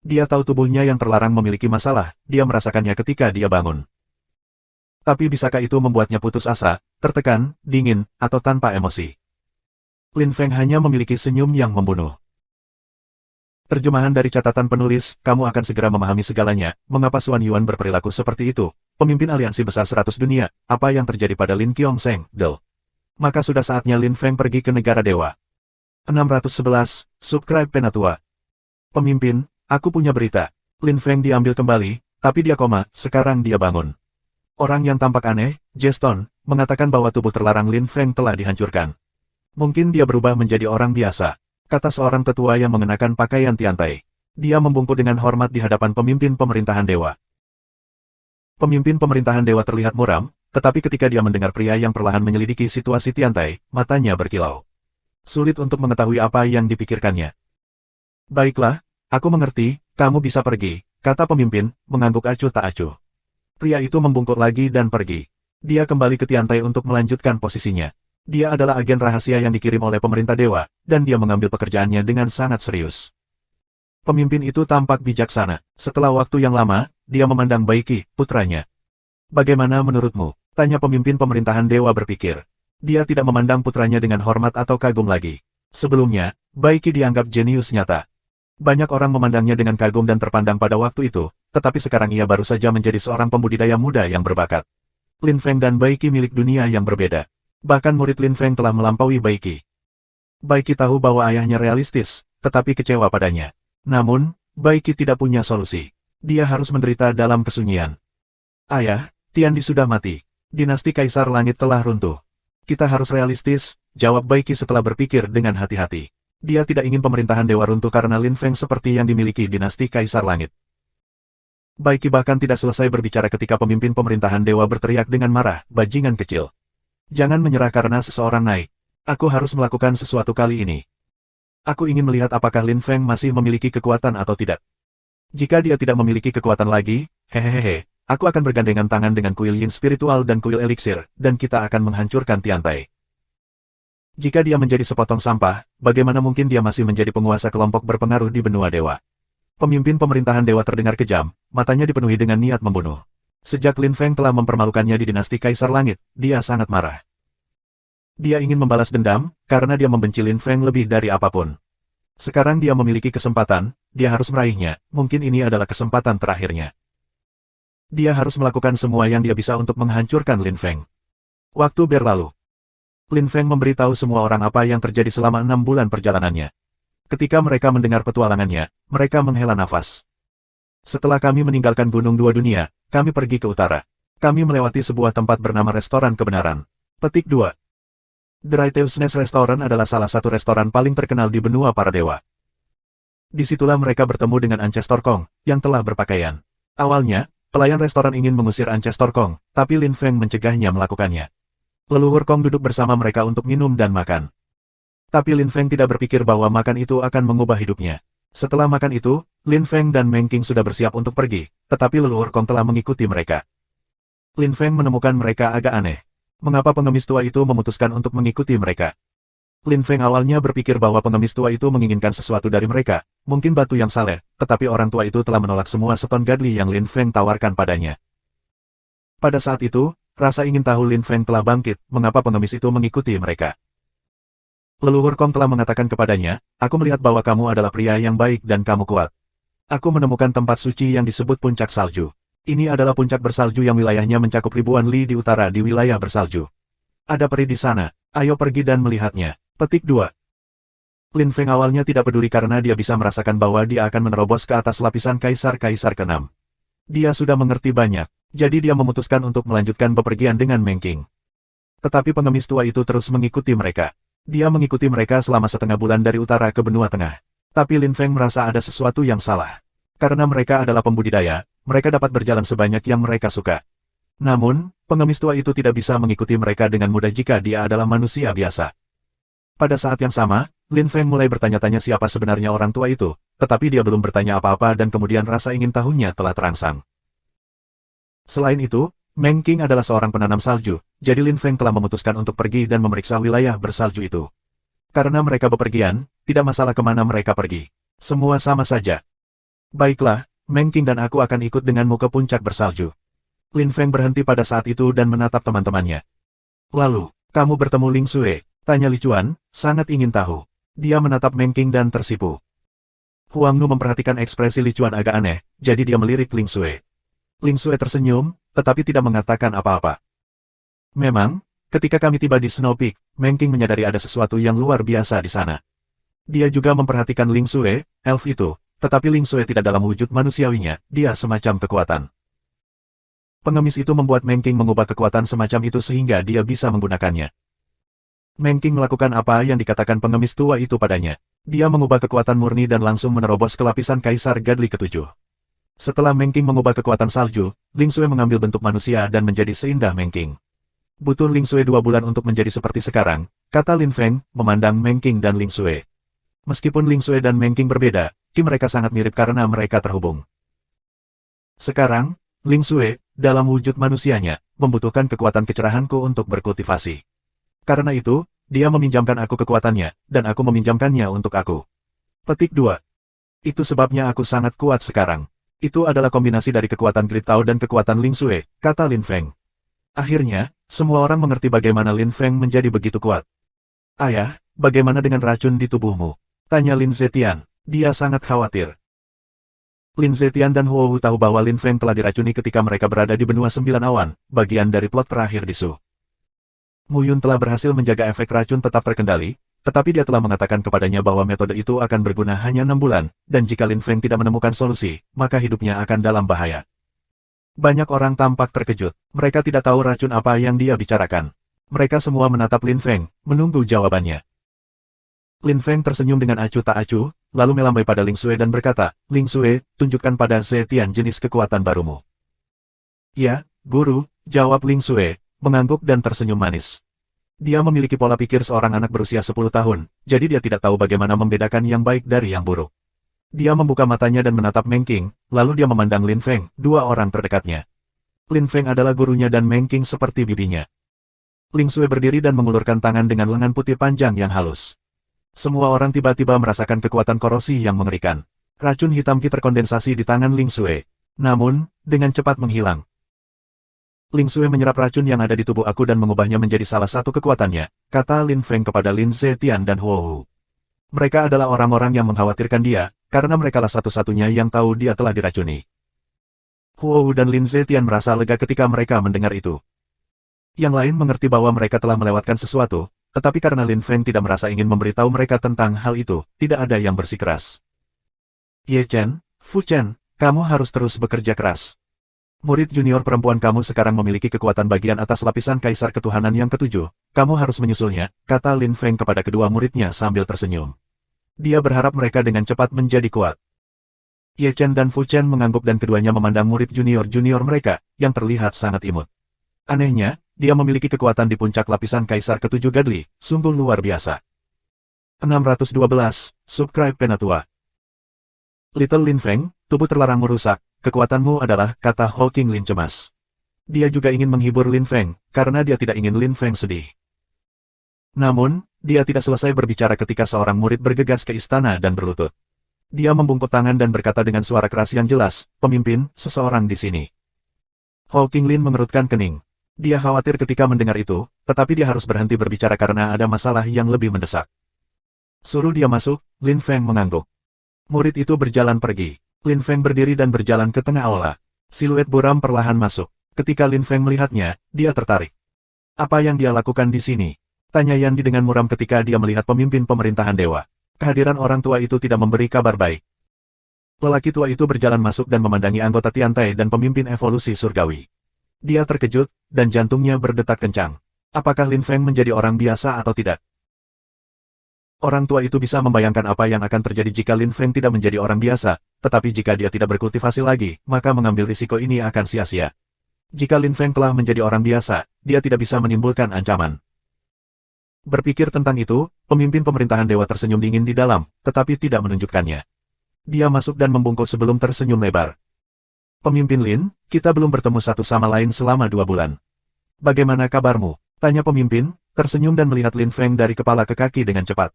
Dia tahu tubuhnya yang terlarang memiliki masalah, dia merasakannya ketika dia bangun. Tapi bisakah itu membuatnya putus asa, tertekan, dingin, atau tanpa emosi? Lin Feng hanya memiliki senyum yang membunuh. Terjemahan dari catatan penulis, kamu akan segera memahami segalanya, mengapa Xuan Yuan berperilaku seperti itu, pemimpin aliansi besar 100 dunia, apa yang terjadi pada Lin Qiongsheng, Del. Maka sudah saatnya Lin Feng pergi ke negara dewa. 611, subscribe Penatua. Pemimpin, aku punya berita. Lin Feng diambil kembali, tapi dia koma, sekarang dia bangun. Orang yang tampak aneh, Jeston, mengatakan bahwa tubuh terlarang Lin Feng telah dihancurkan. Mungkin dia berubah menjadi orang biasa, kata seorang tetua yang mengenakan pakaian Tiantai. Dia membungkuk dengan hormat di hadapan pemimpin pemerintahan dewa. Pemimpin pemerintahan dewa terlihat muram, tetapi ketika dia mendengar pria yang perlahan menyelidiki situasi Tiantai, matanya berkilau. Sulit untuk mengetahui apa yang dipikirkannya. Baiklah, aku mengerti, kamu bisa pergi, kata pemimpin, mengangguk acuh tak acuh. Pria itu membungkuk lagi dan pergi. Dia kembali ke Tiantai untuk melanjutkan posisinya. Dia adalah agen rahasia yang dikirim oleh pemerintah dewa, dan dia mengambil pekerjaannya dengan sangat serius. Pemimpin itu tampak bijaksana. Setelah waktu yang lama, dia memandang Baiki, putranya. Bagaimana menurutmu? Tanya pemimpin pemerintahan dewa berpikir. Dia tidak memandang putranya dengan hormat atau kagum lagi. Sebelumnya, Baiki dianggap jenius nyata. Banyak orang memandangnya dengan kagum dan terpandang pada waktu itu, tetapi sekarang ia baru saja menjadi seorang pembudidaya muda yang berbakat. Lin Feng dan Baiki milik dunia yang berbeda. Bahkan murid Lin Feng telah melampaui Baiki. Baiki tahu bahwa ayahnya realistis, tetapi kecewa padanya. Namun, Baiki tidak punya solusi. Dia harus menderita dalam kesunyian. Ayah, Tiandi sudah mati. Dinasti Kaisar Langit telah runtuh. Kita harus realistis, jawab Baiki setelah berpikir dengan hati-hati. Dia tidak ingin pemerintahan dewa runtuh karena Lin Feng seperti yang dimiliki dinasti Kaisar Langit. Baiki bahkan tidak selesai berbicara ketika pemimpin pemerintahan dewa berteriak dengan marah, bajingan kecil. Jangan menyerah karena seseorang naik. Aku harus melakukan sesuatu kali ini. Aku ingin melihat apakah Lin Feng masih memiliki kekuatan atau tidak. Jika dia tidak memiliki kekuatan lagi, hehehe, aku akan bergandengan tangan dengan kuil yin spiritual dan kuil eliksir, dan kita akan menghancurkan Tiantai. Jika dia menjadi sepotong sampah, bagaimana mungkin dia masih menjadi penguasa kelompok berpengaruh di benua dewa? Pemimpin pemerintahan dewa terdengar kejam, matanya dipenuhi dengan niat membunuh. Sejak Lin Feng telah mempermalukannya di dinasti Kaisar Langit, dia sangat marah. Dia ingin membalas dendam, karena dia membenci Lin Feng lebih dari apapun. Sekarang dia memiliki kesempatan, dia harus meraihnya, mungkin ini adalah kesempatan terakhirnya. Dia harus melakukan semua yang dia bisa untuk menghancurkan Lin Feng. Waktu berlalu. Lin Feng memberitahu semua orang apa yang terjadi selama 6 bulan perjalanannya. Ketika mereka mendengar petualangannya, mereka menghela nafas. Setelah kami meninggalkan Gunung Dua Dunia, kami pergi ke utara. Kami melewati sebuah tempat bernama Restoran Kebenaran. Petik 2. The Righteousness Restaurant adalah salah satu restoran paling terkenal di benua para dewa. Disitulah mereka bertemu dengan Ancestor Kong, yang telah berpakaian. Awalnya, pelayan restoran ingin mengusir Ancestor Kong, tapi Lin Feng mencegahnya melakukannya. Leluhur Kong duduk bersama mereka untuk minum dan makan. Tapi Lin Feng tidak berpikir bahwa makan itu akan mengubah hidupnya. Setelah makan itu, Lin Feng dan Meng Qing sudah bersiap untuk pergi, tetapi leluhur Kong telah mengikuti mereka. Lin Feng menemukan mereka agak aneh. Mengapa pengemis tua itu memutuskan untuk mengikuti mereka? Lin Feng awalnya berpikir bahwa pengemis tua itu menginginkan sesuatu dari mereka, mungkin batu yang saleh, tetapi orang tua itu telah menolak semua seton gadli yang Lin Feng tawarkan padanya. Pada saat itu, rasa ingin tahu Lin Feng telah bangkit, mengapa pengemis itu mengikuti mereka. Leluhur Kong telah mengatakan kepadanya, aku melihat bahwa kamu adalah pria yang baik dan kamu kuat. Aku menemukan tempat suci yang disebut Puncak Salju. Ini adalah puncak bersalju yang wilayahnya mencakup ribuan li di utara di wilayah bersalju. Ada peri di sana, ayo pergi dan melihatnya. Petik 2. Lin Feng awalnya tidak peduli karena dia bisa merasakan bahwa dia akan menerobos ke atas lapisan Kaisar-Kaisar ke-6. Dia sudah mengerti banyak, jadi dia memutuskan untuk melanjutkan bepergian dengan Meng Qing. Tetapi pengemis tua itu terus mengikuti mereka. Dia mengikuti mereka selama setengah bulan dari utara ke benua tengah. Tapi Lin Feng merasa ada sesuatu yang salah. Karena mereka adalah pembudidaya, mereka dapat berjalan sebanyak yang mereka suka. Namun, pengemis tua itu tidak bisa mengikuti mereka dengan mudah jika dia adalah manusia biasa. Pada saat yang sama, Lin Feng mulai bertanya-tanya siapa sebenarnya orang tua itu, tetapi dia belum bertanya apa-apa dan kemudian rasa ingin tahunya telah terangsang. Selain itu, Meng Qing adalah seorang penanam salju, jadi Lin Feng telah memutuskan untuk pergi dan memeriksa wilayah bersalju itu. Karena mereka bepergian, tidak masalah kemana mereka pergi. Semua sama saja. Baiklah, Meng Qing dan aku akan ikut denganmu ke puncak bersalju. Lin Feng berhenti pada saat itu dan menatap teman-temannya. Lalu, kamu bertemu Ling Xue, tanya Li Chuan, sangat ingin tahu. Dia menatap Meng Qing dan tersipu. Huang Nu memperhatikan ekspresi Li Chuan agak aneh, jadi dia melirik Ling Xue. Ling Xue tersenyum, tetapi tidak mengatakan apa-apa. Memang, ketika kami tiba di Snow Peak, Meng Qing menyadari ada sesuatu yang luar biasa di sana. Dia juga memperhatikan Ling Xue, elf itu. Tetapi Ling Xue tidak dalam wujud manusiawinya, dia semacam kekuatan. Pengemis itu membuat Meng Qing mengubah kekuatan semacam itu sehingga dia bisa menggunakannya. Meng Qing melakukan apa yang dikatakan pengemis tua itu padanya. Dia mengubah kekuatan murni dan langsung menerobos ke lapisan Kaisar Gadli ke-7. Setelah Meng Qing mengubah kekuatan salju, Ling Xue mengambil bentuk manusia dan menjadi seindah Meng Qing. Butuh Ling Xue 2 bulan untuk menjadi seperti sekarang, kata Lin Feng, memandang Meng Qing dan Ling Xue. Meskipun Ling Xue dan Meng Qing berbeda, mereka sangat mirip karena mereka terhubung. Sekarang, Ling Xue, dalam wujud manusianya, membutuhkan kekuatan kecerahanku untuk berkultivasi. Karena itu, dia meminjamkan aku kekuatannya, dan aku meminjamkannya untuk aku. Petik 2. Itu sebabnya aku sangat kuat sekarang. Itu adalah kombinasi dari kekuatan Grid Tao dan kekuatan Ling Xue, kata Lin Feng. Akhirnya, semua orang mengerti bagaimana Lin Feng menjadi begitu kuat. Ayah, bagaimana dengan racun di tubuhmu? Tanya Lin Zetian. Dia sangat khawatir. Lin Zetian dan Huo Wu tahu bahwa Lin Feng telah diracuni ketika mereka berada di benua sembilan awan, bagian dari plot terakhir di Su. Mu Yun telah berhasil menjaga efek racun tetap terkendali, tetapi dia telah mengatakan kepadanya bahwa metode itu akan berguna hanya 6 bulan, dan jika Lin Feng tidak menemukan solusi, maka hidupnya akan dalam bahaya. Banyak orang tampak terkejut, mereka tidak tahu racun apa yang dia bicarakan. Mereka semua menatap Lin Feng, menunggu jawabannya. Lin Feng tersenyum dengan acuh tak acuh, lalu melambai pada Ling Xue dan berkata, Ling Xue, tunjukkan pada Zetian jenis kekuatan barumu. Ya, guru, jawab Ling Xue, mengangguk dan tersenyum manis. Dia memiliki pola pikir seorang anak berusia 10 tahun, jadi dia tidak tahu bagaimana membedakan yang baik dari yang buruk. Dia membuka matanya dan menatap Meng Qing, lalu dia memandang Lin Feng, dua orang terdekatnya. Lin Feng adalah gurunya dan Meng Qing seperti bibinya. Ling Xue berdiri dan mengulurkan tangan dengan lengan putih panjang yang halus. Semua orang tiba-tiba merasakan kekuatan korosi yang mengerikan. Racun hitam Qi terkondensasi di tangan Ling Xue. Namun, dengan cepat menghilang. Ling Xue menyerap racun yang ada di tubuh aku dan mengubahnya menjadi salah satu kekuatannya, kata Lin Feng kepada Lin Zetian dan Huo Wu. Mereka adalah orang-orang yang mengkhawatirkan dia, karena merekalah satu-satunya yang tahu dia telah diracuni. Huo Wu dan Lin Zetian merasa lega ketika mereka mendengar itu. Yang lain mengerti bahwa mereka telah melewatkan sesuatu, tetapi karena Lin Feng tidak merasa ingin memberitahu mereka tentang hal itu, tidak ada yang bersikeras. Ye Chen, Fu Chen, kamu harus terus bekerja keras. Murid junior perempuan kamu sekarang memiliki kekuatan bagian atas lapisan Kaisar Ketuhanan yang ketujuh, kamu harus menyusulnya, kata Lin Feng kepada kedua muridnya sambil tersenyum. Dia berharap mereka dengan cepat menjadi kuat. Ye Chen dan Fu Chen mengangguk dan keduanya memandang murid junior-junior mereka, yang terlihat sangat imut. Anehnya, dia memiliki kekuatan di puncak lapisan Kaisar Ketujuh Gadli, sungguh luar biasa. 612, Subscribe Penatua. Little Lin Feng, tubuh terlarangmu rusak, kekuatanmu adalah, kata Ho King Lin cemas. Dia juga ingin menghibur Lin Feng, karena dia tidak ingin Lin Feng sedih. Namun, dia tidak selesai berbicara ketika seorang murid bergegas ke istana dan berlutut. Dia membungkuk tangan dan berkata dengan suara keras yang jelas, pemimpin, seseorang di sini. Ho King Lin mengerutkan kening. Dia khawatir ketika mendengar itu, tetapi dia harus berhenti berbicara karena ada masalah yang lebih mendesak. Suruh dia masuk, Lin Feng mengangguk. Murid itu berjalan pergi. Lin Feng berdiri dan berjalan ke tengah aula. Siluet buram perlahan masuk. Ketika Lin Feng melihatnya, dia tertarik. Apa yang dia lakukan di sini? Tanya Yandi dengan muram ketika dia melihat pemimpin pemerintahan dewa. Kehadiran orang tua itu tidak memberi kabar baik. Lelaki tua itu berjalan masuk dan memandangi anggota Tiantai dan pemimpin evolusi surgawi. Dia terkejut, dan jantungnya berdetak kencang. Apakah Lin Feng menjadi orang biasa atau tidak? Orang tua itu bisa membayangkan apa yang akan terjadi jika Lin Feng tidak menjadi orang biasa, tetapi jika dia tidak berkultivasi lagi, maka mengambil risiko ini akan sia-sia. Jika Lin Feng telah menjadi orang biasa, dia tidak bisa menimbulkan ancaman. Berpikir tentang itu, pemimpin pemerintahan dewa tersenyum dingin di dalam, tetapi tidak menunjukkannya. Dia masuk dan membungkuk sebelum tersenyum lebar. Pemimpin Lin, kita belum bertemu satu sama lain selama 2 bulan. Bagaimana kabarmu? Tanya pemimpin, tersenyum dan melihat Lin Feng dari kepala ke kaki dengan cepat.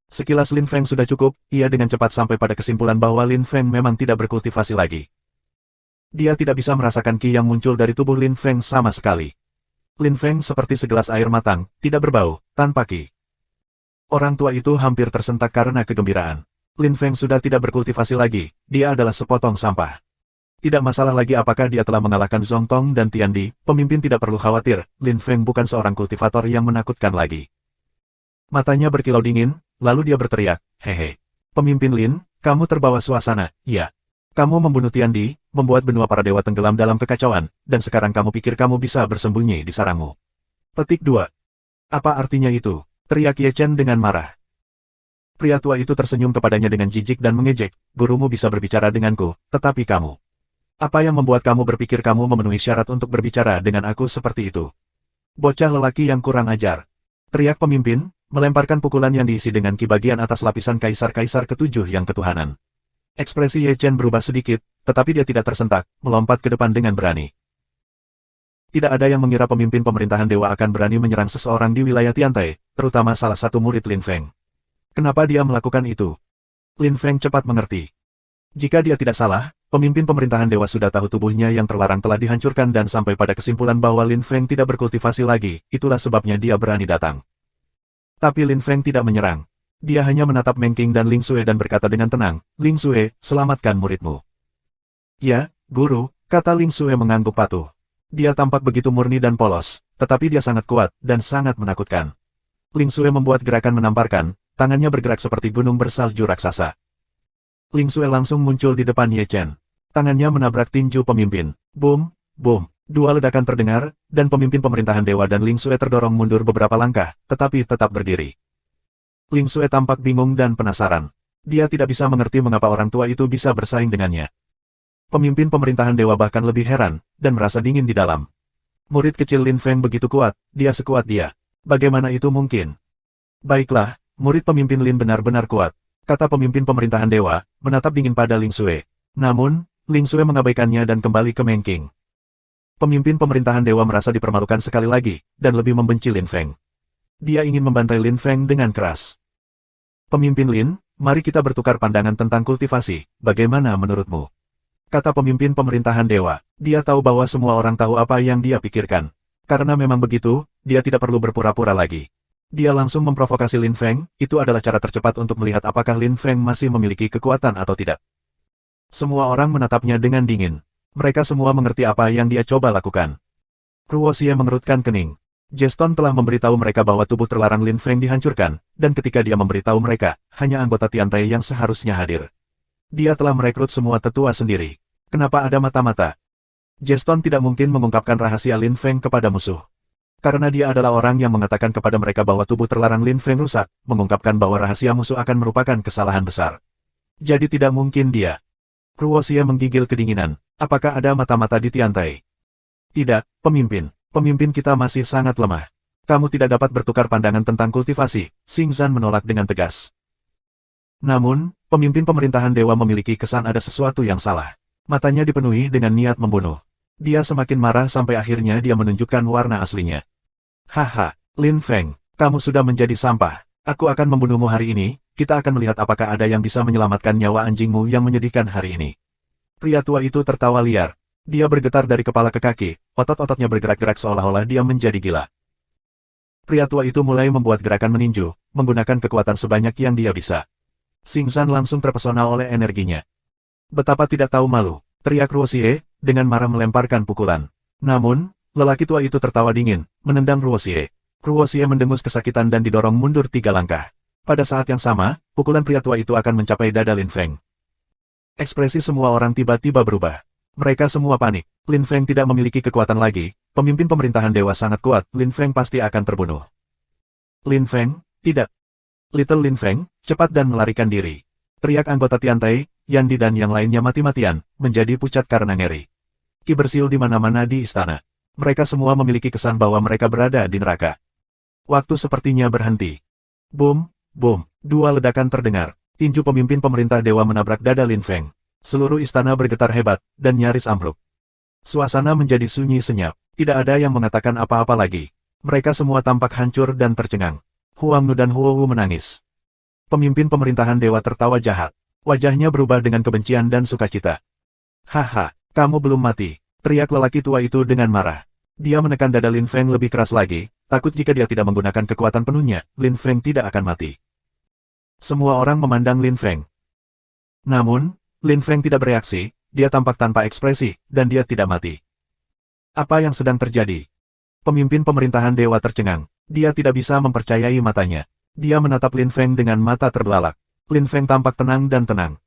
Sekilas Lin Feng sudah cukup, ia dengan cepat sampai pada kesimpulan bahwa Lin Feng memang tidak berkultivasi lagi. Dia tidak bisa merasakan ki yang muncul dari tubuh Lin Feng sama sekali. Lin Feng seperti segelas air matang, tidak berbau, tanpa ki. Orang tua itu hampir tersentak karena kegembiraan. Lin Feng sudah tidak berkultivasi lagi, dia adalah sepotong sampah. Tidak masalah lagi apakah dia telah mengalahkan Zhong Tong dan Tian Di, pemimpin tidak perlu khawatir, Lin Feng bukan seorang kultivator yang menakutkan lagi. Matanya berkilau dingin, lalu dia berteriak, hehe. Pemimpin Lin, kamu terbawa suasana, iya. Kamu membunuh Tian Di, membuat benua para dewa tenggelam dalam kekacauan, dan sekarang kamu pikir kamu bisa bersembunyi di sarangmu. Petik 2. Apa artinya itu? Teriak Ye Chen dengan marah. Pria tua itu tersenyum kepadanya dengan jijik dan mengejek, gurumu bisa berbicara denganku, tetapi kamu. Apa yang membuat kamu berpikir kamu memenuhi syarat untuk berbicara dengan aku seperti itu? Bocah lelaki yang kurang ajar. Teriak pemimpin, melemparkan pukulan yang diisi dengan ki bagian atas lapisan Kaisar-Kaisar ketujuh yang ketuhanan. Ekspresi Ye Chen berubah sedikit, tetapi dia tidak tersentak, melompat ke depan dengan berani. Tidak ada yang mengira pemimpin pemerintahan dewa akan berani menyerang seseorang di wilayah Tiantai, terutama salah satu murid Lin Feng. Kenapa dia melakukan itu? Lin Feng cepat mengerti. Jika dia tidak salah, pemimpin pemerintahan dewa sudah tahu tubuhnya yang terlarang telah dihancurkan dan sampai pada kesimpulan bahwa Lin Feng tidak berkultivasi lagi, itulah sebabnya dia berani datang. Tapi Lin Feng tidak menyerang. Dia hanya menatap Meng Qing dan Ling Xue dan berkata dengan tenang, Ling Xue, selamatkan muridmu. Ya, guru, kata Ling Xue mengangguk patuh. Dia tampak begitu murni dan polos, tetapi dia sangat kuat dan sangat menakutkan. Ling Xue membuat gerakan menamparkan, tangannya bergerak seperti gunung bersalju raksasa. Ling Xue langsung muncul di depan Ye Chen. Tangannya menabrak tinju pemimpin. Boom, boom. Dua ledakan terdengar, dan pemimpin pemerintahan dewa dan Ling Xue terdorong mundur beberapa langkah, tetapi tetap berdiri. Ling Xue tampak bingung dan penasaran. Dia tidak bisa mengerti mengapa orang tua itu bisa bersaing dengannya. Pemimpin pemerintahan dewa bahkan lebih heran, dan merasa dingin di dalam. Murid kecil Lin Feng begitu kuat, dia sekuat dia. Bagaimana itu mungkin? Baiklah, murid pemimpin Lin benar-benar kuat, kata pemimpin pemerintahan dewa, menatap dingin pada Ling Xue. Namun, Ling Xue mengabaikannya dan kembali ke Meng Qing. Pemimpin pemerintahan dewa merasa dipermalukan sekali lagi, dan lebih membenci Lin Feng. Dia ingin membantai Lin Feng dengan keras. Pemimpin Lin, mari kita bertukar pandangan tentang kultivasi, bagaimana menurutmu? Kata pemimpin pemerintahan dewa, dia tahu bahwa semua orang tahu apa yang dia pikirkan. Karena memang begitu, dia tidak perlu berpura-pura lagi. Dia langsung memprovokasi Lin Feng, itu adalah cara tercepat untuk melihat apakah Lin Feng masih memiliki kekuatan atau tidak. Semua orang menatapnya dengan dingin. Mereka semua mengerti apa yang dia coba lakukan. Ruo Xie mengerutkan kening. Jeston telah memberitahu mereka bahwa tubuh terlarang Lin Feng dihancurkan, dan ketika dia memberitahu mereka, hanya anggota Tiantai yang seharusnya hadir. Dia telah merekrut semua tetua sendiri. Kenapa ada mata-mata? Jeston tidak mungkin mengungkapkan rahasia Lin Feng kepada musuh. Karena dia adalah orang yang mengatakan kepada mereka bahwa tubuh terlarang Lin Feng rusak, mengungkapkan bahwa rahasia musuh akan merupakan kesalahan besar. Jadi tidak mungkin dia. Ruo Xie menggigil kedinginan. Apakah ada mata-mata di Tiantai? Tidak, pemimpin. Pemimpin kita masih sangat lemah. Kamu tidak dapat bertukar pandangan tentang kultivasi, Xing Zhan menolak dengan tegas. Namun, pemimpin pemerintahan dewa memiliki kesan ada sesuatu yang salah. Matanya dipenuhi dengan niat membunuh. Dia semakin marah sampai akhirnya dia menunjukkan warna aslinya. Haha, Lin Feng, kamu sudah menjadi sampah. Aku akan membunuhmu hari ini, kita akan melihat apakah ada yang bisa menyelamatkan nyawa anjingmu yang menyedihkan hari ini. Pria tua itu tertawa liar. Dia bergetar dari kepala ke kaki, otot-ototnya bergerak-gerak seolah-olah dia menjadi gila. Pria tua itu mulai membuat gerakan meninju, menggunakan kekuatan sebanyak yang dia bisa. Xing Zhan langsung terpesona oleh energinya. Betapa tidak tahu malu, teriak Ruo Xie, dengan marah melemparkan pukulan. Namun, lelaki tua itu tertawa dingin, menendang Ruo Xie. Ruo Xie mendengus kesakitan dan didorong mundur 3 langkah. Pada saat yang sama, pukulan pria tua itu akan mencapai dada Lin Feng. Ekspresi semua orang tiba-tiba berubah. Mereka semua panik. Lin Feng tidak memiliki kekuatan lagi, pemimpin pemerintahan dewa sangat kuat, Lin Feng pasti akan terbunuh. Lin Feng, tidak. Little Lin Feng, cepat dan melarikan diri. Teriak anggota Tiantai, Yandi dan yang lainnya mati-matian, menjadi pucat karena ngeri. Ki bersiul di mana-mana di istana. Mereka semua memiliki kesan bahwa mereka berada di neraka. Waktu sepertinya berhenti. Boom, boom, 2 ledakan terdengar. Tinju pemimpin pemerintah dewa menabrak dada Lin Feng. Seluruh istana bergetar hebat, dan nyaris ambruk. Suasana menjadi sunyi senyap. Tidak ada yang mengatakan apa-apa lagi. Mereka semua tampak hancur dan tercengang. Huang Nu dan Huo Wu menangis. Pemimpin pemerintahan dewa tertawa jahat. Wajahnya berubah dengan kebencian dan sukacita. Haha, kamu belum mati, teriak lelaki tua itu dengan marah. Dia menekan dada Lin Feng lebih keras lagi, takut jika dia tidak menggunakan kekuatan penuhnya, Lin Feng tidak akan mati. Semua orang memandang Lin Feng. Namun, Lin Feng tidak bereaksi, dia tampak tanpa ekspresi, dan dia tidak mati. Apa yang sedang terjadi? Pemimpin pemerintahan dewa tercengang. Dia tidak bisa mempercayai matanya. Dia menatap Lin Feng dengan mata terbelalak. Lin Feng tampak tenang dan tenang.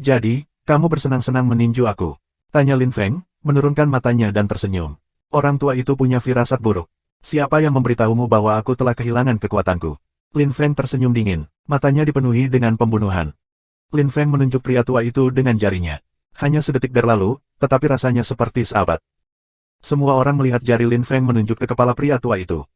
Jadi, kamu bersenang-senang meninju aku? Tanya Lin Feng, menurunkan matanya dan tersenyum. Orang tua itu punya firasat buruk. Siapa yang memberitahumu bahwa aku telah kehilangan kekuatanku? Lin Feng tersenyum dingin, matanya dipenuhi dengan pembunuhan. Lin Feng menunjuk pria tua itu dengan jarinya. Hanya sedetik berlalu, tetapi rasanya seperti seabad. Semua orang melihat jari Lin Feng menunjuk ke kepala pria tua itu.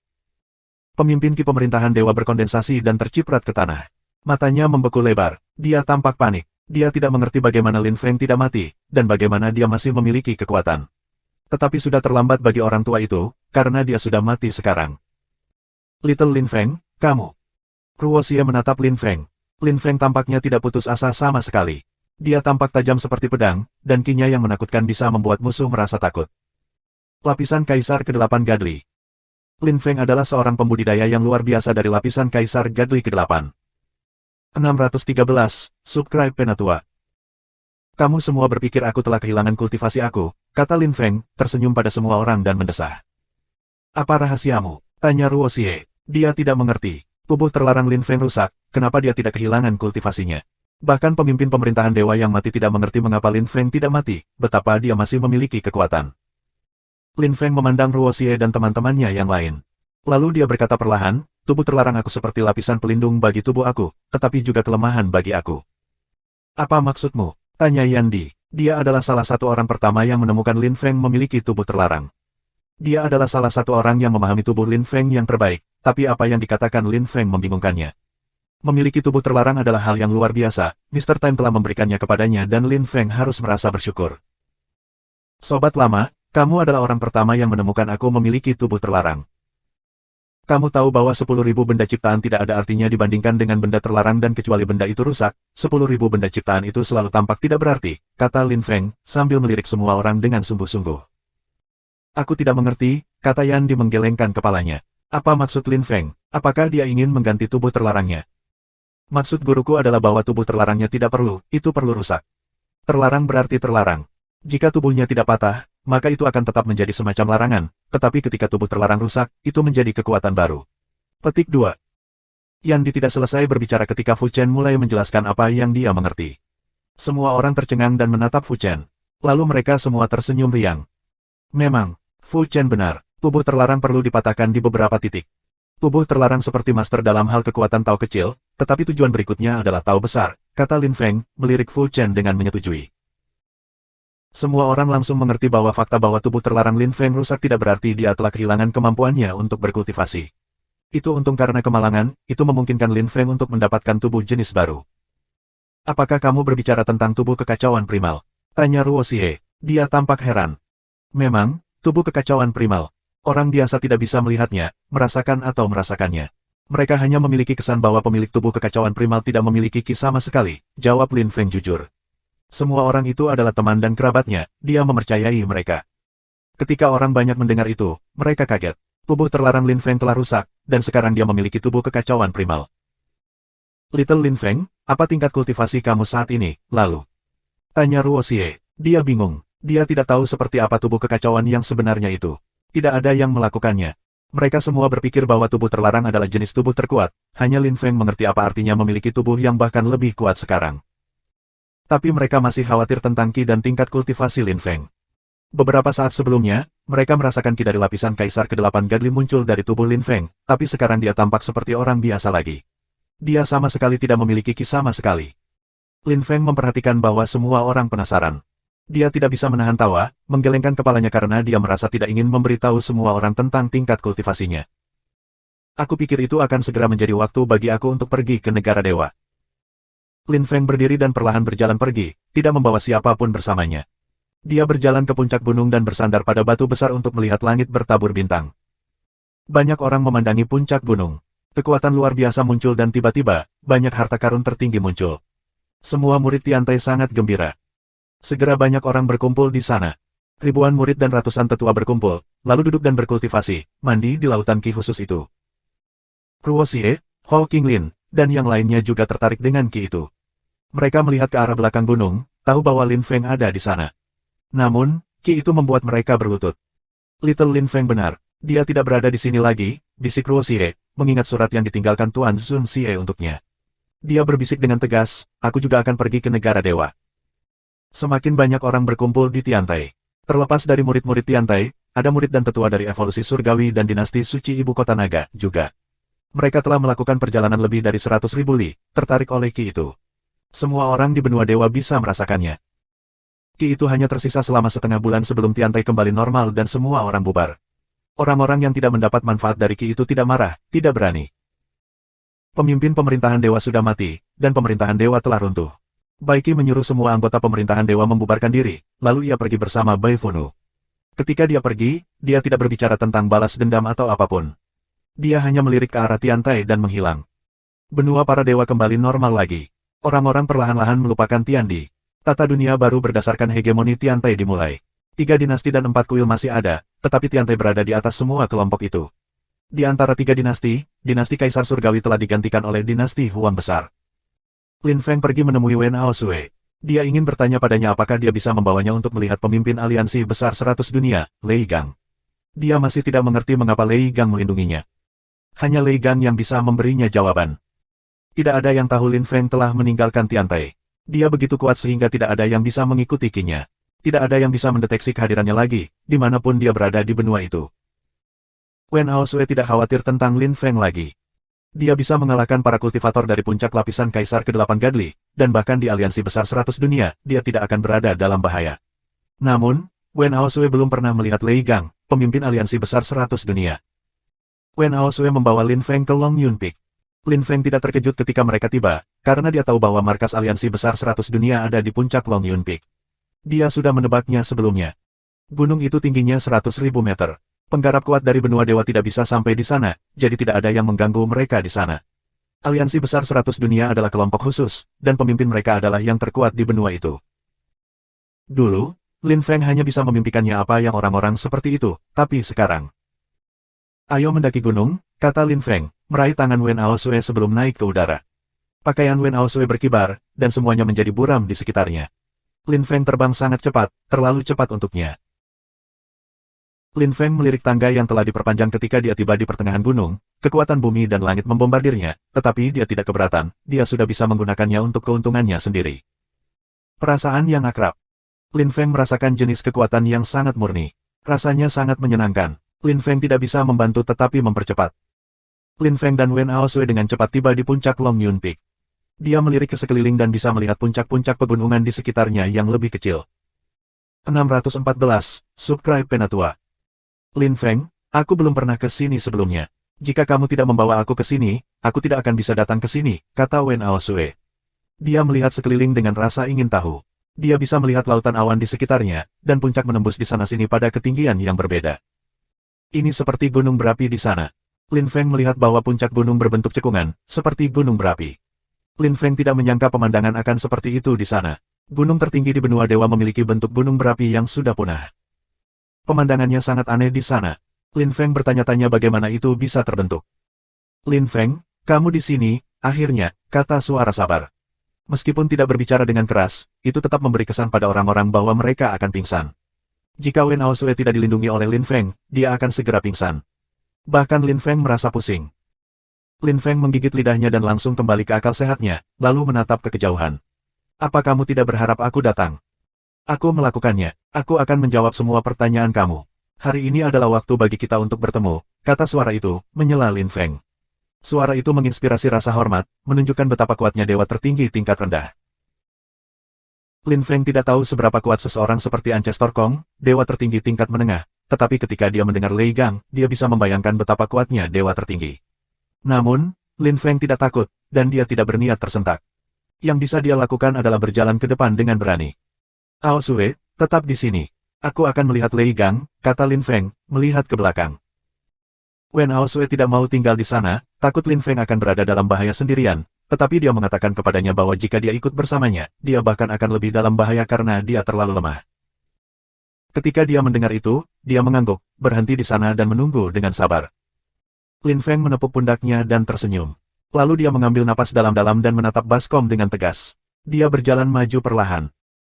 Pemimpin Ki pemerintahan dewa berkondensasi dan terciprat ke tanah. Matanya membeku lebar, dia tampak panik. Dia tidak mengerti bagaimana Lin Feng tidak mati, dan bagaimana dia masih memiliki kekuatan. Tetapi sudah terlambat bagi orang tua itu, karena dia sudah mati sekarang. Little Lin Feng, kamu. Ruo Xie menatap Lin Feng. Lin Feng tampaknya tidak putus asa sama sekali. Dia tampak tajam seperti pedang, dan kinya yang menakutkan bisa membuat musuh merasa takut. Lapisan Kaisar ke-8 Gadli. Lin Feng adalah seorang pembudidaya yang luar biasa dari lapisan Kaisar Gadli ke-8. 613. Subscribe Penatua. Kamu semua berpikir aku telah kehilangan kultivasi aku, kata Lin Feng, tersenyum pada semua orang dan mendesah. Apa rahasiamu? Tanya Ruo Xie. Dia tidak mengerti. Tubuh terlarang Lin Feng rusak, kenapa dia tidak kehilangan kultivasinya? Bahkan pemimpin pemerintahan dewa yang mati tidak mengerti mengapa Lin Feng tidak mati, betapa dia masih memiliki kekuatan. Lin Feng memandang Ruo Xie dan teman-temannya yang lain. Lalu dia berkata perlahan, tubuh terlarang aku seperti lapisan pelindung bagi tubuh aku, tetapi juga kelemahan bagi aku. Apa maksudmu? Tanya Yan Di. Dia adalah salah satu orang pertama yang menemukan Lin Feng memiliki tubuh terlarang. Dia adalah salah satu orang yang memahami tubuh Lin Feng yang terbaik, tapi apa yang dikatakan Lin Feng membingungkannya. Memiliki tubuh terlarang adalah hal yang luar biasa, Mr. Time telah memberikannya kepadanya dan Lin Feng harus merasa bersyukur. Sobat lama, kamu adalah orang pertama yang menemukan aku memiliki tubuh terlarang. Kamu tahu bahwa 10.000 benda ciptaan tidak ada artinya dibandingkan dengan benda terlarang dan kecuali benda itu rusak, 10.000 benda ciptaan itu selalu tampak tidak berarti, kata Lin Feng, sambil melirik semua orang dengan sungguh-sungguh. Aku tidak mengerti, kata Yan Di menggelengkan kepalanya. Apa maksud Lin Feng? Apakah dia ingin mengganti tubuh terlarangnya? Maksud guruku adalah bahwa tubuh terlarangnya tidak perlu, itu perlu rusak. Terlarang berarti terlarang. Jika tubuhnya tidak patah, maka itu akan tetap menjadi semacam larangan, tetapi ketika tubuh terlarang rusak, itu menjadi kekuatan baru. Petik 2. Yan Di tidak selesai berbicara ketika Fu Chen mulai menjelaskan apa yang dia mengerti. Semua orang tercengang dan menatap Fu Chen. Lalu mereka semua tersenyum riang. Memang, Fu Chen benar, tubuh terlarang perlu dipatahkan di beberapa titik. Tubuh terlarang seperti master dalam hal kekuatan Tao kecil, tetapi tujuan berikutnya adalah Tao besar, kata Lin Feng, melirik Fu Chen dengan menyetujui. Semua orang langsung mengerti bahwa fakta bahwa tubuh terlarang Lin Feng rusak tidak berarti dia telah kehilangan kemampuannya untuk berkultivasi. Itu untung karena kemalangan, itu memungkinkan Lin Feng untuk mendapatkan tubuh jenis baru. Apakah kamu berbicara tentang tubuh kekacauan primal? Tanya Ruo Xie. Dia tampak heran. Memang, tubuh kekacauan primal. Orang biasa tidak bisa melihatnya, merasakan atau merasakannya. Mereka hanya memiliki kesan bahwa pemilik tubuh kekacauan primal tidak memiliki ki sama sekali, jawab Lin Feng jujur. Semua orang itu adalah teman dan kerabatnya, dia mempercayai mereka. Ketika orang banyak mendengar itu, mereka kaget. Tubuh terlarang Lin Feng telah rusak, dan sekarang dia memiliki tubuh kekacauan primal. Little Lin Feng, apa tingkat kultivasi kamu saat ini, lalu? Tanya Ruo Xie. Dia bingung, dia tidak tahu seperti apa tubuh kekacauan yang sebenarnya itu. Tidak ada yang melakukannya. Mereka semua berpikir bahwa tubuh terlarang adalah jenis tubuh terkuat, hanya Lin Feng mengerti apa artinya memiliki tubuh yang bahkan lebih kuat sekarang. Tapi mereka masih khawatir tentang ki dan tingkat kultivasi Lin Feng. Beberapa saat sebelumnya, mereka merasakan ki dari lapisan Kaisar ke-8 Gadli muncul dari tubuh Lin Feng, tapi sekarang dia tampak seperti orang biasa lagi. Dia sama sekali tidak memiliki ki sama sekali. Lin Feng memperhatikan bahwa semua orang penasaran. Dia tidak bisa menahan tawa, menggelengkan kepalanya karena dia merasa tidak ingin memberitahu semua orang tentang tingkat kultivasinya. Aku pikir itu akan segera menjadi waktu bagi aku untuk pergi ke negara dewa. Lin Feng berdiri dan perlahan berjalan pergi, tidak membawa siapapun bersamanya. Dia berjalan ke puncak gunung dan bersandar pada batu besar untuk melihat langit bertabur bintang. Banyak orang memandangi puncak gunung. Kekuatan luar biasa muncul dan tiba-tiba, banyak harta karun tertinggi muncul. Semua murid Tiantai sangat gembira. Segera banyak orang berkumpul di sana. Ribuan murid dan ratusan tetua berkumpul, lalu duduk dan berkultivasi, mandi di lautan ki khusus itu. Ruo Xie, Hou Qinglin, dan yang lainnya juga tertarik dengan ki itu. Mereka melihat ke arah belakang gunung, tahu bahwa Lin Feng ada di sana. Namun, ki itu membuat mereka berlutut. Little Lin Feng benar, dia tidak berada di sini lagi, bisik Ruo Xie, mengingat surat yang ditinggalkan Tuan Sun Xie untuknya. Dia berbisik dengan tegas, aku juga akan pergi ke negara dewa. Semakin banyak orang berkumpul di Tiantai. Terlepas dari murid-murid Tiantai, ada murid dan tetua dari evolusi surgawi dan dinasti suci ibu kota naga juga. Mereka telah melakukan perjalanan lebih dari 100.000 li, tertarik oleh ki itu. Semua orang di benua dewa bisa merasakannya. Ki itu hanya tersisa selama setengah bulan sebelum Tiantai kembali normal dan semua orang bubar. Orang-orang yang tidak mendapat manfaat dari ki itu tidak marah, tidak berani. Pemimpin pemerintahan dewa sudah mati, dan pemerintahan dewa telah runtuh. Bai Qi menyuruh semua anggota pemerintahan dewa membubarkan diri, lalu ia pergi bersama Bai Funu. Ketika dia pergi, dia tidak berbicara tentang balas dendam atau apapun. Dia hanya melirik ke arah Tiantai dan menghilang. Benua para dewa kembali normal lagi. Orang-orang perlahan-lahan melupakan Tian Di. Tata dunia baru berdasarkan hegemoni Tiantai dimulai. 3 dinasti dan 4 kuil masih ada, tetapi Tiantai berada di atas semua kelompok itu. Di antara 3 dinasti, dinasti Kaisar Surgawi telah digantikan oleh dinasti Huang Besar. Lin Feng pergi menemui Wen Aosue. Dia ingin bertanya padanya apakah dia bisa membawanya untuk melihat pemimpin aliansi besar 100 dunia, Lei Gang. Dia masih tidak mengerti mengapa Lei Gang melindunginya. Hanya Lei Gang yang bisa memberinya jawaban. Tidak ada yang tahu Lin Feng telah meninggalkan Tiantai. Dia begitu kuat sehingga tidak ada yang bisa mengikuti Qi-nya. Tidak ada yang bisa mendeteksi kehadirannya lagi, dimanapun dia berada di benua itu. Wen Aosue tidak khawatir tentang Lin Feng lagi. Dia bisa mengalahkan para kultivator dari puncak lapisan Kaisar ke-8 Gadli, dan bahkan di aliansi besar 100 dunia, dia tidak akan berada dalam bahaya. Namun, Wen Aosue belum pernah melihat Lei Gang, pemimpin aliansi besar 100 dunia. Wen Aosue membawa Lin Feng ke Long Yun Peak. Lin Feng tidak terkejut ketika mereka tiba, karena dia tahu bahwa markas aliansi besar 100 dunia ada di puncak Long Yun Peak. Dia sudah menebaknya sebelumnya. Gunung itu tingginya 100.000 meter. Penggarap kuat dari benua dewa tidak bisa sampai di sana, jadi tidak ada yang mengganggu mereka di sana. Aliansi besar 100 dunia adalah kelompok khusus, dan pemimpin mereka adalah yang terkuat di benua itu. Dulu, Lin Feng hanya bisa memimpikannya apa yang orang-orang seperti itu, tapi sekarang. Ayo mendaki gunung, kata Lin Feng, meraih tangan Wen Aosue sebelum naik ke udara. Pakaian Wen Aosue berkibar, dan semuanya menjadi buram di sekitarnya. Lin Feng terbang sangat cepat, terlalu cepat untuknya. Lin Feng melirik tangga yang telah diperpanjang ketika dia tiba di pertengahan gunung, kekuatan bumi dan langit membombardirnya, tetapi dia tidak keberatan, dia sudah bisa menggunakannya untuk keuntungannya sendiri. Perasaan yang akrab. Lin Feng merasakan jenis kekuatan yang sangat murni. Rasanya sangat menyenangkan. Lin Feng tidak bisa membantu tetapi mempercepat. Lin Feng dan Wen Aosue dengan cepat tiba di puncak Long Yun Peak. Dia melirik ke sekeliling dan bisa melihat puncak-puncak pegunungan di sekitarnya yang lebih kecil. 614. Subscribe Penatua. Lin Feng, aku belum pernah ke sini sebelumnya. Jika kamu tidak membawa aku ke sini, aku tidak akan bisa datang ke sini, kata Wen Aosue. Dia melihat sekeliling dengan rasa ingin tahu. Dia bisa melihat lautan awan di sekitarnya, dan puncak menembus di sana-sini pada ketinggian yang berbeda. Ini seperti gunung berapi di sana. Lin Feng melihat bahwa puncak gunung berbentuk cekungan, seperti gunung berapi. Lin Feng tidak menyangka pemandangan akan seperti itu di sana. Gunung tertinggi di benua dewa memiliki bentuk gunung berapi yang sudah punah. Pemandangannya sangat aneh di sana. Lin Feng bertanya-tanya bagaimana itu bisa terbentuk. Lin Feng, kamu di sini, akhirnya, kata suara sabar. Meskipun tidak berbicara dengan keras, itu tetap memberi kesan pada orang-orang bahwa mereka akan pingsan. Jika Wen Aosue tidak dilindungi oleh Lin Feng, dia akan segera pingsan. Bahkan Lin Feng merasa pusing. Lin Feng menggigit lidahnya dan langsung kembali ke akal sehatnya, lalu menatap ke kejauhan. Apa kamu tidak berharap aku datang? Aku melakukannya. Aku akan menjawab semua pertanyaan kamu. Hari ini adalah waktu bagi kita untuk bertemu, kata suara itu, menyela Lin Feng. Suara itu menginspirasi rasa hormat, menunjukkan betapa kuatnya dewa tertinggi tingkat rendah. Lin Feng tidak tahu seberapa kuat seseorang seperti Ancestor Kong, dewa tertinggi tingkat menengah, tetapi ketika dia mendengar Lei Gang, dia bisa membayangkan betapa kuatnya dewa tertinggi. Namun, Lin Feng tidak takut, dan dia tidak berniat tersentak. Yang bisa dia lakukan adalah berjalan ke depan dengan berani. Aosue, tetap di sini. Aku akan melihat Lei Gang, kata Lin Feng, melihat ke belakang. Wen Aosue tidak mau tinggal di sana, takut Lin Feng akan berada dalam bahaya sendirian, tetapi dia mengatakan kepadanya bahwa jika dia ikut bersamanya, dia bahkan akan lebih dalam bahaya karena dia terlalu lemah. Ketika dia mendengar itu, dia mengangguk, berhenti di sana dan menunggu dengan sabar. Lin Feng menepuk pundaknya dan tersenyum. Lalu dia mengambil napas dalam-dalam dan menatap baskom dengan tegas. Dia berjalan maju perlahan.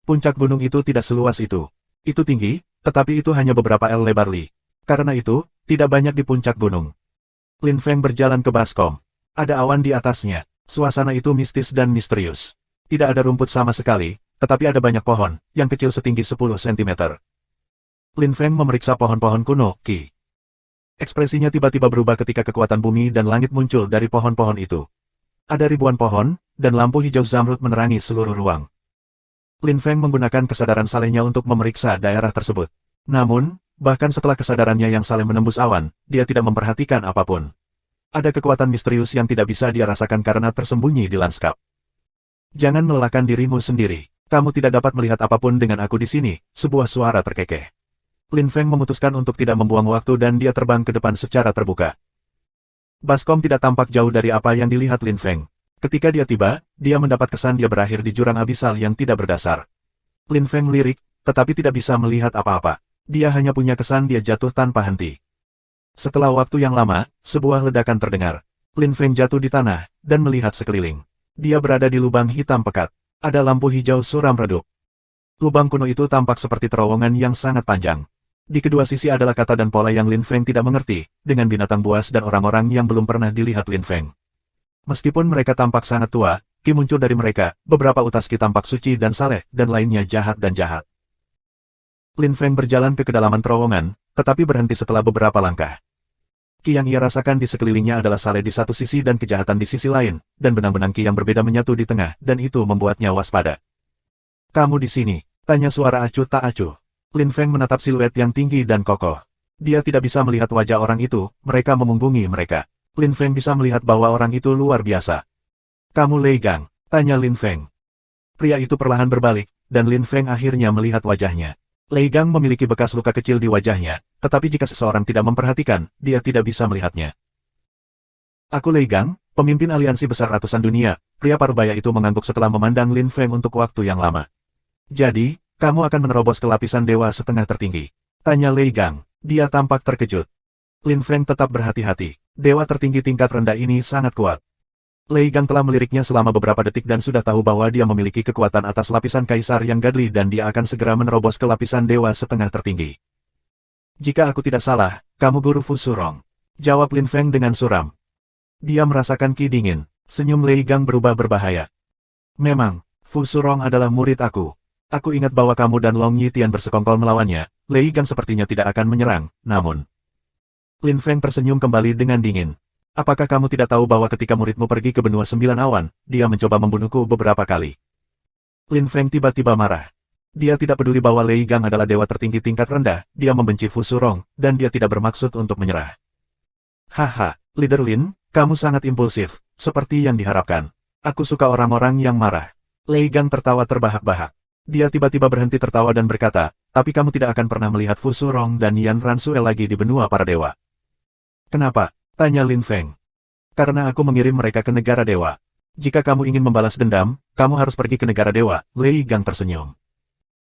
Puncak gunung itu tidak seluas itu. Itu tinggi, tetapi itu hanya beberapa L lebar li. Karena itu, tidak banyak di puncak gunung. Lin Feng berjalan ke baskom. Ada awan di atasnya. Suasana itu mistis dan misterius. Tidak ada rumput sama sekali, tetapi ada banyak pohon, yang kecil setinggi 10 cm. Lin Feng memeriksa pohon-pohon kuno, Qi. Ekspresinya tiba-tiba berubah ketika kekuatan bumi dan langit muncul dari pohon-pohon itu. Ada ribuan pohon, dan lampu hijau zamrud menerangi seluruh ruang. Lin Feng menggunakan kesadaran salehnya untuk memeriksa daerah tersebut. Namun, bahkan setelah kesadarannya yang saleh menembus awan, dia tidak memperhatikan apapun. Ada kekuatan misterius yang tidak bisa dia rasakan karena tersembunyi di lanskap. Jangan melelahkan dirimu sendiri. Kamu tidak dapat melihat apapun dengan aku di sini, sebuah suara terkekeh. Lin Feng memutuskan untuk tidak membuang waktu dan dia terbang ke depan secara terbuka. Baskom tidak tampak jauh dari apa yang dilihat Lin Feng. Ketika dia tiba, dia mendapat kesan dia berakhir di jurang abisal yang tidak berdasar. Lin Feng lirik, tetapi tidak bisa melihat apa-apa. Dia hanya punya kesan dia jatuh tanpa henti. Setelah waktu yang lama, sebuah ledakan terdengar. Lin Feng jatuh di tanah, dan melihat sekeliling. Dia berada di lubang hitam pekat. Ada lampu hijau suram redup. Lubang kuno itu tampak seperti terowongan yang sangat panjang. Di kedua sisi adalah kata dan pola yang Lin Feng tidak mengerti, dengan binatang buas dan orang-orang yang belum pernah dilihat Lin Feng. Meskipun mereka tampak sangat tua, Ki muncul dari mereka, beberapa utas Ki tampak suci dan saleh, dan lainnya jahat dan jahat. Lin Feng berjalan ke kedalaman terowongan, tetapi berhenti setelah beberapa langkah. Ki yang ia rasakan di sekelilingnya adalah saleh di satu sisi dan kejahatan di sisi lain, dan benang-benang Ki yang berbeda menyatu di tengah, dan itu membuatnya waspada. "Kamu di sini?" tanya suara acuh tak acuh. Lin Feng menatap siluet yang tinggi dan kokoh. Dia tidak bisa melihat wajah orang itu, mereka memunggungi mereka. Lin Feng bisa melihat bahwa orang itu luar biasa. "Kamu Lei Gang?" tanya Lin Feng. Pria itu perlahan berbalik, dan Lin Feng akhirnya melihat wajahnya. Lei Gang memiliki bekas luka kecil di wajahnya, tetapi jika seseorang tidak memperhatikan, dia tidak bisa melihatnya. "Aku Lei Gang, pemimpin aliansi besar ratusan dunia." Pria parubaya itu mengangguk setelah memandang Lin Feng untuk waktu yang lama. "Jadi, kamu akan menerobos ke lapisan dewa setengah tertinggi?" tanya Lei Gang. Dia tampak terkejut. Lin Feng tetap berhati-hati. Dewa tertinggi tingkat rendah ini sangat kuat. Lei Gang telah meliriknya selama beberapa detik dan sudah tahu bahwa dia memiliki kekuatan atas lapisan kaisar yang gadli dan dia akan segera menerobos ke lapisan dewa setengah tertinggi. "Jika aku tidak salah, kamu guru Fu Surong," jawab Lin Feng dengan suram. Dia merasakan Ki dingin. Senyum Lei Gang berubah berbahaya. "Memang, Fu Surong adalah murid aku. Aku ingat bahwa kamu dan Long Yitian bersekongkol melawannya." Lei Gang sepertinya tidak akan menyerang, namun... Lin Feng tersenyum kembali dengan dingin. "Apakah kamu tidak tahu bahwa ketika muridmu pergi ke benua sembilan awan, dia mencoba membunuhku beberapa kali?" Lin Feng tiba-tiba marah. Dia tidak peduli bahwa Lei Gang adalah dewa tertinggi tingkat rendah, dia membenci Fu Surong, dan dia tidak bermaksud untuk menyerah. "Haha, Leader Lin, kamu sangat impulsif, seperti yang diharapkan. Aku suka orang-orang yang marah." Lei Gang tertawa terbahak-bahak. Dia tiba-tiba berhenti tertawa dan berkata, "Tapi kamu tidak akan pernah melihat Fu Surong dan Yan Ransue lagi di benua para dewa." "Kenapa?" tanya Lin Feng. "Karena aku mengirim mereka ke negara dewa. Jika kamu ingin membalas dendam, kamu harus pergi ke negara dewa." Lei Gang tersenyum.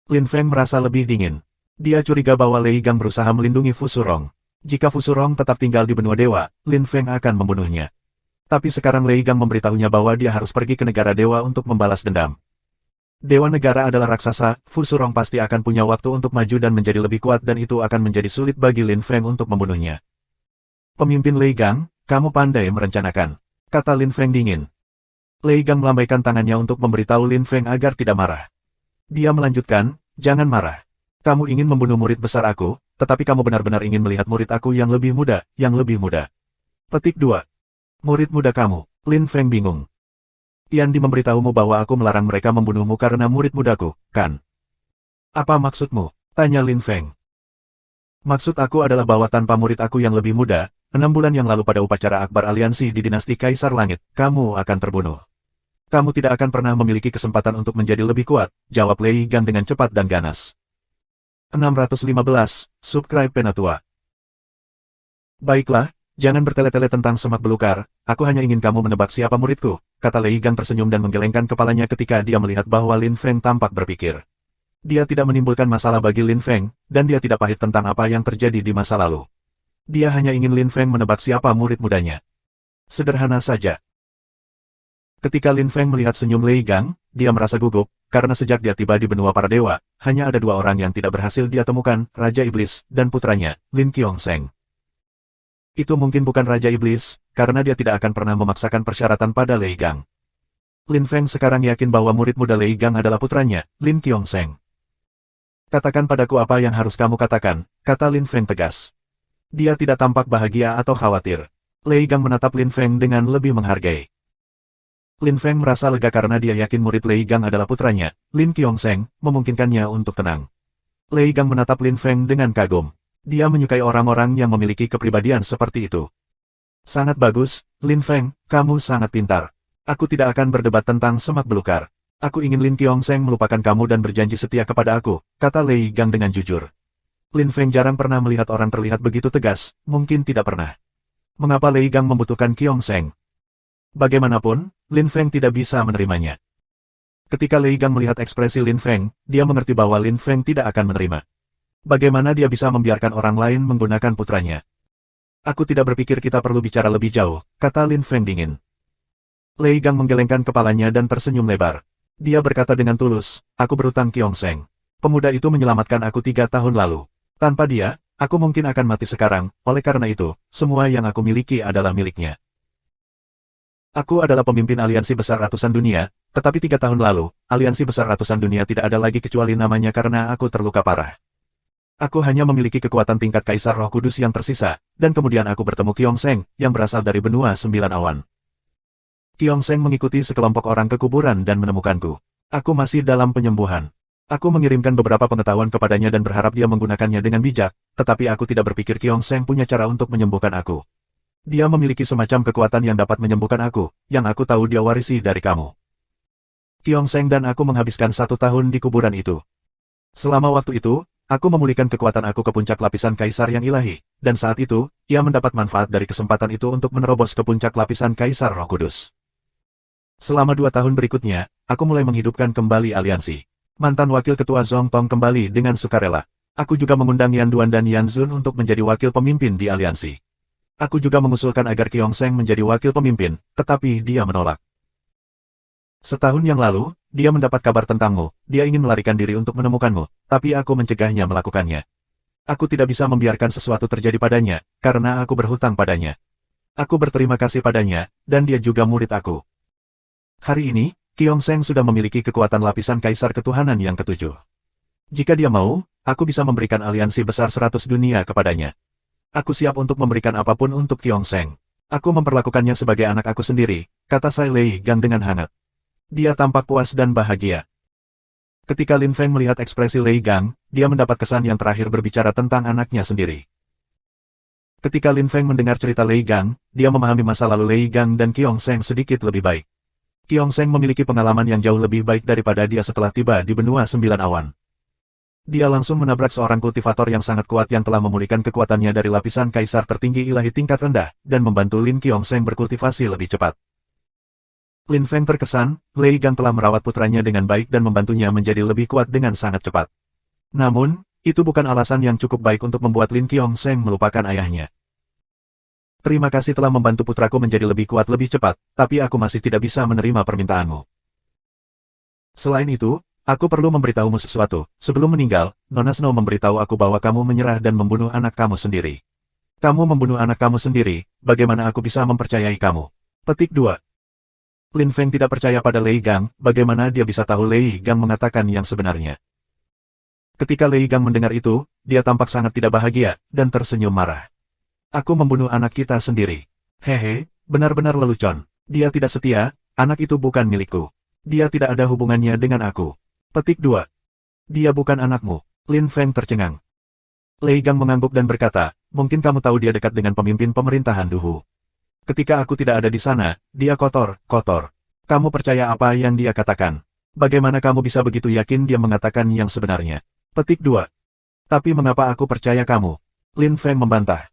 Lin Feng merasa lebih dingin. Dia curiga bahwa Lei Gang berusaha melindungi Fu Surong. Jika Fu Surong tetap tinggal di benua dewa, Lin Feng akan membunuhnya. Tapi sekarang Lei Gang memberitahunya bahwa dia harus pergi ke negara dewa untuk membalas dendam. Dewa negara adalah raksasa, Fu Surong pasti akan punya waktu untuk maju dan menjadi lebih kuat dan itu akan menjadi sulit bagi Lin Feng untuk membunuhnya. "Pemimpin Lei Gang, kamu pandai merencanakan," kata Lin Feng dingin. Lei Gang melambaikan tangannya untuk memberitahu Lin Feng agar tidak marah. Dia melanjutkan, "Jangan marah. Kamu ingin membunuh murid besar aku, tetapi kamu benar-benar ingin melihat murid aku yang lebih muda, yang lebih muda." Petik 2. Murid muda kamu. Lin Feng bingung. "Tiandi memberitahumu bahwa aku melarang mereka membunuhmu karena murid mudaku, kan?" "Apa maksudmu?" tanya Lin Feng. "Maksud aku adalah bahwa tanpa murid aku yang lebih muda, 6 bulan yang lalu pada upacara akbar aliansi di dinasti Kaisar Langit, kamu akan terbunuh. Kamu tidak akan pernah memiliki kesempatan untuk menjadi lebih kuat," jawab Lei Gang dengan cepat dan ganas. 615, subscribe Penatua. "Baiklah, jangan bertele-tele tentang semak belukar, aku hanya ingin kamu menebak siapa muridku," kata Lei Gang tersenyum dan menggelengkan kepalanya ketika dia melihat bahwa Lin Feng tampak berpikir. Dia tidak menimbulkan masalah bagi Lin Feng, dan dia tidak pahit tentang apa yang terjadi di masa lalu. Dia hanya ingin Lin Feng menebak siapa murid mudanya. Sederhana saja. Ketika Lin Feng melihat senyum Lei Gang, dia merasa gugup, karena sejak dia tiba di benua para dewa, hanya ada 2 orang yang tidak berhasil dia temukan, Raja Iblis, dan putranya, Lin Qiongsheng. Itu mungkin bukan Raja Iblis, karena dia tidak akan pernah memaksakan persyaratan pada Lei Gang. Lin Feng sekarang yakin bahwa murid muda Lei Gang adalah putranya, Lin Qiongsheng. "Katakan padaku apa yang harus kamu katakan," kata Lin Feng tegas. Dia tidak tampak bahagia atau khawatir. Lei Gang menatap Lin Feng dengan lebih menghargai. Lin Feng merasa lega karena dia yakin murid Lei Gang adalah putranya, Lin Qiongsheng, memungkinkannya untuk tenang. Lei Gang menatap Lin Feng dengan kagum. Dia menyukai orang-orang yang memiliki kepribadian seperti itu. "Sangat bagus, Lin Feng, kamu sangat pintar. Aku tidak akan berdebat tentang semak belukar. Aku ingin Lin Qiongsheng melupakan kamu dan berjanji setia kepada aku," kata Lei Gang dengan jujur. Lin Feng jarang pernah melihat orang terlihat begitu tegas, mungkin tidak pernah. Mengapa Lei Gang membutuhkan Qiongsheng? Bagaimanapun, Lin Feng tidak bisa menerimanya. Ketika Lei Gang melihat ekspresi Lin Feng, dia mengerti bahwa Lin Feng tidak akan menerima. Bagaimana dia bisa membiarkan orang lain menggunakan putranya? Aku tidak berpikir kita perlu bicara lebih jauh, kata Lin Feng dingin. Lei Gang menggelengkan kepalanya dan tersenyum lebar. Dia berkata dengan tulus, aku berutang Qiongsheng. Pemuda itu menyelamatkan aku 3 tahun lalu. Tanpa dia, aku mungkin akan mati sekarang, oleh karena itu, semua yang aku miliki adalah miliknya. Aku adalah pemimpin aliansi besar ratusan dunia, tetapi 3 tahun lalu, aliansi besar ratusan dunia tidak ada lagi kecuali namanya karena aku terluka parah. Aku hanya memiliki kekuatan tingkat Kaisar Roh Kudus yang tersisa, dan kemudian aku bertemu Qiongsheng, yang berasal dari benua 9 awan. Qiongsheng mengikuti sekelompok orang ke kuburan dan menemukanku. Aku masih dalam penyembuhan. Aku mengirimkan beberapa pengetahuan kepadanya dan berharap dia menggunakannya dengan bijak, tetapi aku tidak berpikir Qiongsheng punya cara untuk menyembuhkan aku. Dia memiliki semacam kekuatan yang dapat menyembuhkan aku, yang aku tahu dia warisi dari kamu. Qiongsheng dan aku menghabiskan 1 tahun di kuburan itu. Selama waktu itu, aku memulihkan kekuatan aku ke puncak lapisan Kaisar yang ilahi, dan saat itu, ia mendapat manfaat dari kesempatan itu untuk menerobos ke puncak lapisan Kaisar Roh Kudus. Selama 2 tahun berikutnya, aku mulai menghidupkan kembali aliansi. Mantan wakil ketua Zhong Tong kembali dengan sukarela. Aku juga mengundang Yan Duan dan Yan Zun untuk menjadi wakil pemimpin di aliansi. Aku juga mengusulkan agar Qiongsheng menjadi wakil pemimpin, tetapi dia menolak. Setahun yang lalu, dia mendapat kabar tentangmu, dia ingin melarikan diri untuk menemukanmu, tapi aku mencegahnya melakukannya. Aku tidak bisa membiarkan sesuatu terjadi padanya, karena aku berhutang padanya. Aku berterima kasih padanya, dan dia juga murid aku. Hari ini, Qiongsheng sudah memiliki kekuatan lapisan Kaisar Ketuhanan yang ke-7. Jika dia mau, aku bisa memberikan aliansi besar 100 dunia kepadanya. Aku siap untuk memberikan apapun untuk Qiongsheng. Aku memperlakukannya sebagai anak aku sendiri, kata Sai Lei Gang dengan hangat. Dia tampak puas dan bahagia. Ketika Lin Feng melihat ekspresi Lei Gang, dia mendapat kesan yang terakhir berbicara tentang anaknya sendiri. Ketika Lin Feng mendengar cerita Lei Gang, dia memahami masa lalu Lei Gang dan Qiongsheng sedikit lebih baik. Qiongsheng memiliki pengalaman yang jauh lebih baik daripada dia setelah tiba di benua 9 awan. Dia langsung menabrak seorang kultivator yang sangat kuat yang telah memulihkan kekuatannya dari lapisan Kaisar tertinggi ilahi tingkat rendah, dan membantu Lin Qiongsheng berkultivasi lebih cepat. Lin Feng terkesan, Lei Gang telah merawat putranya dengan baik dan membantunya menjadi lebih kuat dengan sangat cepat. Namun, itu bukan alasan yang cukup baik untuk membuat Lin Qiongsheng melupakan ayahnya. Terima kasih telah membantu putraku menjadi lebih kuat lebih cepat, tapi aku masih tidak bisa menerima permintaanmu. Selain itu, aku perlu memberitahumu sesuatu. Sebelum meninggal, Nona Snow memberitahu aku bahwa kamu menyerah dan membunuh anak kamu sendiri. Kamu membunuh anak kamu sendiri, bagaimana aku bisa mempercayai kamu? Petik 2. Lin Feng tidak percaya pada Lei Gang, bagaimana dia bisa tahu Lei Gang mengatakan yang sebenarnya. Ketika Lei Gang mendengar itu, dia tampak sangat tidak bahagia, dan tersenyum marah. Aku membunuh anak kita sendiri. Hehe, benar-benar lelucon. Dia tidak setia, anak itu bukan milikku. Dia tidak ada hubungannya dengan aku. Petik 2. Dia bukan anakmu. Lin Feng tercengang. Lei Gang mengangguk dan berkata, mungkin kamu tahu dia dekat dengan pemimpin pemerintahan Duhu. Ketika aku tidak ada di sana, dia kotor. Kamu percaya apa yang dia katakan? Bagaimana kamu bisa begitu yakin dia mengatakan yang sebenarnya? Petik 2. Tapi mengapa aku percaya kamu? Lin Feng membantah.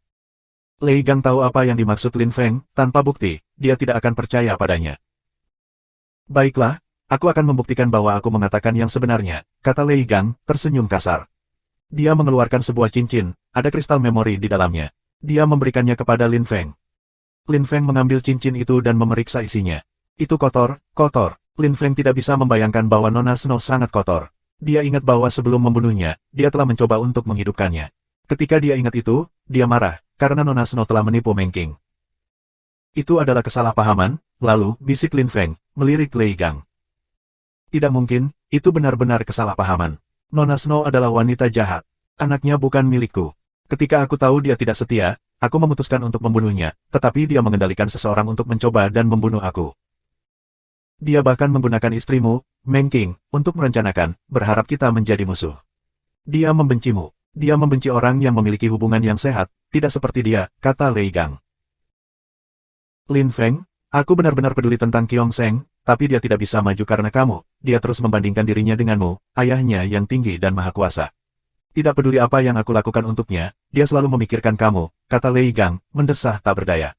Lei Gang tahu apa yang dimaksud Lin Feng, tanpa bukti, dia tidak akan percaya padanya. Baiklah, aku akan membuktikan bahwa aku mengatakan yang sebenarnya, kata Lei Gang, tersenyum kasar. Dia mengeluarkan sebuah cincin, ada kristal memori di dalamnya. Dia memberikannya kepada Lin Feng. Lin Feng mengambil cincin itu dan memeriksa isinya. Itu kotor. Lin Feng tidak bisa membayangkan bahwa Nona Snow sangat kotor. Dia ingat bahwa sebelum membunuhnya, dia telah mencoba untuk menghidupkannya. Ketika dia ingat itu, dia marah, karena Nona Snow telah menipu Meng Qing. Itu adalah kesalahpahaman, lalu, bisik Lin Feng, melirik Lei Gang. Tidak mungkin, itu benar-benar kesalahpahaman. Nona Snow adalah wanita jahat. Anaknya bukan milikku. Ketika aku tahu dia tidak setia, aku memutuskan untuk membunuhnya, tetapi dia mengendalikan seseorang untuk mencoba dan membunuh aku. Dia bahkan menggunakan istrimu, Meng Qing, untuk merencanakan, berharap kita menjadi musuh. Dia membencimu. Dia membenci orang yang memiliki hubungan yang sehat, tidak seperti dia, kata Lei Gang. Lin Feng, aku benar-benar peduli tentang Qiongsheng, tapi dia tidak bisa maju karena kamu. Dia terus membandingkan dirinya denganmu, ayahnya yang tinggi dan maha kuasa. Tidak peduli apa yang aku lakukan untuknya, dia selalu memikirkan kamu, kata Lei Gang, mendesah tak berdaya.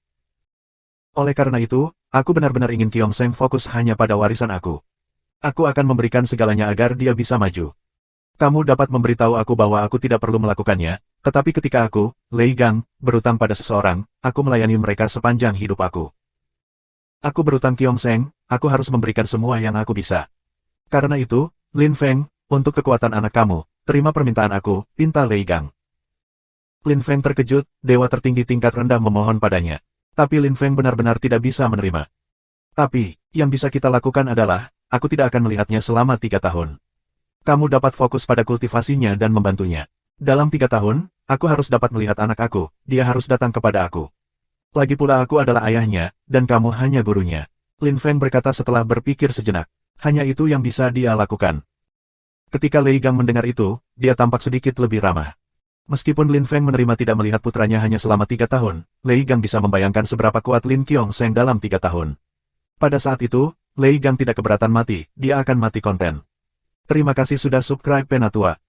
Oleh karena itu, aku benar-benar ingin Qiongsheng fokus hanya pada warisan aku. Aku akan memberikan segalanya agar dia bisa maju. Kamu dapat memberitahu aku bahwa aku tidak perlu melakukannya, tetapi ketika aku, Lei Gang, berutang pada seseorang, aku melayani mereka sepanjang hidup aku. Aku berutang Kiyongseng, aku harus memberikan semua yang aku bisa. Karena itu, Lin Feng, untuk kekuatan anak kamu, terima permintaan aku, pinta Lei Gang. Lin Feng terkejut, dewa tertinggi tingkat rendah memohon padanya. Tapi Lin Feng benar-benar tidak bisa menerima. Tapi, yang bisa kita lakukan adalah, aku tidak akan melihatnya selama 3 tahun. Kamu dapat fokus pada kultivasinya dan membantunya. Dalam 3 tahun, aku harus dapat melihat anak aku, dia harus datang kepada aku. Lagi pula aku adalah ayahnya, dan kamu hanya gurunya. Lin Feng berkata setelah berpikir sejenak. Hanya itu yang bisa dia lakukan. Ketika Lei Gang mendengar itu, dia tampak sedikit lebih ramah. Meskipun Lin Feng menerima tidak melihat putranya hanya selama 3 tahun, Lei Gang bisa membayangkan seberapa kuat Lin Qiongsheng dalam 3 tahun. Pada saat itu, Lei Gang tidak keberatan mati, dia akan mati konten. Terima kasih sudah subscribe Penatua.